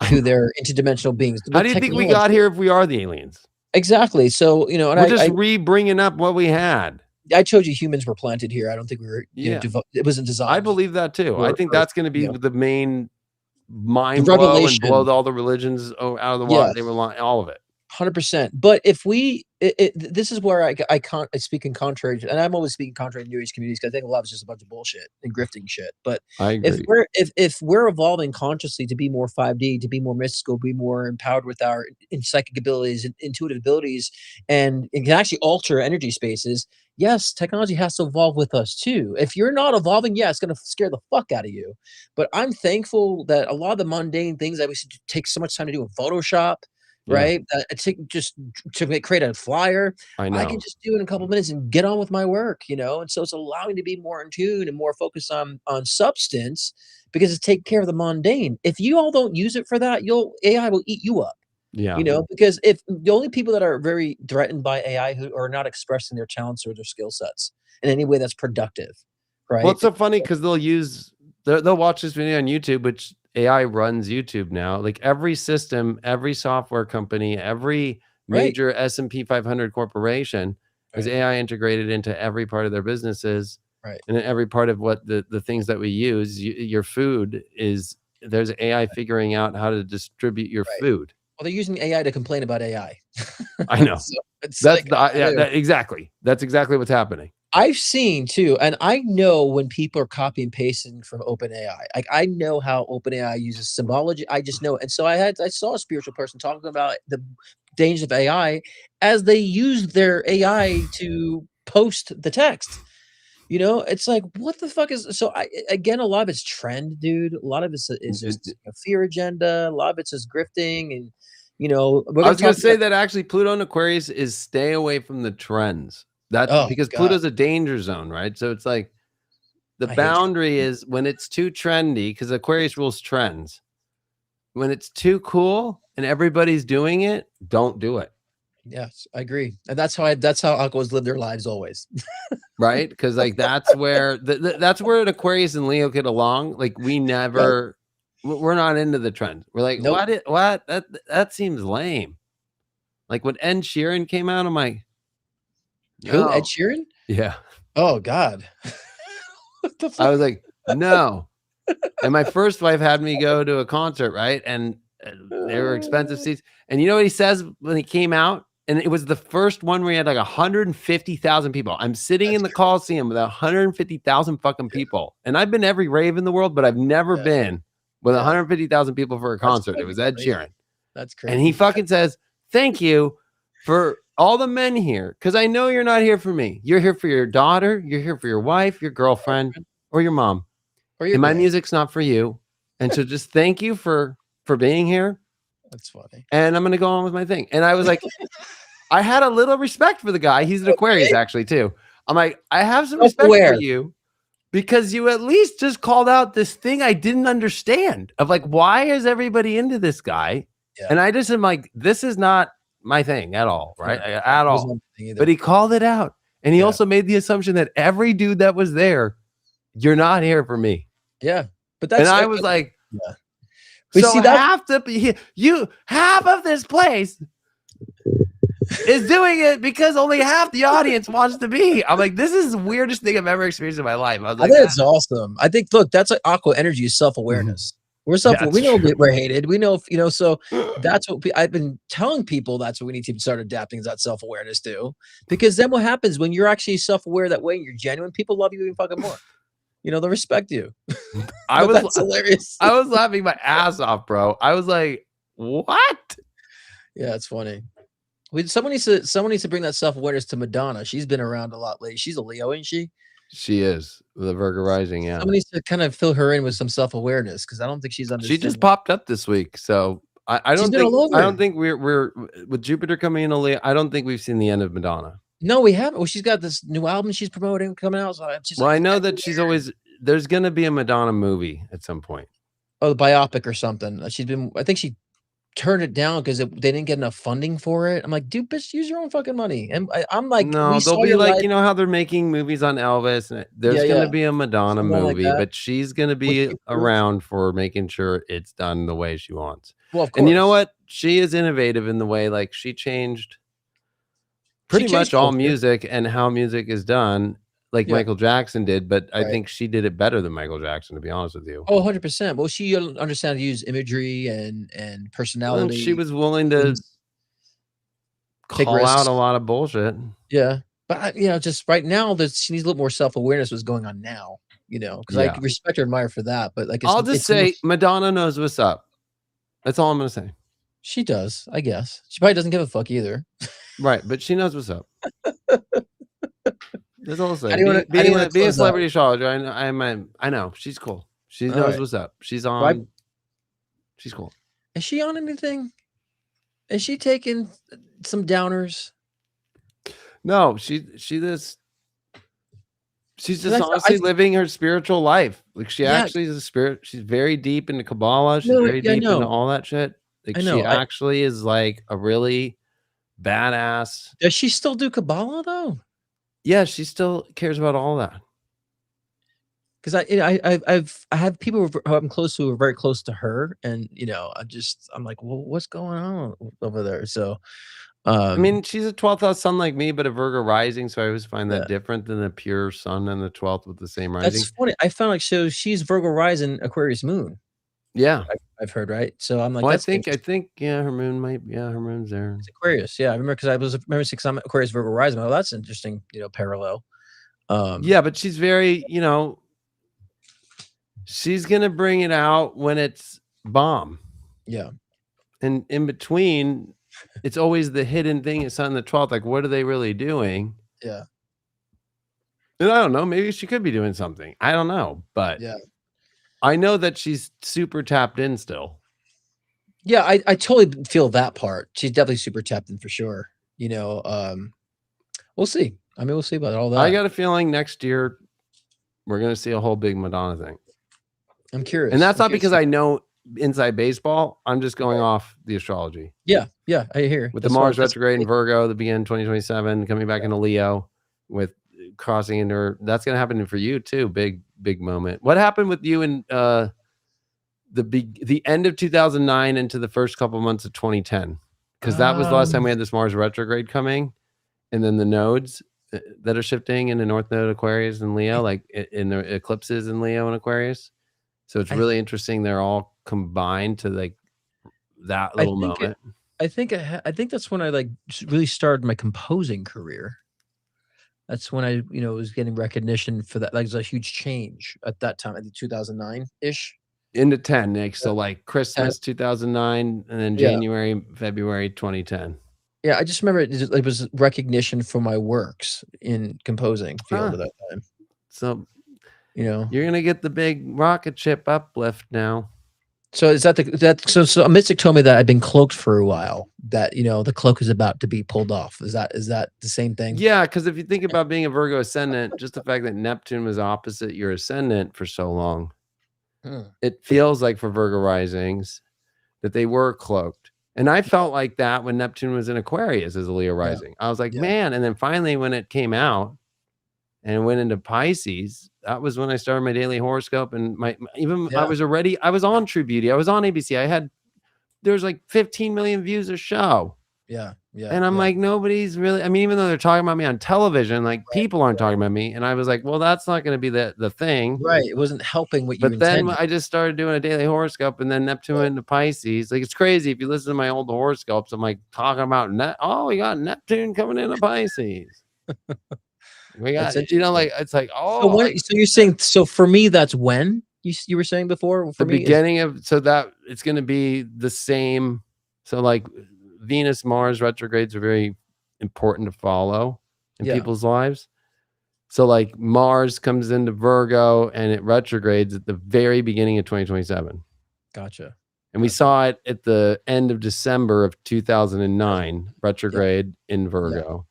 Who they're interdimensional beings. How do you think we got here if we are the aliens? Exactly. So, you know, and we're just bringing up what we had. I told you humans were planted here. I don't think we were, you know, it wasn't designed. I believe that too. I think that's going to be the main mind blow and blow all the religions out of the water. They were all of it. 100%. But if we, this is where I can't speak in contrary, and I'm always speaking contrary to new age communities because I think a lot of it's just a bunch of bullshit and grifting shit. But I agree. if we're evolving consciously to be more 5D, to be more mystical, be more empowered with our psychic abilities and intuitive abilities, and it can actually alter energy spaces. Yes, technology has to evolve with us too. If you're not evolving, it's going to scare the fuck out of you. But I'm thankful that a lot of the mundane things that we should take so much time to do in Photoshop, right? To create a flyer, I can just do it in a couple of minutes and get on with my work, you know? And so it's allowing me to be more in tune and more focused on substance because it's taking care of the mundane. If you all don't use it for that, AI will eat you up. Yeah. You know, because if the only people that are very threatened by AI who are not expressing their talents or their skill sets in any way that's productive, right? Well, it's so funny because they'll watch this video on YouTube, which AI runs YouTube now. Like every system, every software company, every major S&P 500 corporation is AI integrated into every part of their businesses. Right. And every part of what the things that we use, your food is, there's AI figuring out how to distribute your food. Well, they're using AI to complain about AI. I know. So exactly. That's exactly what's happening. I've seen too, and I know when people are copy and pasting from OpenAI. Like I know how OpenAI uses symbology. I just know. And so I saw a spiritual person talking about the dangers of AI as they used their AI to post the text. You know, it's like, what the fuck is so? Again, a lot of it's trend, dude. A lot of it is just a fear agenda. A lot of it's just grifting, and you know. I was going to say that actually, Pluto and Aquarius is stay away from the trends. That's because Pluto's a danger zone, right? So it's like the boundary is when it's too trendy, because Aquarius rules trends. When it's too cool and everybody's doing it, don't do it. Yes, I agree, and that's how alcoholics live their lives always. Right, because like that's where that's where an Aquarius and Leo get along. Like we never, we're not into the trend. We're like, what? That seems lame. Like when Ed Sheeran came out, I'm like, who? Ed Sheeran? Yeah. Oh God. What the fuck? I was like, no. And my first wife had me go to a concert, right? And they were expensive seats. And you know what he says when he came out? And it was the first one where he had like 150,000 people. I'm sitting in the Coliseum with 150,000 fucking people. And I've been every rave in the world, but I've never been with 150,000 people for a concert. It was Ed Sheeran. That's crazy. And he fucking says, thank you for all the men here, because I know you're not here for me. You're here for your daughter, you're here for your wife, your girlfriend, or your mom. Or your And my grand. music's not for you. And so just thank you for being here. That's funny. And I'm gonna go on with my thing. And I was like, I had a little respect for the guy. He's an Aquarius, actually, too. I'm like, I have some respect for you because you at least just called out this thing I didn't understand of like, why is everybody into this guy? Yeah. And I just am like, this is not my thing at all, right? Yeah. At all. But he called it out. And he also made the assumption that every dude that was there, you're not here for me. Yeah. But that's, and I was like, yeah. So see, half of this place is doing it because only half the audience wants to be. I'm like, this is the weirdest thing I've ever experienced in my life. I was like, I think it's awesome. I think, look, that's like aqua energy is self-awareness. We're we know we're hated. We know, you know, so that's what I've been telling people. That's what we need to start adapting, is that self-awareness too. Because then what happens when you're actually self-aware that way and you're genuine, people love you even fucking more. You know, they'll respect you. That's hilarious. I was laughing my ass off, bro. I was like, what? Yeah, it's funny. Someone needs to bring that self-awareness to Madonna. She's been around a lot lately. She's a Leo, isn't she? She is the Virgo rising. Yeah. Somebody needs to kind of fill her in with some self-awareness, because I don't think she's She just popped up this week. So I don't think we're with Jupiter coming in a Leo. I don't think we've seen the end of Madonna. No, we haven't. Well, she's got this new album she's promoting coming out. So I know that she's always, there's going to be a Madonna movie at some point. Oh, the biopic or something. I think she turned it down because they didn't get enough funding for it. I'm like, dude, bitch, use your own fucking money. And I'm like, no, they'll be like, you know how they're making movies on Elvis, and there's going to be a Madonna movie, but she's going to be around for making sure it's done the way she wants. Well, of course. And you know what? She is innovative in the way, like, she changed pretty much all music and how music is done, like Michael Jackson did, but I think she did it better than Michael Jackson, to be honest with you. Oh, 100%. Well, she understands how to use imagery and personality. And she was willing to call out a lot of bullshit. Yeah. But, you know, just right now, she needs a little more self-awareness what's going on now, you know, because I respect her, admire for that. But like, I'll just say Madonna knows what's up. That's all I'm going to say. She does, I guess. She probably doesn't give a fuck either. Right, but she knows what's up. That's all I'll say. Being a celebrity astrologer, I know she's cool. She knows what's up. She's on. She's cool. Is she on anything? Is she taking some downers? No, she's just honestly living her spiritual life. Like, she actually is a spirit. She's very deep into Kabbalah. She's very deep into all that shit. Like, she actually is like a really badass. Does she still do Kabbalah though? Yeah, she still cares about all that. Because I have people who I'm close to who are very close to her, and you know, I'm like, well, what's going on over there? So, I mean, she's a 12th house sun like me, but a Virgo rising, so I always find that different than a pure sun and the 12th with the same rising. That's funny. I found like, so she's Virgo rising, Aquarius moon. Yeah, I've heard, right? So I'm like, well, I think her moon her moon's there. It's Aquarius, yeah. I remember because I'm Aquarius Virgo rising. Oh, that's interesting, you know, parallel. Yeah, but she's very, you know, she's gonna bring it out when it's bomb. Yeah, and in between, it's always the hidden thing. It's on the 12th. Like, what are they really doing? Yeah, and I don't know. Maybe she could be doing something. I don't know, but yeah. I know that she's super tapped in still. Yeah, I totally feel that part. She's definitely super tapped in for sure. You know, we'll see. I mean, we'll see about all that. I got a feeling next year we're going to see a whole big Madonna thing. I'm curious. And that's not because I know inside baseball. I'm just going off the astrology. Yeah, yeah, I hear. With the Mars retrograde in Virgo, the beginning 2027, coming back into Leo with crossing into her. That's going to happen for you too. Big moment. What happened with you in the end of 2009 into the first couple months of 2010? Because that was the last time we had this Mars retrograde coming, and then the nodes that are shifting into North Node Aquarius and Leo, like in the eclipses in Leo and Aquarius. So it's really interesting. They're all combined to like that little moment. I think that's when I like really started my composing career. That's when I, you know, was getting recognition for that. Like, it was a huge change at that time. I think 2009-ish. Into 10, Nick. So like Christmas 2009, and then January, February 2010. Yeah, I just remember it was recognition for my works in composing field Huh. at that time, So you know? you're gonna get the big rocket ship uplift now. So is that so a mystic told me that I've been cloaked for a while, that, the cloak is about to be pulled off. Is that the same thing? Yeah, because if you think about being a Virgo ascendant, just the fact that Neptune was opposite your ascendant for so long, Hmm. it feels like for Virgo risings that they were cloaked. And I Yeah, felt like that when Neptune was in Aquarius as a Leo yeah, rising. I was like, yeah, man. And then finally, when it came out and it went into Pisces, that was when I started my daily horoscope. And even yeah, I was on True Beauty, I was on ABC. There was like 15 million views a show. yeah, yeah, And I'm yeah. like, nobody's really, I mean, even though they're talking about me on television, like Right, people aren't talking about me. And I was like, well, that's not going to be the thing. right. It wasn't helping what you But then intended. I just started doing a daily horoscope, and then Neptune Right. went into Pisces. Like, it's crazy. If you listen to my old horoscopes, I'm like talking about oh, we got Neptune coming into Pisces. We That's got, interesting. like, it's like, So oh, when like so you're saying so for me, that's when? You were saying before, the for me is beginning of, so that it's going to be the same. So, like, Venus, Mars retrogrades are very important to follow in yeah, people's lives. So, like, Mars comes into Virgo and it retrogrades at the very beginning of 2027. gotcha, And we gotcha. saw it at the end of December of 2009, Yeah, retrograde in yeah, Virgo.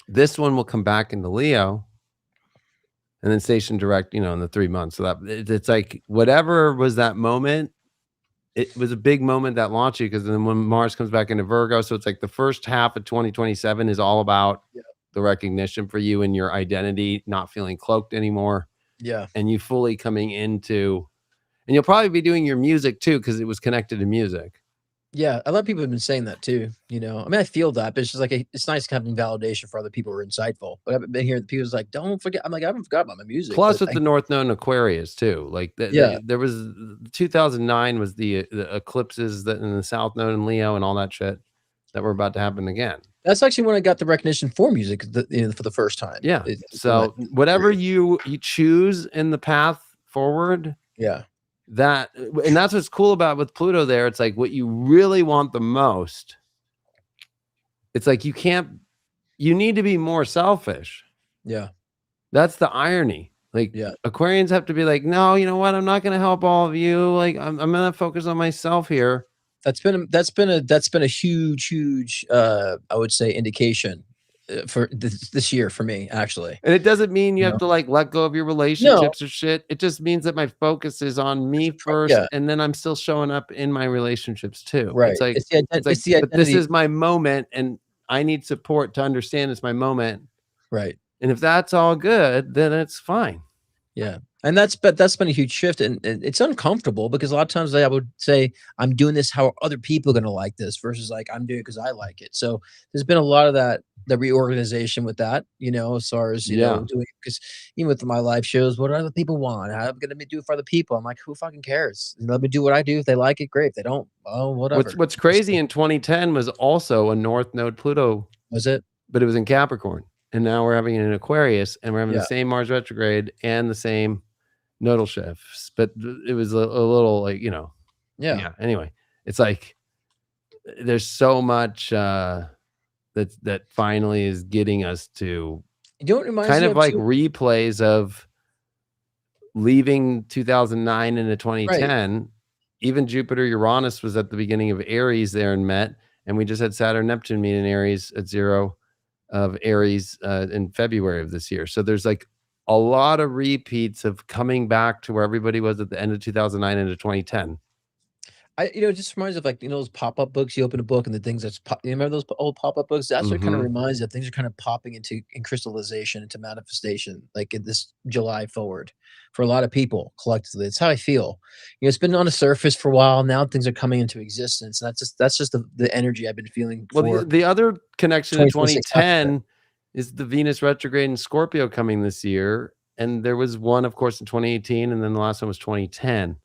This one will come back into Leo and then station direct, in the 3 months. So that it's like whatever was that moment, it was a big moment that launched you, because then when Mars comes back into Virgo, so it's like the first half of 2027 is all about yeah, the recognition for you and your identity, not feeling cloaked anymore, yeah. and you fully coming into, and you'll probably be doing your music too, because it was connected to music. Yeah, a lot of people have been saying that too, you know? I mean, I feel that, but it's just like it's nice having validation for other people who are insightful. But I've been hearing people's like, "Don't forget." I'm like, "I haven't forgot about my music," Plus but with the North Node in Aquarius too, like yeah, there was 2009 was the eclipses that in the South Node in Leo and all that shit that were about to happen again. that's actually when I got the recognition for music, for the first time. Yeah. It's in that So whatever period. you choose in the path forward, Yeah, that and that's what's cool about with Pluto there. It's like what you really want the most. It's like you need to be more selfish. yeah, That's the irony. Like, yeah. Aquarians have to be like, no, you know what? I'm not going to help all of you. Like, I'm going to focus on myself here. That's been a huge, I would say, indication, for this year for me, actually. And it doesn't mean you You have know? to like let go of your No, relationships or shit. It just means that my focus is on me first, yeah, and then I'm still showing up in my relationships too. right. It's the But this identity, is my moment, and I need support to understand it's my moment. right. And if that's all good, then it's fine. Yeah, and that's been a huge shift, and it's uncomfortable because a lot of times I would say, "I'm doing this how are other people gonna like this?" Versus, like, "I'm doing it because I like it." So, there's been a lot of the reorganization with that, as far as, Yeah. doing because even with my live shows, what do other people want? How am I gonna do it for other people? I'm like, "Who fucking cares? Let me do what I do. If they like it, great. If they don't, oh, whatever." What's crazy in 2010 was also a North Node Pluto, Was it? but it was in Capricorn. And now we're having it in Aquarius, and we're having the Yeah, same Mars retrograde and the same nodal shifts. But it was a little like, yeah. yeah. Anyway, it's like there's so much that finally is getting us to You know what it reminds kind me of of like too? replays of leaving 2009 into Right. 2010. Even Jupiter Uranus was at the beginning of Aries there and met, and we just had Saturn Neptune meet in Aries at 0 of Aries in February of this year. So there's like a lot of repeats of coming back to where everybody was at the end of 2009 into 2010. It just reminds me of, like, those pop-up books. You open a book and the things that's pop you remember those old pop-up books? That's what kinda Hmm. reminds me of things are kind of popping in crystallization, into manifestation, like, in this July forward for a lot of people collectively. It's how I feel. It's been on the surface for a while, now things are coming into existence. That's just the energy I've been feeling Well, the for the other connection to 2026 after. 2010 is the Venus retrograde in Scorpio coming this year, and there was one, of course, in 2018, and then the last one was 2010.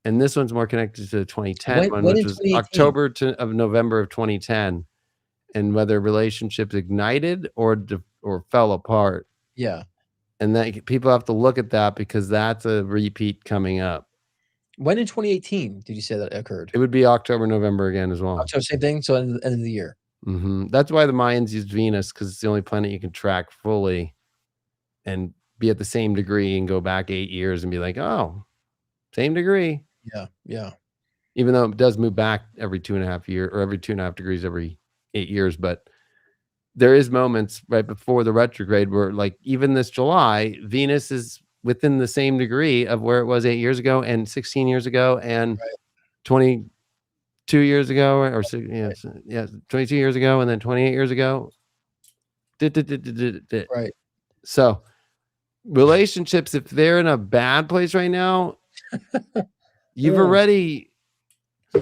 And this one's more connected to the 2010 one, When which in was 2018? October to of November of 2010, and whether relationships ignited or fell apart. Yeah. And that people have to look at that because that's a repeat coming up. When in 2018 did you say that occurred? It would be October, November again as well. October, same thing? So end of the year. That's why the Mayans used Venus, because it's the only planet you can track fully and be at the same degree and go back 8 years and be like, oh, same degree. Yeah, yeah. Even though it does move back every 2.5 years or every 2.5 degrees every 8 years. But there is moments right before the retrograde where, like, even this July, Venus is within the same degree of where it was 8 years ago and 16 years ago and Right, 22 years ago, or right, yeah, 22 years ago, and then 28 years ago. right. So relationships, if they're in a bad place right now, you've Mm, already,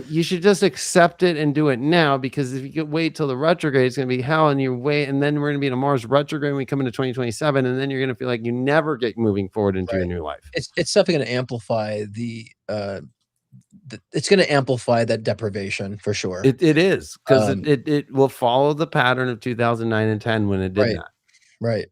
you should just accept it and do it now, because if you could wait till the retrograde, it's going to be hell, and you wait, and then we're going to be in a Mars retrograde when we come into 2027, and then you're going to feel like you never get moving forward into your right. new life. It's definitely gonna amplify it's gonna amplify that deprivation for sure. It is, because Um, it will follow the pattern of 2009 and 10 when it did right. that. Right.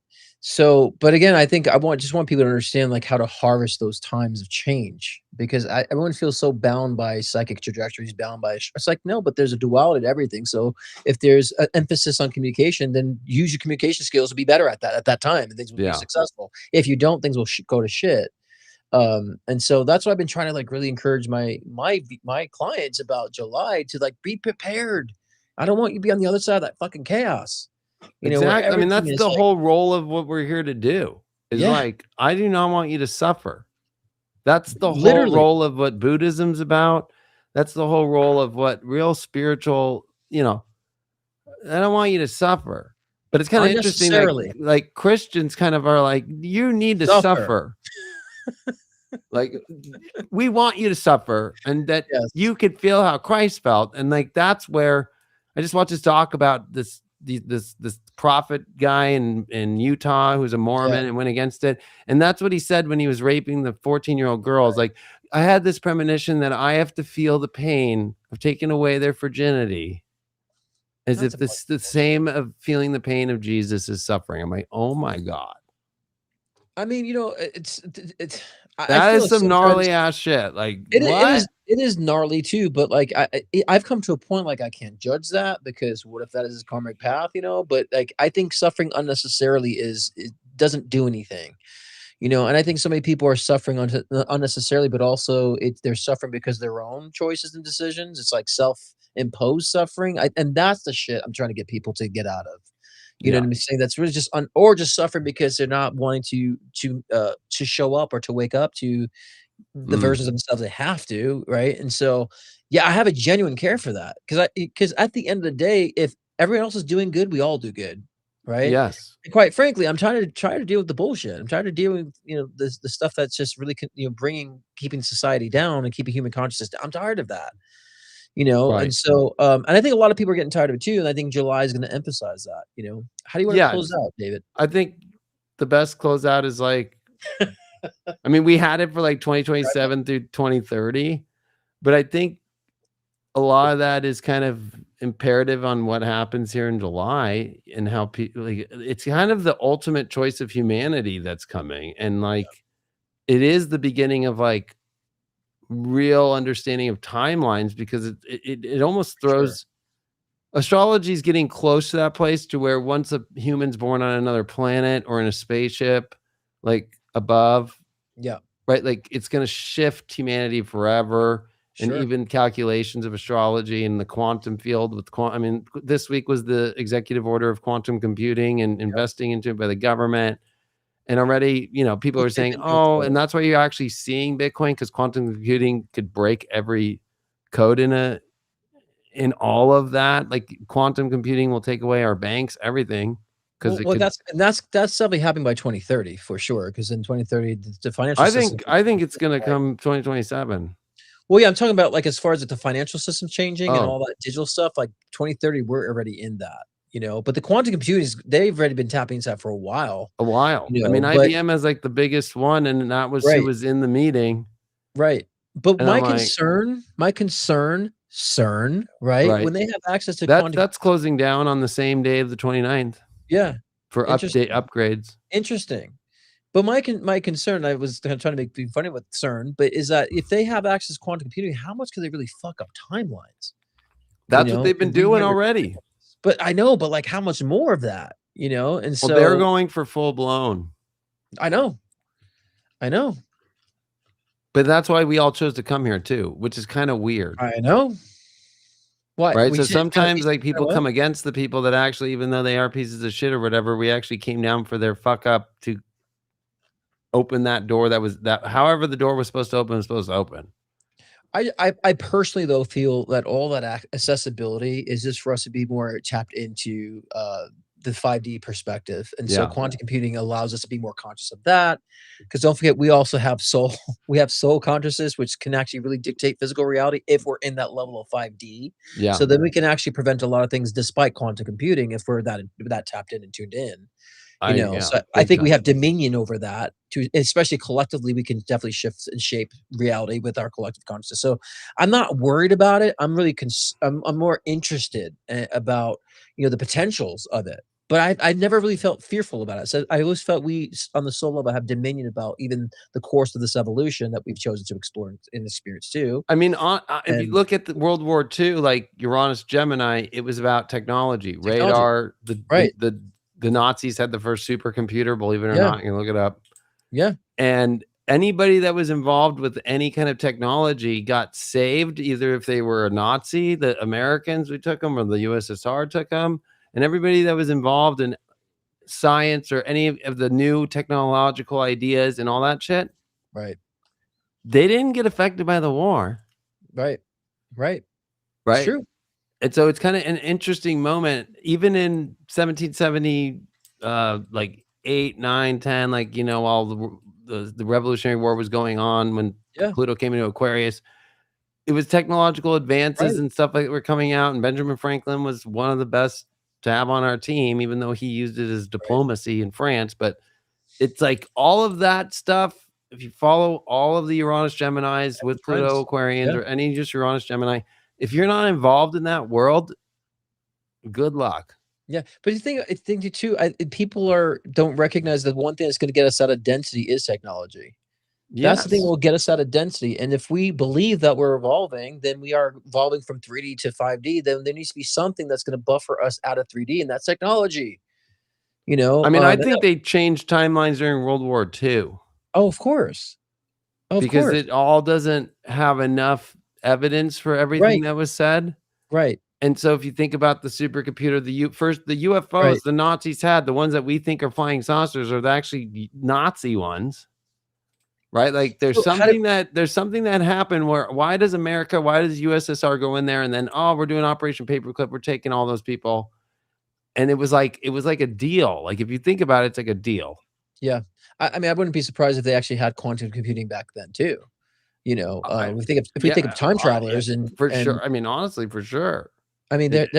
So, but again, I think just want people to understand like how to harvest those times of change because everyone feels so bound by psychic trajectories, bound by it's like no, but there's a duality to everything. So if there's an emphasis on communication, then use your communication skills to be better at that time, and things will be Yeah. successful. If you don't, things will go to shit. And so that's what I've been trying to like really encourage my clients about July to like be prepared. I don't want you to be on the other side of that fucking chaos. Where Exactly. I mean, everything that's is the like, whole role of what we're here to do. Is yeah, like, I do not want you to suffer. That's the whole literally. role of what Buddhism's about. That's the whole role of what real spiritual, I don't want you to suffer. But it's kind of interesting that, Unnecessarily like, Christians kind of are like, you need to suffer. suffer. Like, we want you to suffer, and that Yes. you could feel how Christ felt. And like, that's where I just watched this talk about this prophet guy in Utah who's a Yeah, Mormon and went against it. And that's what he said when he was raping the 14-year-old girls. right. Like, I had this premonition that I have to feel the pain of taking away their virginity, as That's if a bunch this of the bullshit. same of feeling the pain of Jesus is suffering. I'm like, oh my God. I mean, it's I That feel is like some sometimes gnarly ass shit. Like, what? it is gnarly too, but, like, I've come to a point, like, I can't judge that because what if that is his karmic path, But, like, I think suffering unnecessarily it doesn't do anything, And I think so many people are suffering unnecessarily, but also they're suffering because of their own choices and decisions. It's like self-imposed suffering, and that's the shit I'm trying to get people to get out of. You know Yeah. what I'm saying? That's really just or just suffering because they're not wanting to show up or to wake up to the Mm. versions of themselves they have to, right? And so, yeah, I have a genuine care for that because at the end of the day, if everyone else is doing good, we all do good, right? Yes. And quite frankly, I'm trying to deal with the bullshit. I'm trying to deal with the stuff that's just really keeping society down and keeping human consciousness down. I'm tired of that, Right. And so, and I think a lot of people are getting tired of it too. And I think July is going to emphasize that. How do you want to Yeah. close out, David? I think the best closeout is like, I mean, we had it for like Right. 2027 through 2030, but I think a lot of that is kind of imperative on what happens here in July and how people, like, it's kind of the ultimate choice of humanity that's coming. And like, it is the beginning of like real understanding of timelines, because it almost Sure. throws, astrology is getting close to that place to where once a human's born on another planet or in a spaceship, like above, Yeah. right? Like, it's gonna shift humanity forever, and Sure. even calculations of astrology in the quantum field with I mean, this week was the executive order of quantum computing and Yep. investing into it by the government. And already, people We'll are take saying, the notes "Oh," for and it. that's why you're actually seeing Bitcoin, because quantum computing could break every code in all of that. Like, quantum computing will take away our banks, everything, because it Well, could. that's definitely happening by 2030 for sure. Because in 2030, the financial system. I think it's gonna come 2027. Well, yeah, I'm talking about, like, as far as, like, the financial system changing and all Oh, that digital stuff, like, 2030, we're already in that, But the quantum computers, they've already been tapping into that for a while, a while. I mean, but IBM has, like, the biggest one, and that was who right, was in the meeting, right. But and I'm like, my concern, CERN, right? When right. they have access to That's quantum. that's closing down on the same day of the 29th Yeah, for interesting, upgrades. interesting. But my concern, I was trying to be funny with CERN, but is that if they have access to quantum computing, how much can they really fuck up timelines? That's what they've been And we doing never already. but I know, but like how much more of that, you know? And Well, they're so going for full blown. I know, I know, But that's why we all chose to come here too, which is kind of weird. I know. What? Right? We So should kinda sometimes like people what? come against the people that actually, even though they are pieces of shit or whatever, we actually came down for their fuck up to open that door that was that however the door was supposed to open was supposed to open. I personally though feel that all that accessibility is just for us to be more tapped into the 5D perspective. And so Yeah. quantum computing allows us to be more conscious of that. Because don't forget, we also have soul, we have soul consciousness, which can actually really dictate physical reality if we're in that level of 5D. Yeah. So then we can actually prevent a lot of things despite quantum computing if we're that tapped in and tuned in. You know, Yeah, so I big think we time. have dominion over that to especially collectively, we can definitely shift and shape reality with our collective consciousness. So I'm not worried about it. I'm really I'm more interested about, you know, the potentials of it. But I never really felt fearful about it. So I always felt on the soul level have dominion about even the course of this evolution that we've chosen to explore and experience too. I mean, if you And look at the World War II, like Uranus, Gemini, it was about technology, technology. radar. The the Right. the the Nazis had the first supercomputer, believe it or Yeah. not. You can look it up. Yeah. And anybody that was involved with any kind of technology got saved, either if they were a Nazi, the Americans, we took them, or the USSR took them. And everybody that was involved in science or any of the new technological ideas and all that shit, Right. they didn't get affected by the war, Right. Right. It's right? true. And so it's kind of an interesting moment, even in 1770, like 8, 9, 10, like, you know, all the Revolutionary War was going on when Yeah. Pluto came into Aquarius. It was technological advances Right. and stuff like that were coming out, and Benjamin Franklin was one of the best to have on our team, even though he used it as Right. diplomacy in France. But it's like all of that stuff. If you follow all of the Uranus Geminis With with Pluto friends. Aquarians Yeah. or any just Uranus Gemini, if you're not involved in that world, good luck. Yeah, but I think too, people don't recognize that one thing that's gonna get us out of density is technology. That's the thing that Yes. will get us out of density, and if we believe that we're evolving, then we are evolving from 3D to 5D, then there needs to be something that's gonna buffer us out of 3D, and that's technology, you know? I mean, I And think they changed timelines during World War II oh, of course. Of because course. it all doesn't have enough evidence for everything Right, that was said. right, And so if you think about the supercomputer, the right. UFOs the Nazis had, the ones that we think are flying saucers are actually Nazi ones, right? Like So how do there's something that happened where why does USSR go in there and then, oh, we're doing Operation Paperclip, we're taking all those people. And it was like a deal. Like if you think about it, it's like a deal. yeah. I mean, I wouldn't be surprised if they actually had quantum computing back then too, you know? I If we think of yeah, time yeah, travelers for and sure. I mean, honestly, for sure. I mean, It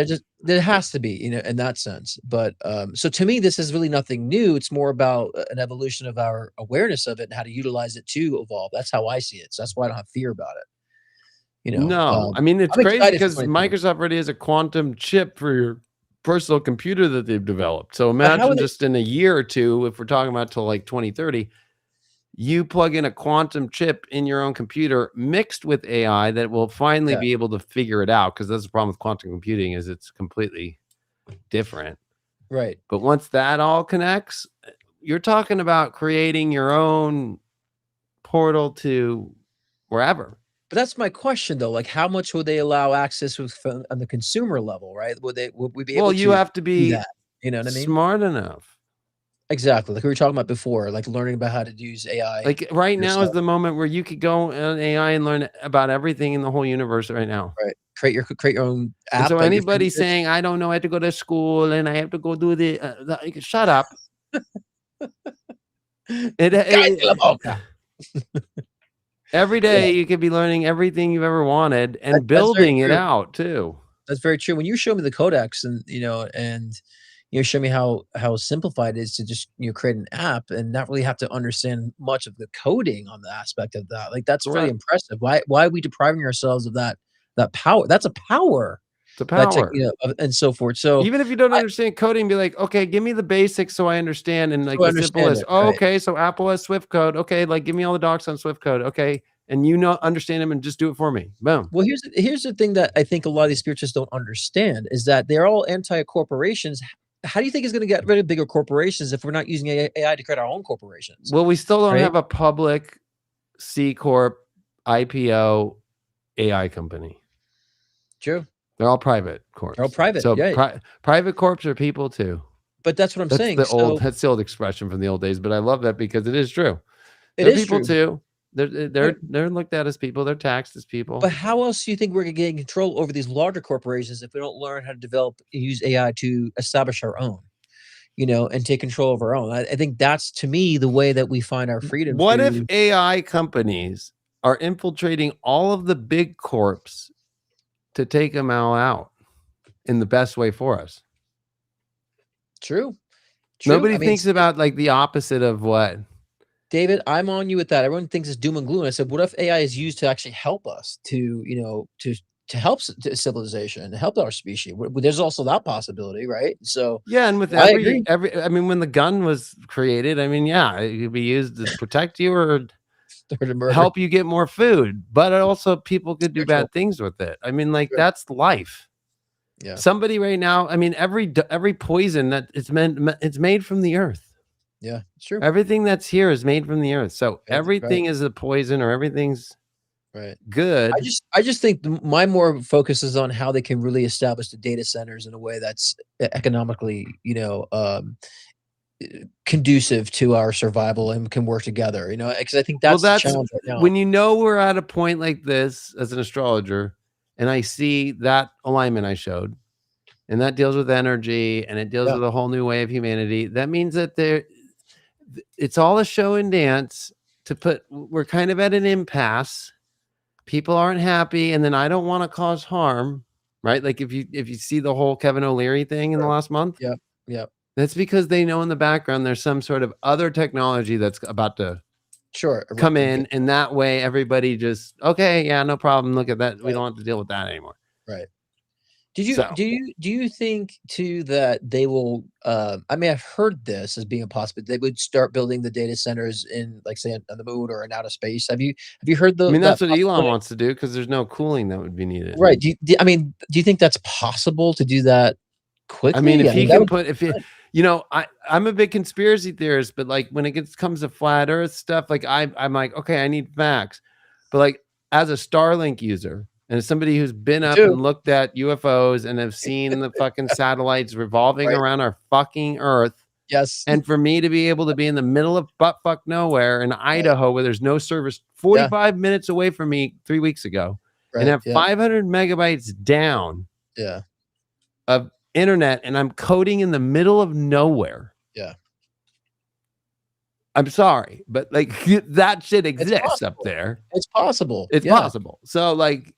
there has to be, you know, in that sense. But so to me, this is really nothing new. It's more about an evolution of our awareness of it and how to utilize it to evolve. That's how I see it. So that's why I don't have fear about it. You know, No, I mean, it's I'm crazy excited for because 2020. Microsoft already has a quantum chip for your personal computer that they've developed. So But how are imagine they? just in a year or two, if we're talking about till like 2030, you plug in a quantum chip in your own computer mixed with AI that will finally Yeah, be able to figure it out. Because that's the problem with quantum computing is it's completely different. right. But once that all connects, you're talking about creating your own portal to wherever. But that's my question though. Like, how much would they allow access on the consumer level? Right? Would we be Well, able you to have to do be that? You know what I mean? smart enough. Exactly. Like we were talking about before, like learning about how to use AI Like right now is yourself. the moment where you could go on AI and learn about everything in the whole universe right now. Right. Create your own And app so at your anybody fingertips. saying, I don't know, I have to go to school and I have to go do shut up. Cállate la It boca. every Yeah. day you could be learning everything you've ever wanted and That's very building it true. out too. That's very true. When you show me the codex and, show me how simplified it is to just, create an app and not really have to understand much of the coding on the aspect of that. Like, that's really Correct. impressive. Why are we depriving ourselves of that power? That's a power The that tech, power. and so forth. So Even if you don't I understand coding, be like, okay, give me the basics so I understand. And like so the understand simplest, it, oh, right. okay, so Apple has Swift code. Okay, like give me all the docs on Swift code. Okay. and you know, understand them and just do it for me. Boom. Well, here's the thing that I think a lot of these spiritists don't understand is that they're all anti-corporations. How do you think it's gonna get rid of bigger corporations if we're not using AI to create our own corporations, Well, we still don't right? have a public C Corp IPO AI company. True. They're all private corps. They're all private, So yeah. private corps are people too. But that's what I'm saying. So That's the old expression from the old days, but I love that because it is true. it They're is people true. too. But They're looked at as people. They're taxed as people. but how else do you think we're gonna gain control over these larger corporations if we don't learn how to develop and use AI to establish our own, and take control of our own? I think that's, to me, the way that we find our freedom What if to. AI companies are infiltrating all of the big corps to take them all out in the best way for us? True. Nobody I mean, thinks about like the opposite of what. David, I'm on you with that. Everyone thinks it's doom and gloom. I said, what if AI is used to actually help us to help civilization, to help our species? There's also that possibility, right? So Yeah, and with I agree. I mean, when the gun was created, I mean, yeah, it could be used to protect you or Third murder. help you get more food, but also people could do Spiritual. bad things with it. I mean, like Sure. that's life. Yeah. Somebody right now, I mean, every poison that it's made from the earth. Yeah, it's true. Everything that's here is made from the earth. So Right. everything is a poison or everything's Right. good. I just think my more focus is on how they can really establish the data centers in a way that's economically, conducive to our survival and can work together, because I think Well, that's the that's challenge right now. when you know we're at a point like this as an astrologer, and I see that alignment I showed, and that deals with energy and it deals Yeah. with a whole new way of humanity. That means that it's all a show and dance we're kind of at an impasse. People aren't happy, and then I don't want to cause harm, right? Like if you see the whole Kevin O'Leary thing in the Sure. last month, Yep. Yep. that's because they know in the background there's some sort of other technology that's about to Sure. come Erupting. in, and that way everybody just, okay, yeah, no problem. Look at that. We Right. don't have to deal with that anymore. Right. Did you So, do you think too that they will? I mean, I've heard this as being a possibility. They would start building the data centers in, like, say, on the moon or in outer space. Have you heard I mean, that that's what Elon possibility? wants to do because there's no cooling that would be needed. Right. I mean, do you think that's possible to do that I mean, quickly? if I mean, he that can would put, if you, you know, I'm a big conspiracy theorist, but like when it comes to flat Earth stuff, like I'm like, okay, I need facts, but like as a Starlink user and as somebody who's been me up too. and looked at UFOs and have seen the fucking satellites revolving Right. around our fucking Earth, Yes. and for me to be able to be in the middle of buttfuck nowhere in Idaho where there's no service, 45 minutes away from me 3 weeks ago, and Right. have Yeah. 500 megabytes down Yeah. of internet, and I'm coding in the middle of nowhere. Yeah. I'm sorry, but like that shit It's exists up possible. there. It's possible. It's Yeah. possible. So like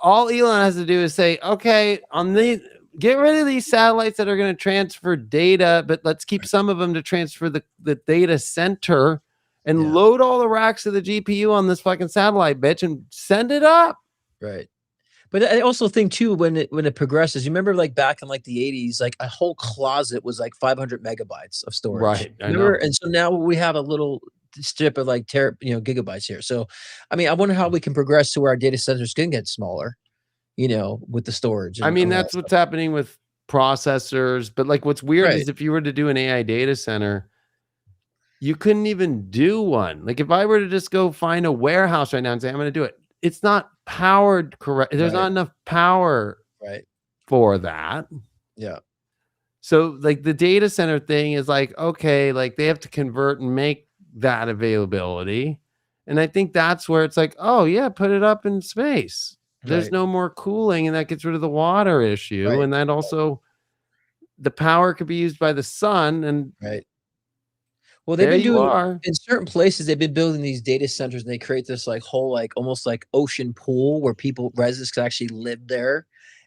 all Elon has to do is say, okay, get rid of these satellites that are going to transfer data, but let's keep some of them to transfer the data center and Yeah. load all the racks of the GPU on this fucking satellite, bitch, and send it up. Right. But I also think too, when it progresses, you remember, like, back in, like, the '80s, like, a whole closet was like 500 megabytes of storage. Right. I Remember? know. And so now we have a little strip of, like, gigabytes here. So, I mean, I wonder how we can progress to where our data centers can get smaller, with the storage I and mean, all that that's stuff. what's happening with processors. But like, what's weird Right. is if you were to do an AI data center, you couldn't even do one. Like, if I were to just go find a warehouse right now and say, I'm going to do it, it's not powered correct. There's Right. not enough power Right. for that. Yeah. So, like, the data center thing is like, okay, like they have to convert and make that availability. And I think that's where it's like, oh, yeah, put it up in space. There's Right. no more cooling, and that gets rid of the water issue. Right. And that also, the power could be used by the sun. And Right. Well, they've there been you doing are. in certain places, they've been building these data centers, and they create this, like, whole, like, almost like ocean pool where residents can actually live there.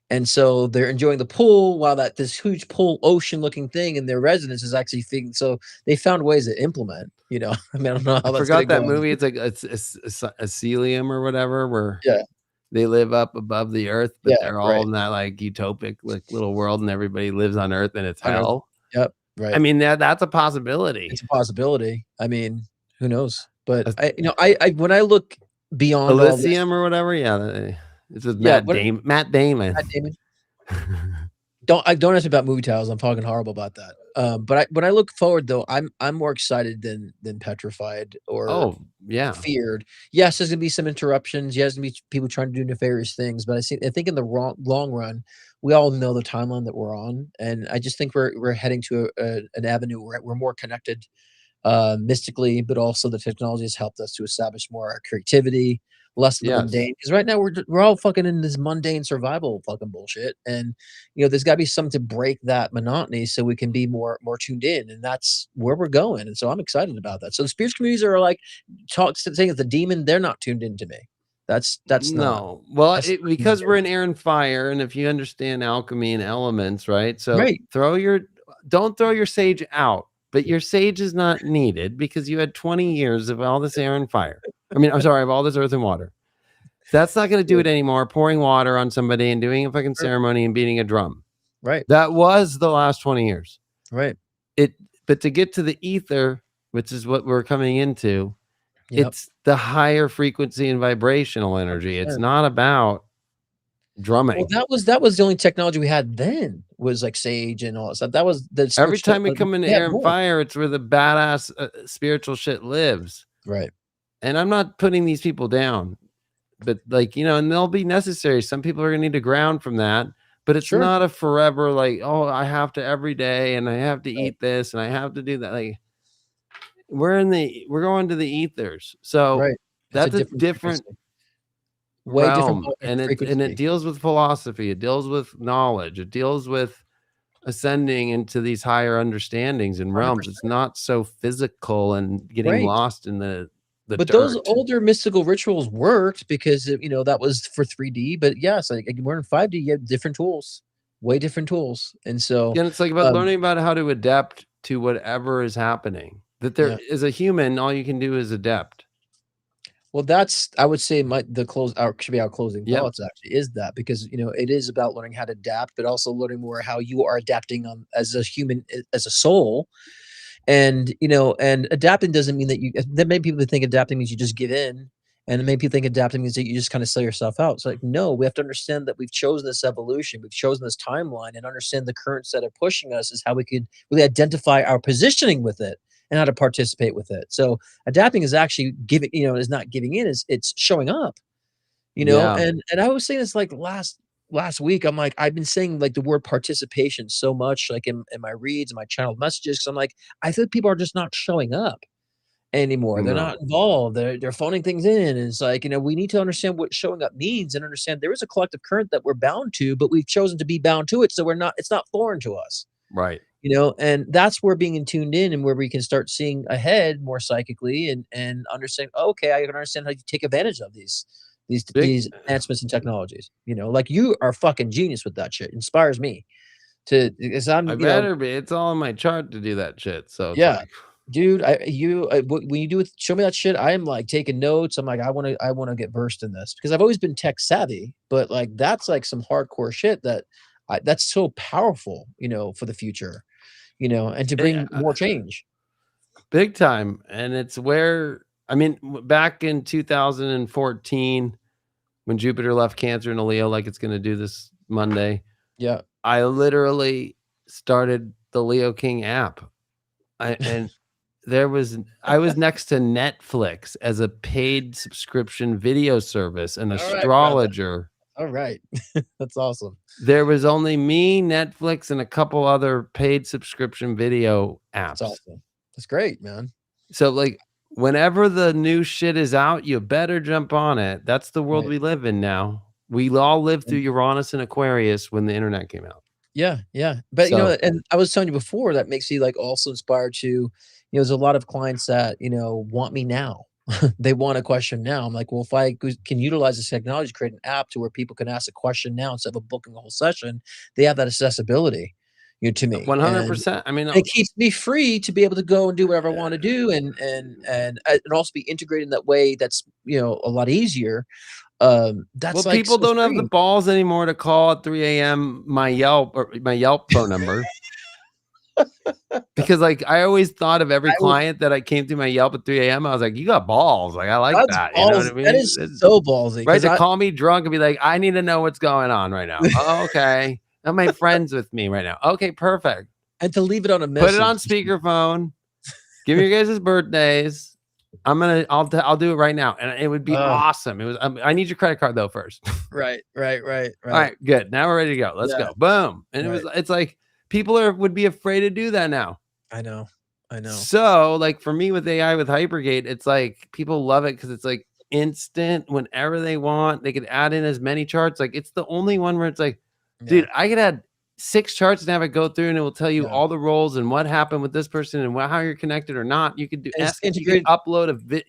And so they're enjoying the pool while this huge pool ocean looking thing in their residence is actually thinking. So they found ways to implement, I mean, I don't know I how that's gonna forgot that go in movie. the It's like it's a Celium or whatever, where Yeah. they live up above the earth, but Yeah, they're all right. in that like utopic like little world, and everybody lives on Earth, and it's On Earth. hell. Yep, I right. mean, that's a possibility. It's a possibility. I mean, who knows? But That's- I when I look beyond all this. Elysium or whatever. Yeah, it's with Yeah, Matt what Damon. Matt Damon. God damn it. Don't ask me about movie titles. I'm fucking horrible about that. But when I look forward though, I'm more excited than petrified or Oh yeah, feared. Yes, there's gonna be some interruptions. Yes, there's gonna be people trying to do nefarious things, but I think in the long run, we all know the timeline that we're on, and I just think we're heading to an avenue where we're more connected mystically, but also the technology has helped us to establish more our creativity, less of the yes. mundane. Because right now we're all fucking in this mundane survival fucking bullshit, and there's got to be something to break that monotony so we can be more tuned in, and that's where we're going. And so I'm excited about that. So the spiritual communities are like saying it's the demon, they're not tuned into me. That's not No. Well, that's not because we're in air and fire, and if you understand alchemy and elements, right? So right. don't throw your sage out, but your sage is not needed because you had 20 years of all this air and fire. I mean, I'm sorry, of all this earth and water. That's not going to do it anymore. Pouring water on somebody and doing a fucking ceremony and beating a drum. Right, That was the last 20 years. right. It, but to get to the ether, which is what we're coming into, Yep. it's the higher frequency and vibrational energy. It's 100%. not about Well, drumming. that was the only technology we had then was like sage and all that stuff. That was the Every spiritual. time we come into We had air and more. fire, it's where the badass spiritual shit lives. Right. And I'm not putting these people down, but and they'll be necessary. Some people are going to need to ground from that, but it's Sure. not a forever, like, oh, I have to every day and I have to Right. eat this and I have to do that. Like, we're going to the ethers. So Right. It's a that's a different different frequency. Way different realm, and it frequency. deals with philosophy, it deals with knowledge, it deals with ascending into these higher understandings and realms. It's 100%. not so physical and getting Right. lost in the But those dirt. older mystical rituals worked because, that was for 3D, but yes, like, we're in 5D, you have different tools, way different tools, and so, And it's like about um learning about how to adapt to whatever is happening. That there yeah. is a human, all you can do is adapt. Well, that's I would say the close our should be our closing Yep. thoughts actually is that because, it is about learning how to adapt, but also learning more how you are adapting as a human, as a soul. And, and adapting doesn't mean that there may people that think adapting means you just give in, and many people think adapting means that you just kinda sell yourself out. It's like, no, we have to understand that we've chosen this evolution, we've chosen this timeline, and understand the currents that are pushing us is how we could really identify our positioning with it and how to participate with it. So, adapting is actually giving is not giving in, it's showing up. Yeah. And I was saying this, like, last week, I'm like, I've been saying, like, the word participation so much, like, in my reads, and my channel messages, because 'cause I'm like, I feel people are just not showing up anymore. They're not No. involved. They're phoning things in, and it's like, we need to understand what showing up means and understand there is a collective current that we're bound to, but we've chosen to be bound to it, so it's not foreign to us, Right. and that's where being tuned in and where we can start seeing ahead more psychically and understand, "Okay, I can understand how you take advantage of Big these advancements in technologies." Like, you are fucking genius with that shit. Inspires me to because I I'm, better be. It's all in my chart to do that shit. So it's yeah. like, Dude, when you do it show me that shit, I am, like, taking notes. I'm like, I wanna get versed in this because I've always been tech savvy, but, like, that's, like, some hardcore shit that's so powerful, for the future, and to eh, bring more change. big time. And it's where, I mean, back in 2014, when Jupiter left Cancer into Leo, like it's going to do this Monday, Yeah. I literally started the Leo King app. And I was next to Netflix as a paid subscription video service, an Alright, brother. astrologer. Alright. That's awesome. There was only me, Netflix, and a couple other paid subscription video That's apps. awesome. That's great, man. So, like, whenever the new shit is out, you better jump on it. That's the world Right. we live in now. We all lived through And Uranus and Aquarius when the internet came out. yeah, yeah. But, So, and I was telling you before that makes me, like, also inspired to there's a lot of clients that, want me now. They want a question now. I'm like, "Well, if I can utilize this technology to create an app to where people can ask a question now instead of booking a whole session, they have that accessibility, to me, and 100%. I mean, it keeps me free to be able to go and do whatever I wanna do and also be integrated in that way that's, a lot easier. well, That's, like, people so don't have the freeing. balls anymore to call at 3 a.m. my Yelp phone number. Because like I always thought of every I would client that I came through my Yelp at 3 a.m. I was like, you got balls. Like I like that's that. You know what I balls that mean? is so ballsy Right, because to I call me drunk and be like, "I need to know what's going on right now." "Oh, okay." "Have my friends with me right now." "Okay, perfect." and to leave it on a Put it message on speakerphone. Give me your guys' birthdays. I'll do it right now, and it would be awesome. It was. I need your credit card though first. right, All right, good. Now we're ready to go. Let's Yeah, go. Boom. And right. it's like people would be afraid to do that now. I know, I know. So, like for me with AI with Hypergate, it's like people love it because it's like instant whenever they want. They could add in as many charts. Like it's the only one where it's like, Yeah, dude, I could add 6 charts and have it go through, and it will tell you yeah. all the roles and what happened with this person and how you're connected or not. You could do And it's you could integrated upload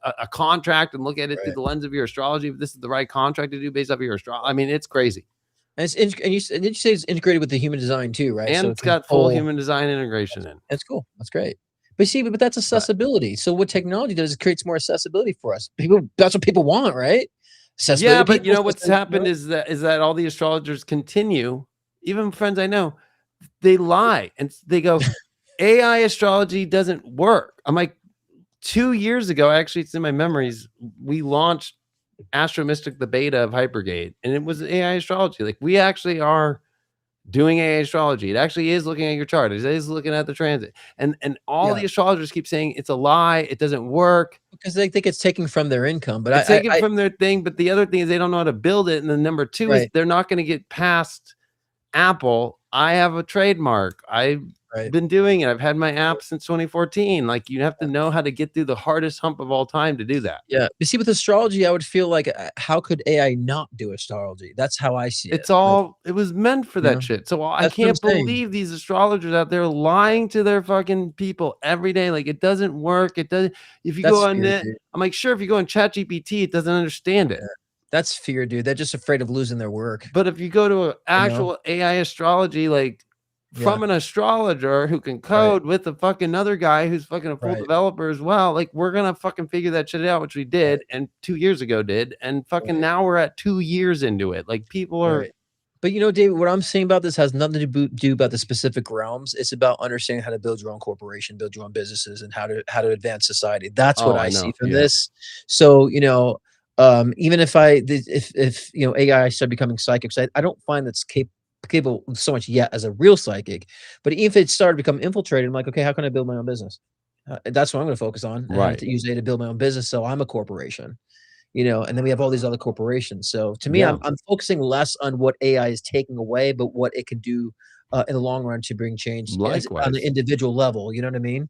a contract and look at it through right. the lens of your astrology. If this is the right contract to do based off of your astrology, I mean, it's crazy. And it's int and did you say it's integrated with the human design too, right? And So it it's can got full pull human design integration in. that's cool. That's great. But see, but that's But accessibility. So what technology does is it creates more accessibility for us. People that's what people want, right? Accessibility yeah, to but you people, know what's you happened know? is that all the astrologers continue, even friends I know, they lie and they go, AI astrology doesn't work. I'm like, 2 years ago, actually, it's in my memories, we launched Astro Mystic, the beta of Hypergate, and it was AI astrology. Like we actually are doing AI astrology. It actually is looking at your chart. It is looking at the transit. And all Yeah, the astrologers keep saying it's a lie, it doesn't work. because they think it's taken from their income, but It's taken I from their thing, but the other thing is they don't know how to build it. And then number two is right, they're not going to get past Apple. I have a trademark. I've right. been doing it. I've had my app since 2014. Like you have to know how to get through the hardest hump of all time to do that. Yeah. But see, with astrology, I would feel like, how could AI not do astrology? That's how I see it. Like, It was meant for you that know, shit. So I that's what I'm can't saying. believe these astrologers out there lying to their fucking people every day. Like it doesn't work. It doesn't. If you go That's on fear, it, dude. I'm like, sure, if you go on ChatGPT, it doesn't understand it. Yeah. That's fear, dude. They're just afraid of losing their work, But if you go to an you know? actual AI astrology, like Yeah. from an astrologer who can Right. code with a fucking other guy who's fucking a full Right. developer as well, like we're gonna fucking figure that shit out, which we Right. did and 2 years ago did, and fucking Right. now we're at 2 years into it. Like people are Right. But you know, David, what I'm saying about this has nothing to do about the specific realms. It's about understanding how to build your own corporation, build your own businesses, and how to advance society. That's what oh, I I see know. from Yeah. this. So, even if if AI started becoming psychics, I don't find that's capable so much yet as a real psychic. But if it started to become infiltrated, I'm like, okay, how can I build my own business? That's what I'm going to focus on, and how Right. to use AI to build my own business. So I'm a corporation. And then we have all these other corporations. So to me, Yeah. I'm focusing less on what AI is taking away, but what it can do in the long run to bring change as on an Likewise. individual level. You know what I mean?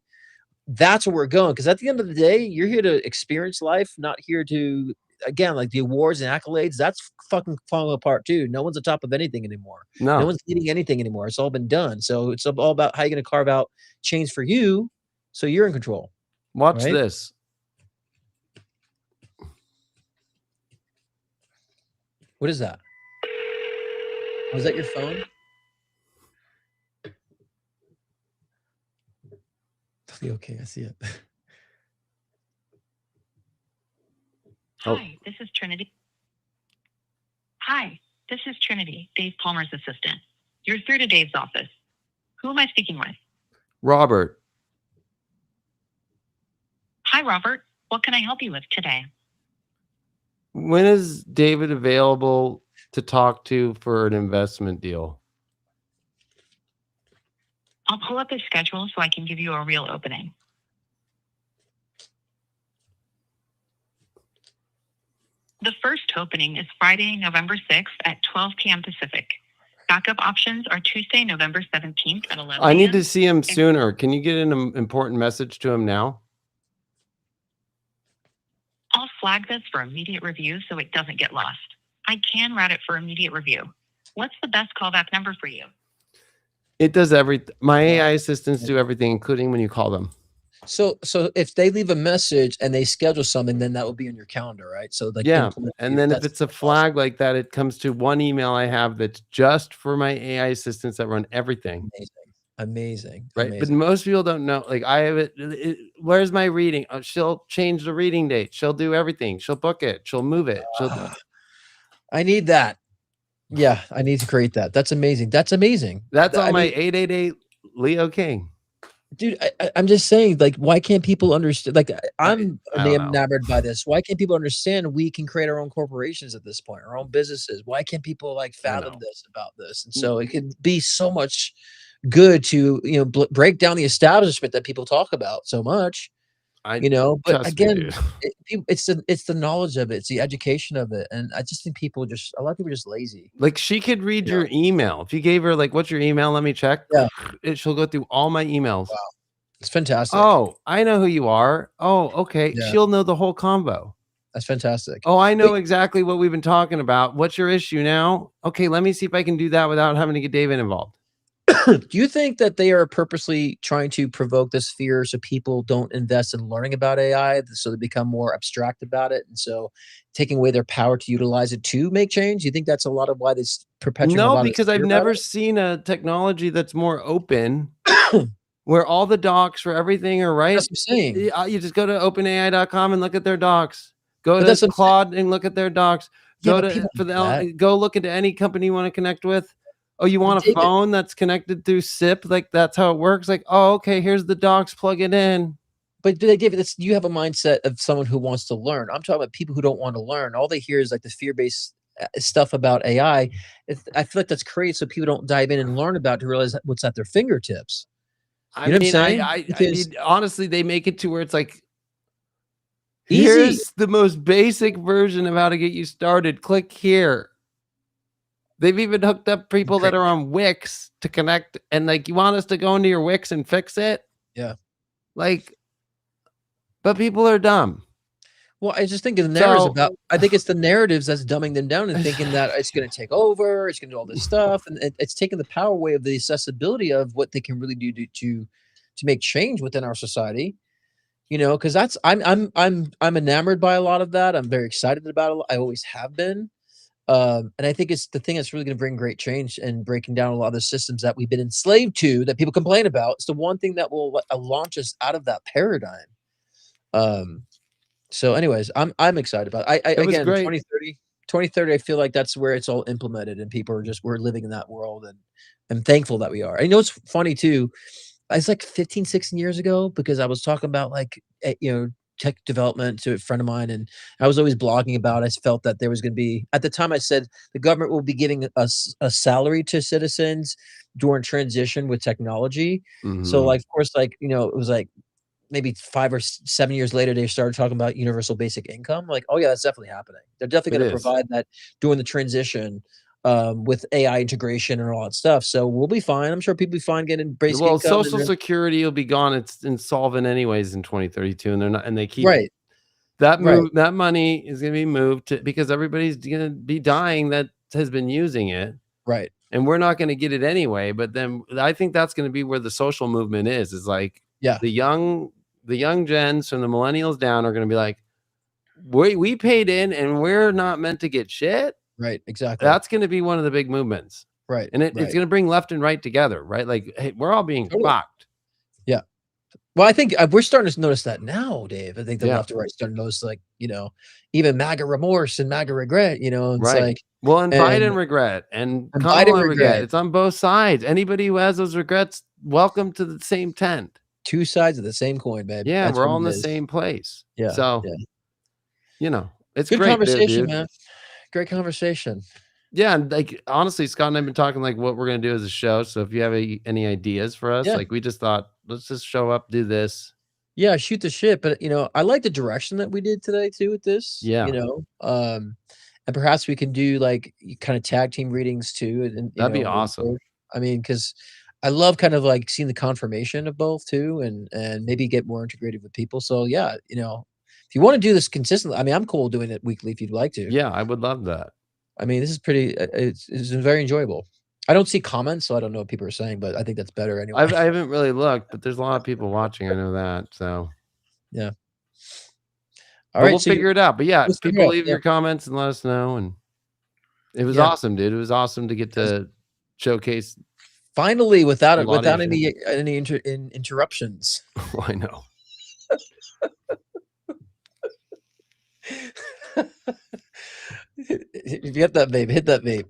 That's where we're going. Because at the end of the day, you're here to experience life, not here to again like the awards and accolades. That's fucking falling apart too. No one's on top of anything anymore. No No. one's leading anything anymore. It's all been done. So it's all about how you're going to carve out change for you, so you're in control, Watch right? this. What is that? Was that your phone? Okay, I see it. Oh, Hi, this is Trinity. Hi, this is Trinity, Dave Palmer's assistant. You're through to Dave's office. Who am I speaking with? Robert. Hi, Robert. What can I help you with today? When is David available to talk to for an investment deal? I'll pull up his schedule so I can give you a real opening. The first opening is Friday, November 6th at 12 p.m. Pacific. Backup options are Tuesday, November 17th at 11 I need a.m. to see him sooner. Can you get an important message to him now? I'll flag this for immediate review so it doesn't get lost. I can route it for immediate review. What's the best callback number for you? It does everything. My AI assistants do everything, including when you call them. So if they leave a message and they schedule something, then that will be on your calendar, right? So like Yeah. implement And then if that's it's a awesome. flag like that, it comes to one email I have that's just for my AI assistants that run everything. Amazing. Right. But Amazing. most people don't know. Like I have it. Where's my reading? Oh, she'll change the reading date. She'll do everything. She'll book it. She'll move it. I need that. Yeah, I need to create that. That's amazing. That's amazing. That's on I my mean, 888 Leo King. Dude, I'm just saying, like, why can't people understand? Like, I'm I don't know. enamored by this. Why can't people understand we can create our own corporations at this point, our own businesses? Why can't people like I fathom know. this about this? And so it could be so much good to break down the establishment that people talk about so much. But Trust me, again, dude. it's the knowledge of it, it's the education of it, and I just think a lot of people are just lazy. Like she could read You know? your email. If you gave her like, what's your email? Let me check. Yeah, She'll go through all my emails. wow, it's fantastic. Oh, I know who you are. Oh, okay. Yeah, She'll know the whole combo. that's fantastic. Oh, I But know exactly what we've been talking about. What's your issue now? Okay, let me see if I can do that without having to get David involved. do you think that they are purposely trying to provoke this fear so people don't invest in learning about AI, so they become more abstract about it, and so taking away their power to utilize it to make change? Do you think that's a lot of why this perpetuating a No, lot of this because I've fear about never seen a technology that's more open where all the docs for everything are right. That's what I'm saying. You just go to openai.com and look at their docs. Go But to that's what I'm saying. Claude and look at their docs. Yeah, Go but to people don't do that. go look into any company you want to connect with. Oh, you But want a David, phone that's connected through SIP? Like that's how it works. Like, oh, okay, here's the docs, plug it in. but David, that's you have a mindset of someone who wants to learn. I'm talking about people who don't want to learn. All they hear is like the fear-based stuff about AI. I feel like that's created so people don't dive in and learn about it to realize what's at their fingertips. I You know what I'm mean, saying? I Because mean, honestly, they make it to where it's like, easy. here's the most basic version of how to get you started. Click here. They've even hooked up people that are on Wix to connect, and like, you want us to go into your Wix and fix it? Yeah. Like, but people are dumb. Well, I just think the narratives So about. I think it's the narratives that's dumbing them down and thinking that it's going to take over, it's going to do all this stuff, and it's taking the power away of the accessibility of what they can really do to make change within our society. Because that's I'm enamored by a lot of that. I'm very excited about it. I always have been. And I think it's the thing that's really going to bring great change and breaking down a lot of the systems that we've been enslaved to that people complain about. It's the one thing that will launch us out of that paradigm. Um, so anyways, I'm excited about it. I it was again, great. 2030, I feel like that's where it's all implemented and people are we're living in that world, and I'm thankful that we are. And it's funny too. It's like 15, 16 years ago because I was talking about like, tech development to a friend of mine, and I was always blogging about. I felt that there was going to be at the time. I said the government will be giving us a salary to citizens during transition with technology. So, Mhm. like, of course, like it was like maybe 5 or 7 years later, they started talking about universal basic income. Like, oh yeah, that's definitely happening. They're definitely It going to is. provide that during the transition with AI integration and all that stuff. So we'll be fine. I'm sure people will be fine getting basic Well, income. Social Security will be gone. It's insolvent anyways in 2032, and they're not. And they keep Right, that right, move. That money is going to be moved to because everybody's going to be dying that has been using it, right. and we're not going to get it anyway. But then I think that's going to be where the social movement is. Is like Yeah, the young gens from the millennials down are going to be like, we paid in, and we're not meant to get shit. right. Exactly. That's going to be one of the big movements. Right, And it's right. going to bring left and right together, right? Like, hey, we're all being Totally. fucked. Yeah. Well, I think we're starting to notice that now, Dave. I think the Yeah. left and right starting to notice, like, even MAGA remorse and MAGA regret, it's Right. like, Well, and and, Biden regret and and Biden Kamala regret. regret, It's on both sides. Anybody who has those regrets, welcome to the same tent. two sides of the same coin, babe. Yeah, That's we're what all in it the is. same place. Yeah, So, yeah. it's Good great, conversation, dude. man. Great conversation. Yeah, and like honestly, Scott and I've been talking like what we're gonna do as a show. So if you have any ideas for us, Yeah. like we just thought, let's just show up, do this. Yeah, shoot the shit. But I like the direction that we did today too with this. Yeah. And perhaps we can do like kind of tag team readings too, and That'd be moving awesome. forward. I mean, because I love kind of like seeing the confirmation of both too, and maybe get more integrated with people. So yeah, if you want to do this consistently, I mean, I'm cool doing it weekly if you'd like to. Yeah, I would love that. I mean, this is pretty. It's very enjoyable. I don't see comments, so I don't know what people are saying, but I think that's better anyway. I haven't really looked, but there's a lot of people watching. I know that. So Yeah. but All right, we'll so figure it out. But yeah, let's figure it people out. leave Yeah. your comments and let us know. And it was Yeah. awesome, dude. It was awesome to get to showcase. Finally, without A lot of without your any interruptions. Oh, I know. If you get that vape, hit that vape.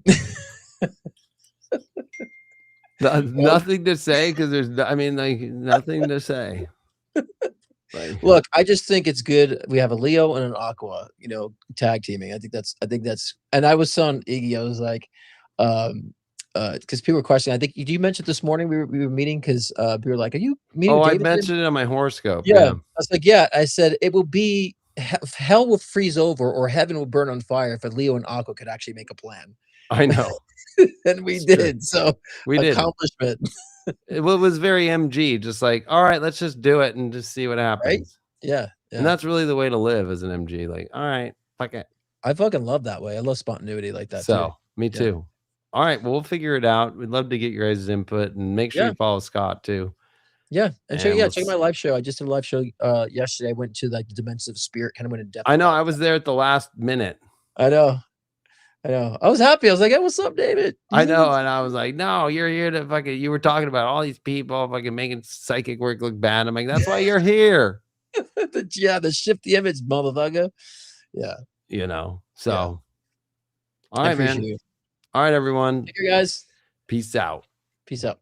Nothing to say because I mean, like nothing to say. Like, Look, I just think it's good. We have a Leo and an Aqua, tag teaming. I think that's, and I was telling Iggy, I was like, because people were questioning. I think you mentioned this morning we were meeting because we were like, "Are you meeting oh, with I David?" mentioned it on my horoscope. Yeah, Yeah, I was like, yeah. I said it will be hell will freeze over or heaven will burn on fire if a Leo and Aqua could actually make a plan, I know. and we It's true. did. So We did. accomplishment, It was very MG, just like, all right, let's just do it and just see what right? happens. Yeah, And yeah. that's really the way to live as an MG. Like, all right, fuck it. I fucking love that way. I love spontaneity like that too. So, me Yeah. too. All right, well, we'll figure it out. We'd love to get your guys' input and make sure Yeah. you follow Scott too. Yeah, and And we'll check my live show. I just did a live show yesterday. I went to like the dimensions of spirit, kind of went in depth. I know about I was there at the last minute. I know. I was happy. I was like, "Hey, what's up, David?" I know, and I was like, "No, you're here to fucking." You were talking about all these people fucking making psychic work look bad. I'm like, "That's why you're here." the shift the image, motherfucker. Yeah. So, Yeah. all I right, man. appreciate you. All right, everyone. Take care, guys. Peace out. Peace out.